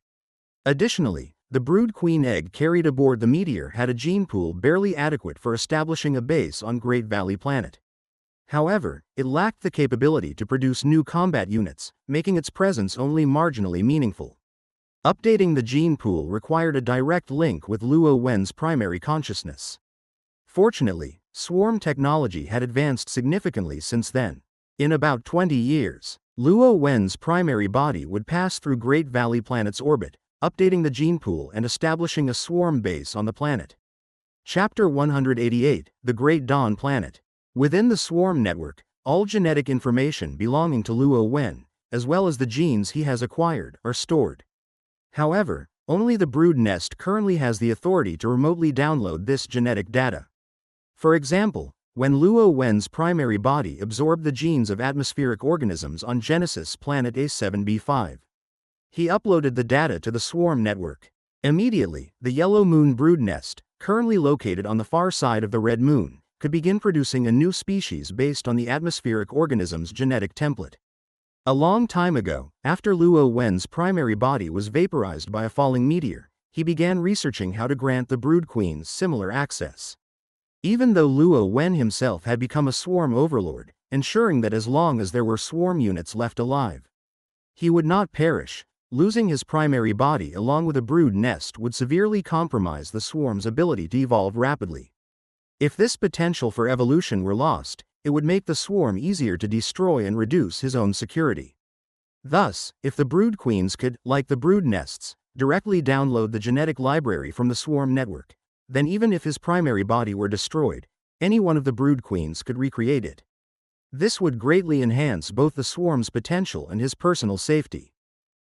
Additionally, the brood queen egg carried aboard the meteor had a gene pool barely adequate for establishing a base on Great Valley Planet. However, it lacked the capability to produce new combat units, making its presence only marginally meaningful. Updating the gene pool required a direct link with Luo Wen's primary consciousness. Fortunately, swarm technology had advanced significantly since then. In about 20 years, Luo Wen's primary body would pass through Great Valley Planet's orbit, updating the gene pool and establishing a swarm base on the planet. Chapter 188, The Great Dawn Planet. Within the swarm network, all genetic information belonging to Luo Wen, as well as the genes he has acquired, are stored. However, only the brood nest currently has the authority to remotely download this genetic data. For example, when Luo Wen's primary body absorbed the genes of atmospheric organisms on Genesis planet A7b5, he uploaded the data to the swarm network. Immediately, the yellow moon brood nest, currently located on the far side of the red moon, could begin producing a new species based on the atmospheric organism's genetic template. A long time ago, after Luo Wen's primary body was vaporized by a falling meteor, he began researching how to grant the brood queens similar access. Even though Luo Wen himself had become a swarm overlord, ensuring that as long as there were swarm units left alive, he would not perish, losing his primary body along with a brood nest would severely compromise the swarm's ability to evolve rapidly. If this potential for evolution were lost, it would make the swarm easier to destroy and reduce his own security. Thus, if the brood queens could, like the brood nests, directly download the genetic library from the swarm network, then even if his primary body were destroyed, any one of the brood queens could recreate it. This would greatly enhance both the swarm's potential and his personal safety.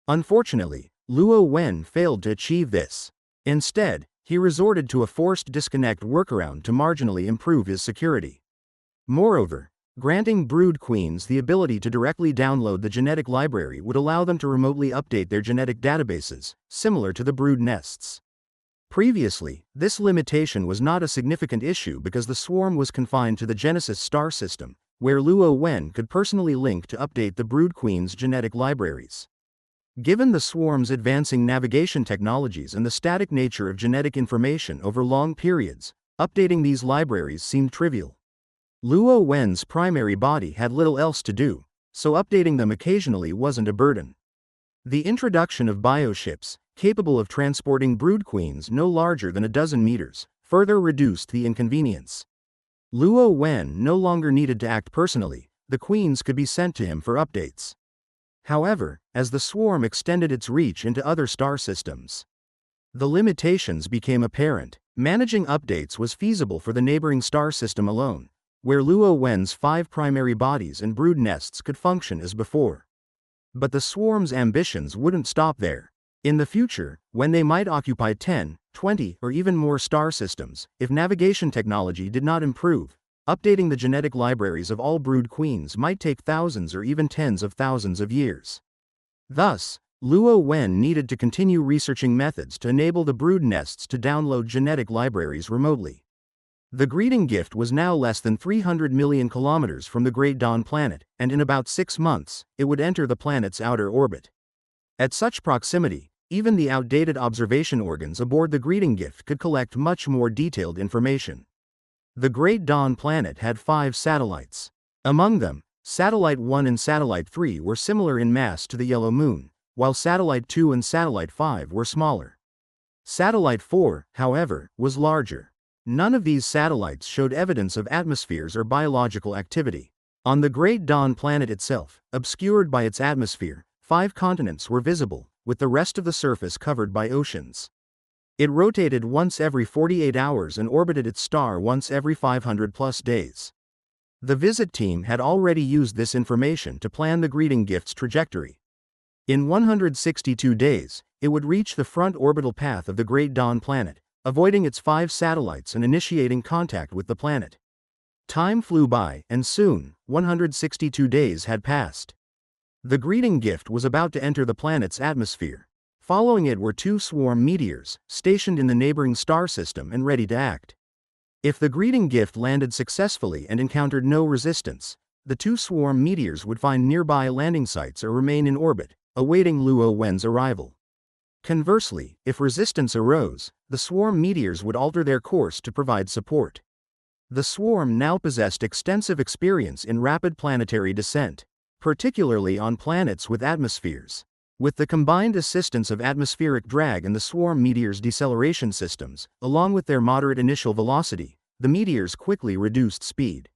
Unfortunately, Luo Wen failed to achieve this. Instead, he resorted to a forced disconnect workaround to marginally improve his security. Moreover, granting brood queens the ability to directly download the genetic library would allow them to remotely update their genetic databases, similar to the brood nests. Previously, this limitation was not a significant issue because the swarm was confined to the Genesis star system, where Luo Wen could personally link to update the brood queen's genetic libraries. Given the swarm's advancing navigation technologies and the static nature of genetic information over long periods, updating these libraries seemed trivial. Luo Wen's primary body had little else to do, so updating them occasionally wasn't a burden. The introduction of bio-ships, capable of transporting brood queens no larger than a dozen meters, further reduced the inconvenience. Luo Wen no longer needed to act personally, the queens could be sent to him for updates. However, as the swarm extended its reach into other star systems, the limitations became apparent. Managing updates was feasible for the neighboring star system alone, where Luo Wen's 5 primary bodies and brood nests could function as before. But the swarm's ambitions wouldn't stop there. In the future, when they might occupy 10, 20, or even more star systems, if navigation technology did not improve, updating the genetic libraries of all brood queens might take thousands or even tens of thousands of years. Thus, Luo Wen needed to continue researching methods to enable the brood nests to download genetic libraries remotely. The greeting gift was now less than 300 million kilometers from the Great Dawn planet, and in about 6 months, it would enter the planet's outer orbit. At such proximity, even the outdated observation organs aboard the greeting gift could collect much more detailed information. The Great Dawn planet had 5 satellites. Among them, Satellite 1 and Satellite 3 were similar in mass to the Yellow Moon, while Satellite 2 and Satellite 5 were smaller. Satellite 4, however, was larger. None of these satellites showed evidence of atmospheres or biological activity. On the Great Dawn planet itself, obscured by its atmosphere, 5 continents were visible, with the rest of the surface covered by oceans. It rotated once every 48 hours and orbited its star once every 500+ days. The visit team had already used this information to plan the greeting gift's trajectory. In 162 days, it would reach the front orbital path of the Great Dawn planet, avoiding its 5 satellites and initiating contact with the planet. Time flew by, and soon, 162 days had passed. The greeting gift was about to enter the planet's atmosphere. Following it were 2 swarm meteors, stationed in the neighboring star system and ready to act. If the greeting gift landed successfully and encountered no resistance, the 2 swarm meteors would find nearby landing sites or remain in orbit, awaiting Luo Wen's arrival. Conversely, if resistance arose, the swarm meteors would alter their course to provide support. The swarm now possessed extensive experience in rapid planetary descent, particularly on planets with atmospheres. With the combined assistance of atmospheric drag and the swarm meteors' deceleration systems, along with their moderate initial velocity, the meteors quickly reduced speed.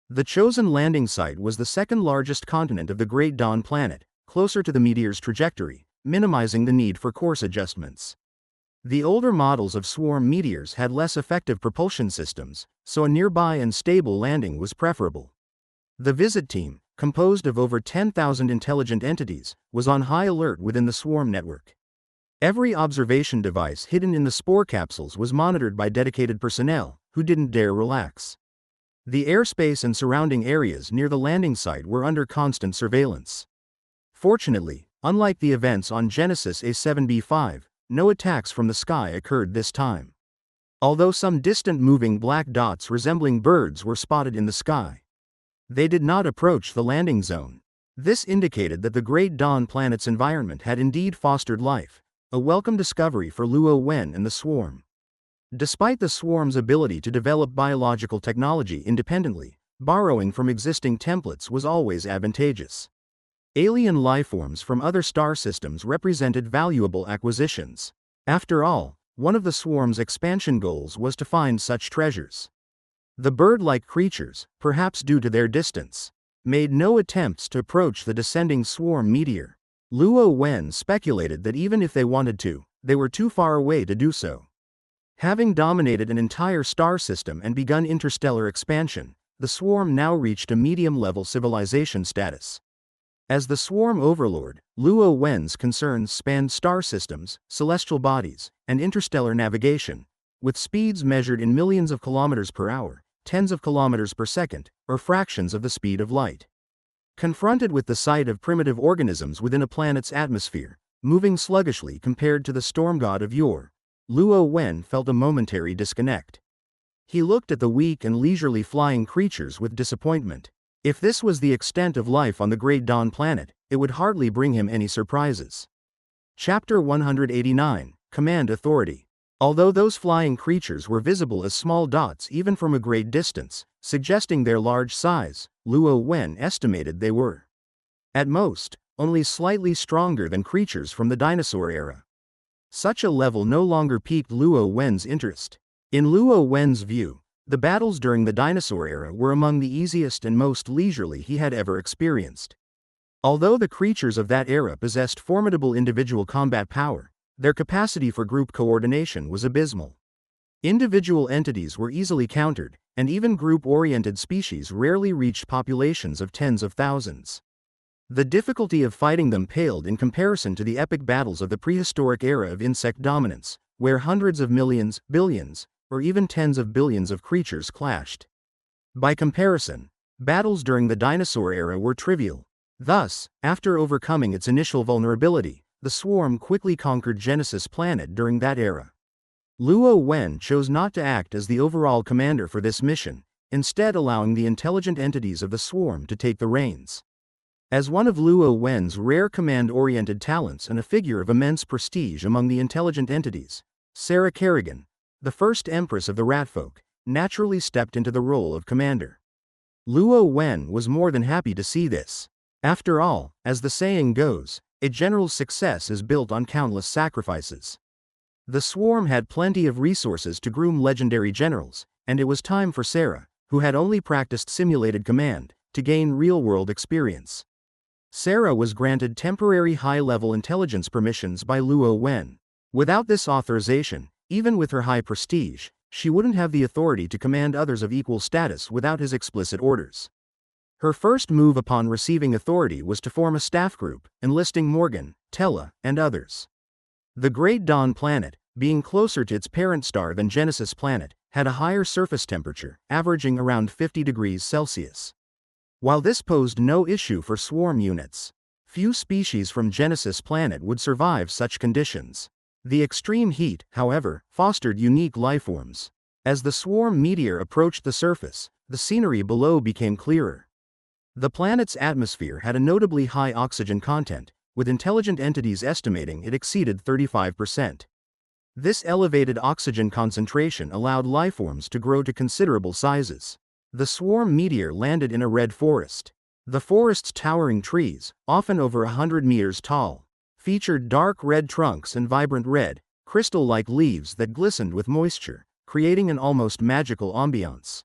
The chosen landing site was the second largest continent of the Great Dawn planet, closer to the meteor's trajectory, minimizing the need for course adjustments. The older models of swarm meteors had less effective propulsion systems, so a nearby and stable landing was preferable. The visit team, composed of over 10,000 intelligent entities, was on high alert within the swarm network. Every observation device hidden in the spore capsules was monitored by dedicated personnel, who didn't dare relax. The airspace and surrounding areas near the landing site were under constant surveillance. Fortunately, unlike the events on Genesis A7b5, no attacks from the sky occurred this time. although some distant moving black dots resembling birds were spotted in the sky. They did not approach the landing zone. This indicated that the Great Dawn planet's environment had indeed fostered life, a welcome discovery for Luo Wen and the swarm. Despite the swarm's ability to develop biological technology independently, borrowing from existing templates was always advantageous. Alien lifeforms from other star systems represented valuable acquisitions. After all, one of the swarm's expansion goals was to find such treasures. The bird-like creatures, perhaps due to their distance, made no attempts to approach the descending swarm meteor. Luo Wen speculated that even if they wanted to, they were too far away to do so. Having dominated an entire star system and begun interstellar expansion, the swarm now reached a medium-level civilization status. As the swarm overlord, Luo Wen's concerns spanned star systems, celestial bodies, and interstellar navigation, with speeds measured in millions of kilometers per hour, tens of kilometers per second, or fractions of the speed of light. Confronted with the sight of primitive organisms within a planet's atmosphere, moving sluggishly compared to the storm god of yore, Luo Wen felt a momentary disconnect. He looked at the weak and leisurely flying creatures with disappointment. If this was the extent of life on the Great Dawn planet, it would hardly bring him any surprises. Chapter 189, Command Authority. Although those flying creatures were visible as small dots even from a great distance, suggesting their large size, Luo Wen estimated they were, at most, only slightly stronger than creatures from the dinosaur era. Such a level no longer piqued Luo Wen's interest. In Luo Wen's view, the battles during the dinosaur era were among the easiest and most leisurely he had ever experienced. Although the creatures of that era possessed formidable individual combat power, their capacity for group coordination was abysmal. Individual entities were easily countered, and even group-oriented species rarely reached populations of tens of thousands. The difficulty of fighting them paled in comparison to the epic battles of the prehistoric era of insect dominance, where hundreds of millions, billions, or even tens of billions of creatures clashed. By comparison, battles during the dinosaur era were trivial. Thus, after overcoming its initial vulnerability, the swarm quickly conquered Genesis Planet during that era. Luo Wen chose not to act as the overall commander for this mission, instead allowing the intelligent entities of the swarm to take the reins. As one of Luo Wen's rare command-oriented talents and a figure of immense prestige among the intelligent entities, Sarah Kerrigan, the first empress of the Ratfolk, naturally stepped into the role of commander. Luo Wen was more than happy to see this. After all, as the saying goes, a general's success is built on countless sacrifices. The swarm had plenty of resources to groom legendary generals, and it was time for Sarah, who had only practiced simulated command, to gain real-world experience. Sarah was granted temporary high-level intelligence permissions by Luo Wen. Without this authorization, even with her high prestige, she wouldn't have the authority to command others of equal status without his explicit orders. Her first move upon receiving authority was to form a staff group, enlisting Morgan, Tella, and others. The Great Dawn planet, being closer to its parent star than Genesis Planet, had a higher surface temperature, averaging around 50 degrees Celsius. While this posed no issue for swarm units, few species from Genesis Planet would survive such conditions. The extreme heat, however, fostered unique lifeforms. As the swarm meteor approached the surface, the scenery below became clearer. The planet's atmosphere had a notably high oxygen content, with intelligent entities estimating it exceeded 35%. This elevated oxygen concentration allowed lifeforms to grow to considerable sizes. The swarm meteor landed in a red forest. The forest's towering trees, often over 100 meters tall, featured dark red trunks and vibrant red, crystal-like leaves that glistened with moisture, creating an almost magical ambiance.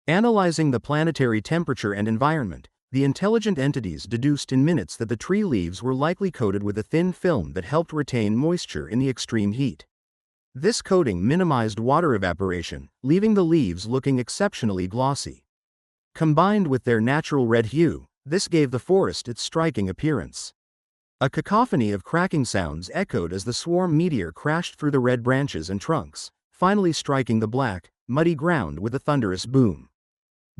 Analyzing the planetary temperature and environment, the intelligent entities deduced in minutes that the tree leaves were likely coated with a thin film that helped retain moisture in the extreme heat. This coating minimized water evaporation, leaving the leaves looking exceptionally glossy. Combined with their natural red hue, this gave the forest its striking appearance. A cacophony of cracking sounds echoed as the swarm meteor crashed through the red branches and trunks, finally striking the black, muddy ground with a thunderous boom.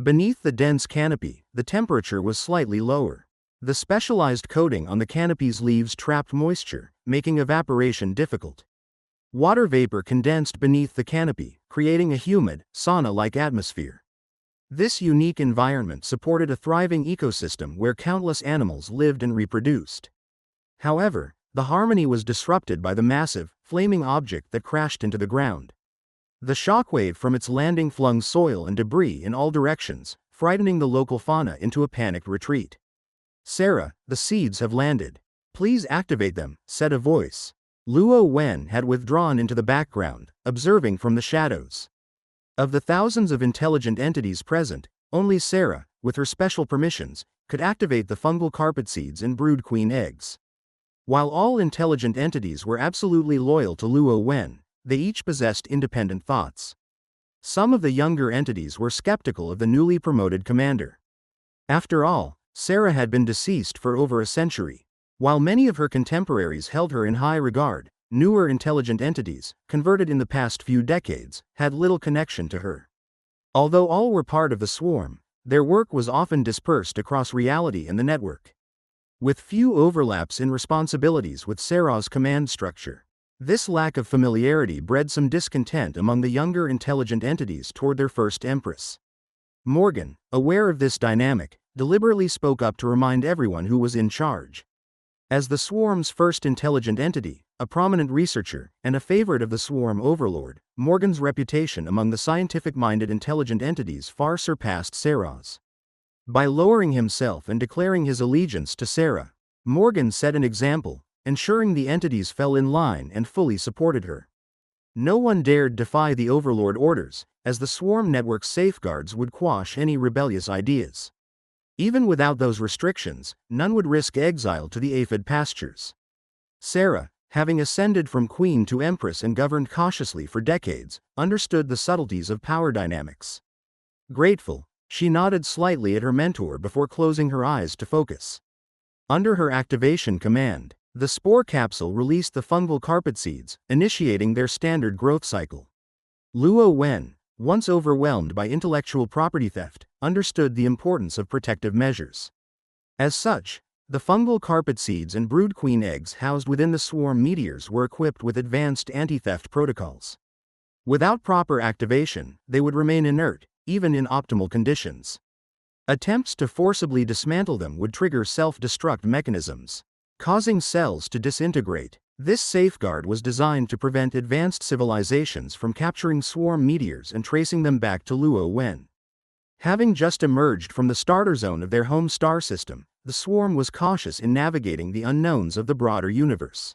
Beneath the dense canopy, the temperature was slightly lower. The specialized coating on the canopy's leaves trapped moisture, making evaporation difficult. Water vapor condensed beneath the canopy, creating a humid, sauna-like atmosphere. This unique environment supported a thriving ecosystem where countless animals lived and reproduced. However, the harmony was disrupted by the massive, flaming object that crashed into the ground. The shockwave from its landing flung soil and debris in all directions, frightening the local fauna into a panicked retreat. "Sarah, the seeds have landed. Please activate them," said a voice. Luo Wen had withdrawn into the background, observing from the shadows. Of the thousands of intelligent entities present, only Sarah, with her special permissions, could activate the fungal carpet seeds and brood queen eggs. While all intelligent entities were absolutely loyal to Luo Wen, they each possessed independent thoughts. Some of the younger entities were skeptical of the newly promoted commander. After all, Sarah had been deceased for over a century. While many of her contemporaries held her in high regard, newer intelligent entities, converted in the past few decades, had little connection to her. Although all were part of the swarm, their work was often dispersed across reality and the network, with few overlaps in responsibilities with Sarah's command structure. This lack of familiarity bred some discontent among the younger intelligent entities toward their first empress. Morgan, aware of this dynamic, deliberately spoke up to remind everyone who was in charge. As the swarm's first intelligent entity, a prominent researcher, and a favorite of the swarm Overlord, Morgan's reputation among the scientific-minded intelligent entities far surpassed Sarah's. By lowering himself and declaring his allegiance to Sarah, Morgan set an example, ensuring the entities fell in line and fully supported her. No one dared defy the Overlord orders, as the swarm network's safeguards would quash any rebellious ideas. Even without those restrictions, none would risk exile to the aphid pastures. Sarah, having ascended from queen to empress and governed cautiously for decades, understood the subtleties of power dynamics. Grateful, she nodded slightly at her mentor before closing her eyes to focus. Under her activation command, the spore capsule released the fungal carpet seeds, initiating their standard growth cycle. Luo Wen, once overwhelmed by intellectual property theft, understood the importance of protective measures. As such, the fungal carpet seeds and brood queen eggs housed within the swarm meteors were equipped with advanced anti-theft protocols. Without proper activation, they would remain inert, even in optimal conditions. Attempts to forcibly dismantle them would trigger self-destruct mechanisms, causing cells to disintegrate. This safeguard was designed to prevent advanced civilizations from capturing swarm meteors and tracing them back to Luo Wen. Having just emerged from the starter zone of their home star system, the swarm was cautious in navigating the unknowns of the broader universe.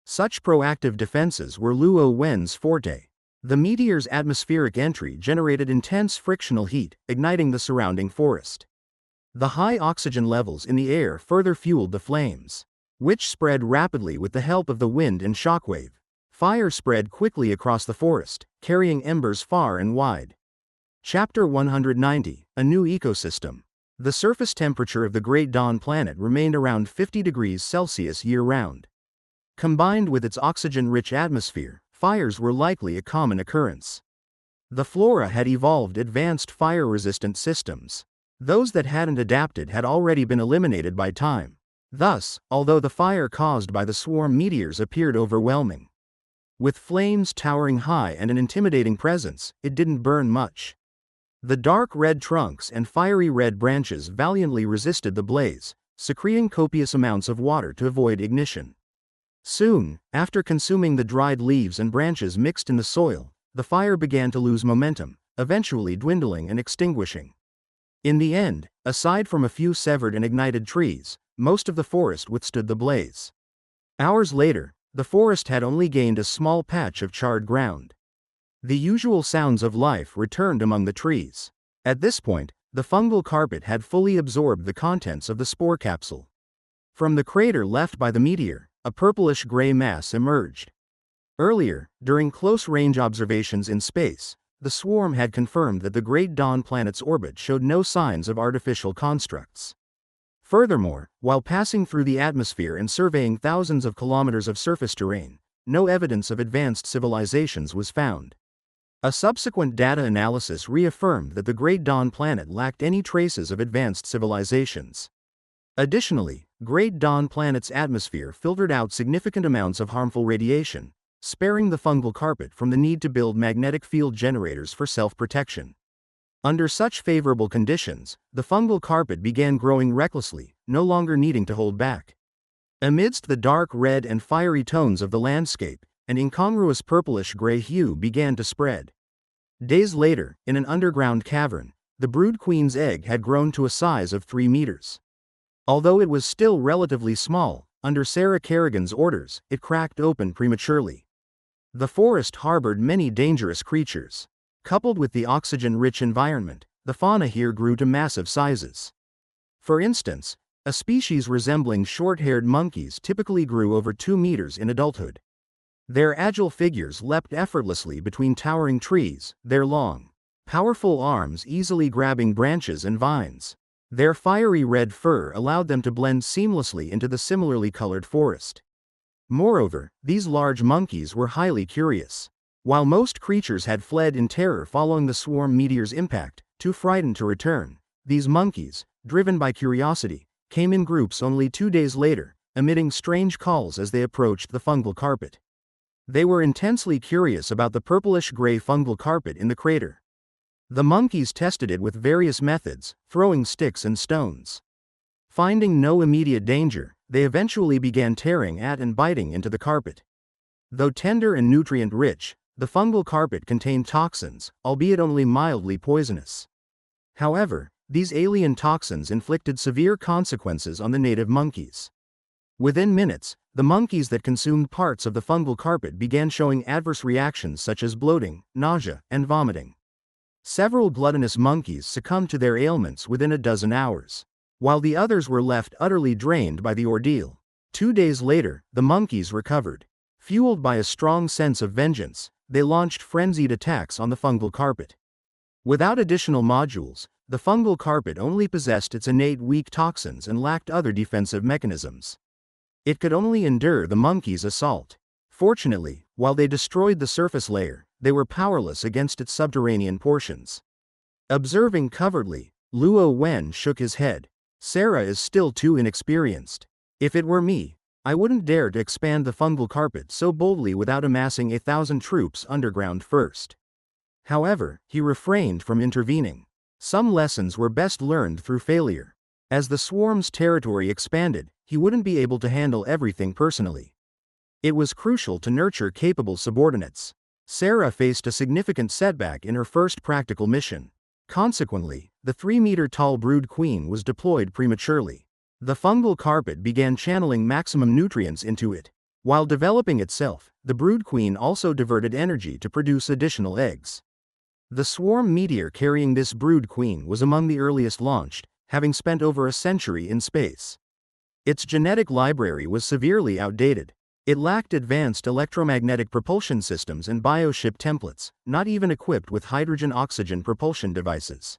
Such proactive defenses were Luo Wen's forte. The meteor's atmospheric entry generated intense frictional heat, igniting the surrounding forest. The high oxygen levels in the air further fueled the flames, which spread rapidly with the help of the wind and shockwave. Fire spread quickly across the forest, carrying embers far and wide. Chapter 190, A New Ecosystem. The surface temperature of the Great Dawn planet remained around 50 degrees Celsius year-round. Combined with its oxygen-rich atmosphere, fires were likely a common occurrence. The flora had evolved advanced fire-resistant systems. Those that hadn't adapted had already been eliminated by time. Thus, although the fire caused by the swarm meteors appeared overwhelming, with flames towering high and an intimidating presence, it didn't burn much. The dark red trunks and fiery red branches valiantly resisted the blaze, secreting copious amounts of water to avoid ignition. Soon, after consuming the dried leaves and branches mixed in the soil, the fire began to lose momentum, eventually dwindling and extinguishing. In the end, aside from a few severed and ignited trees, most of the forest withstood the blaze. Hours later, the forest had only gained a small patch of charred ground. The usual sounds of life returned among the trees. At this point, the fungal carpet had fully absorbed the contents of the spore capsule. From the crater left by the meteor, a purplish-gray mass emerged. Earlier, during close-range observations in space, the swarm had confirmed that the Great Dawn planet's orbit showed no signs of artificial constructs. Furthermore, while passing through the atmosphere and surveying thousands of kilometers of surface terrain, no evidence of advanced civilizations was found. A subsequent data analysis reaffirmed that the Great Dawn planet lacked any traces of advanced civilizations. Additionally, Great Dawn planet's atmosphere filtered out significant amounts of harmful radiation, sparing the fungal carpet from the need to build magnetic field generators for self-protection. Under such favorable conditions, the fungal carpet began growing recklessly, no longer needing to hold back. Amidst the dark red and fiery tones of the landscape, an incongruous purplish-gray hue began to spread. Days later, in an underground cavern, the brood queen's egg had grown to a size of 3 meters. Although it was still relatively small, under Sarah Kerrigan's orders, it cracked open prematurely. The forest harbored many dangerous creatures. Coupled with the oxygen-rich environment, the fauna here grew to massive sizes. For instance, a species resembling short-haired monkeys typically grew over 2 meters in adulthood. Their agile figures leapt effortlessly between towering trees, their long, powerful arms easily grabbing branches and vines. Their fiery red fur allowed them to blend seamlessly into the similarly colored forest. Moreover, these large monkeys were highly curious. While most creatures had fled in terror following the swarm meteor's impact, too frightened to return, these monkeys, driven by curiosity, came in groups only 2 days later, emitting strange calls as they approached the fungal carpet. They were intensely curious about the purplish-gray fungal carpet in the crater. The monkeys tested it with various methods, throwing sticks and stones. Finding no immediate danger, they eventually began tearing at and biting into the carpet. Though tender and nutrient-rich, the fungal carpet contained toxins, albeit only mildly poisonous. However, these alien toxins inflicted severe consequences on the native monkeys. Within minutes, the monkeys that consumed parts of the fungal carpet began showing adverse reactions such as bloating, nausea, and vomiting. Several gluttonous monkeys succumbed to their ailments within a dozen hours, while the others were left utterly drained by the ordeal. 2 days later, the monkeys recovered. Fueled by a strong sense of vengeance, they launched frenzied attacks on the fungal carpet. Without additional modules, the fungal carpet only possessed its innate weak toxins and lacked other defensive mechanisms. It could only endure the monkeys' assault. Fortunately, while they destroyed the surface layer, they were powerless against its subterranean portions. Observing covertly, Luo Wen shook his head. Sarah is still too inexperienced. If it were me, I wouldn't dare to expand the fungal carpet so boldly without amassing 1,000 troops underground first. However, he refrained from intervening. Some lessons were best learned through failure. As the swarm's territory expanded, he wouldn't be able to handle everything personally. It was crucial to nurture capable subordinates. Sarah faced a significant setback in her first practical mission. Consequently, the 3-meter-tall brood queen was deployed prematurely. The fungal carpet began channeling maximum nutrients into it. While developing itself, the brood queen also diverted energy to produce additional eggs. The swarm meteor carrying this brood queen was among the earliest launched, having spent over a century in space. Its genetic library was severely outdated. It lacked advanced electromagnetic propulsion systems and bio-ship templates, not even equipped with hydrogen-oxygen propulsion devices.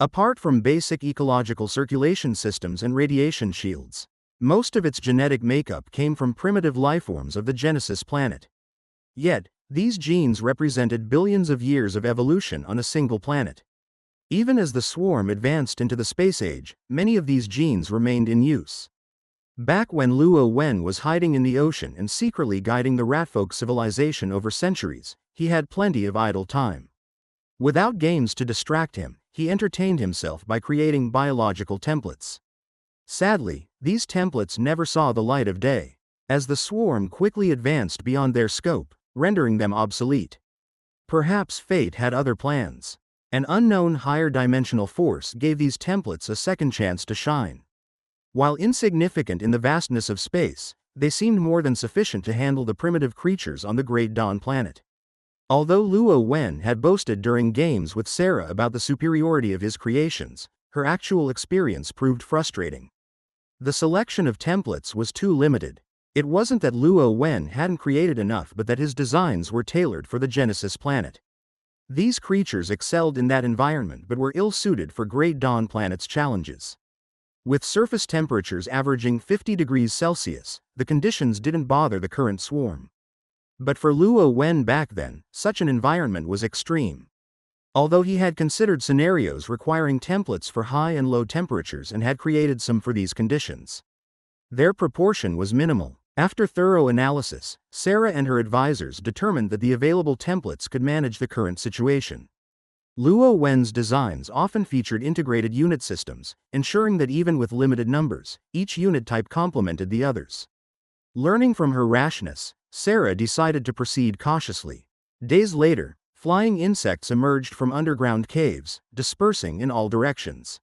Apart from basic ecological circulation systems and radiation shields, most of its genetic makeup came from primitive lifeforms of the Genesis planet. Yet, these genes represented billions of years of evolution on a single planet. Even as the swarm advanced into the space age, many of these genes remained in use. Back when Luo Wen was hiding in the ocean and secretly guiding the Ratfolk civilization over centuries, he had plenty of idle time. Without games to distract him, he entertained himself by creating biological templates. Sadly, these templates never saw the light of day, as the swarm quickly advanced beyond their scope, rendering them obsolete. Perhaps fate had other plans. An unknown higher-dimensional force gave these templates a second chance to shine. While insignificant in the vastness of space, they seemed more than sufficient to handle the primitive creatures on the Great Dawn planet. Although Luo Wen had boasted during games with Sarah about the superiority of his creations, her actual experience proved frustrating. The selection of templates was too limited. It wasn't that Luo Wen hadn't created enough but that his designs were tailored for the Genesis planet. These creatures excelled in that environment but were ill-suited for Great Dawn planet's challenges. With surface temperatures averaging 50 degrees Celsius, the conditions didn't bother the current swarm. But for Luo Wen back then, such an environment was extreme. Although he had considered scenarios requiring templates for high and low temperatures and had created some for these conditions, their proportion was minimal. After thorough analysis, Sarah and her advisors determined that the available templates could manage the current situation. Luo Wen's designs often featured integrated unit systems, ensuring that even with limited numbers, each unit type complemented the others. Learning from her rashness, Sarah decided to proceed cautiously. Days later, flying insects emerged from underground caves, dispersing in all directions.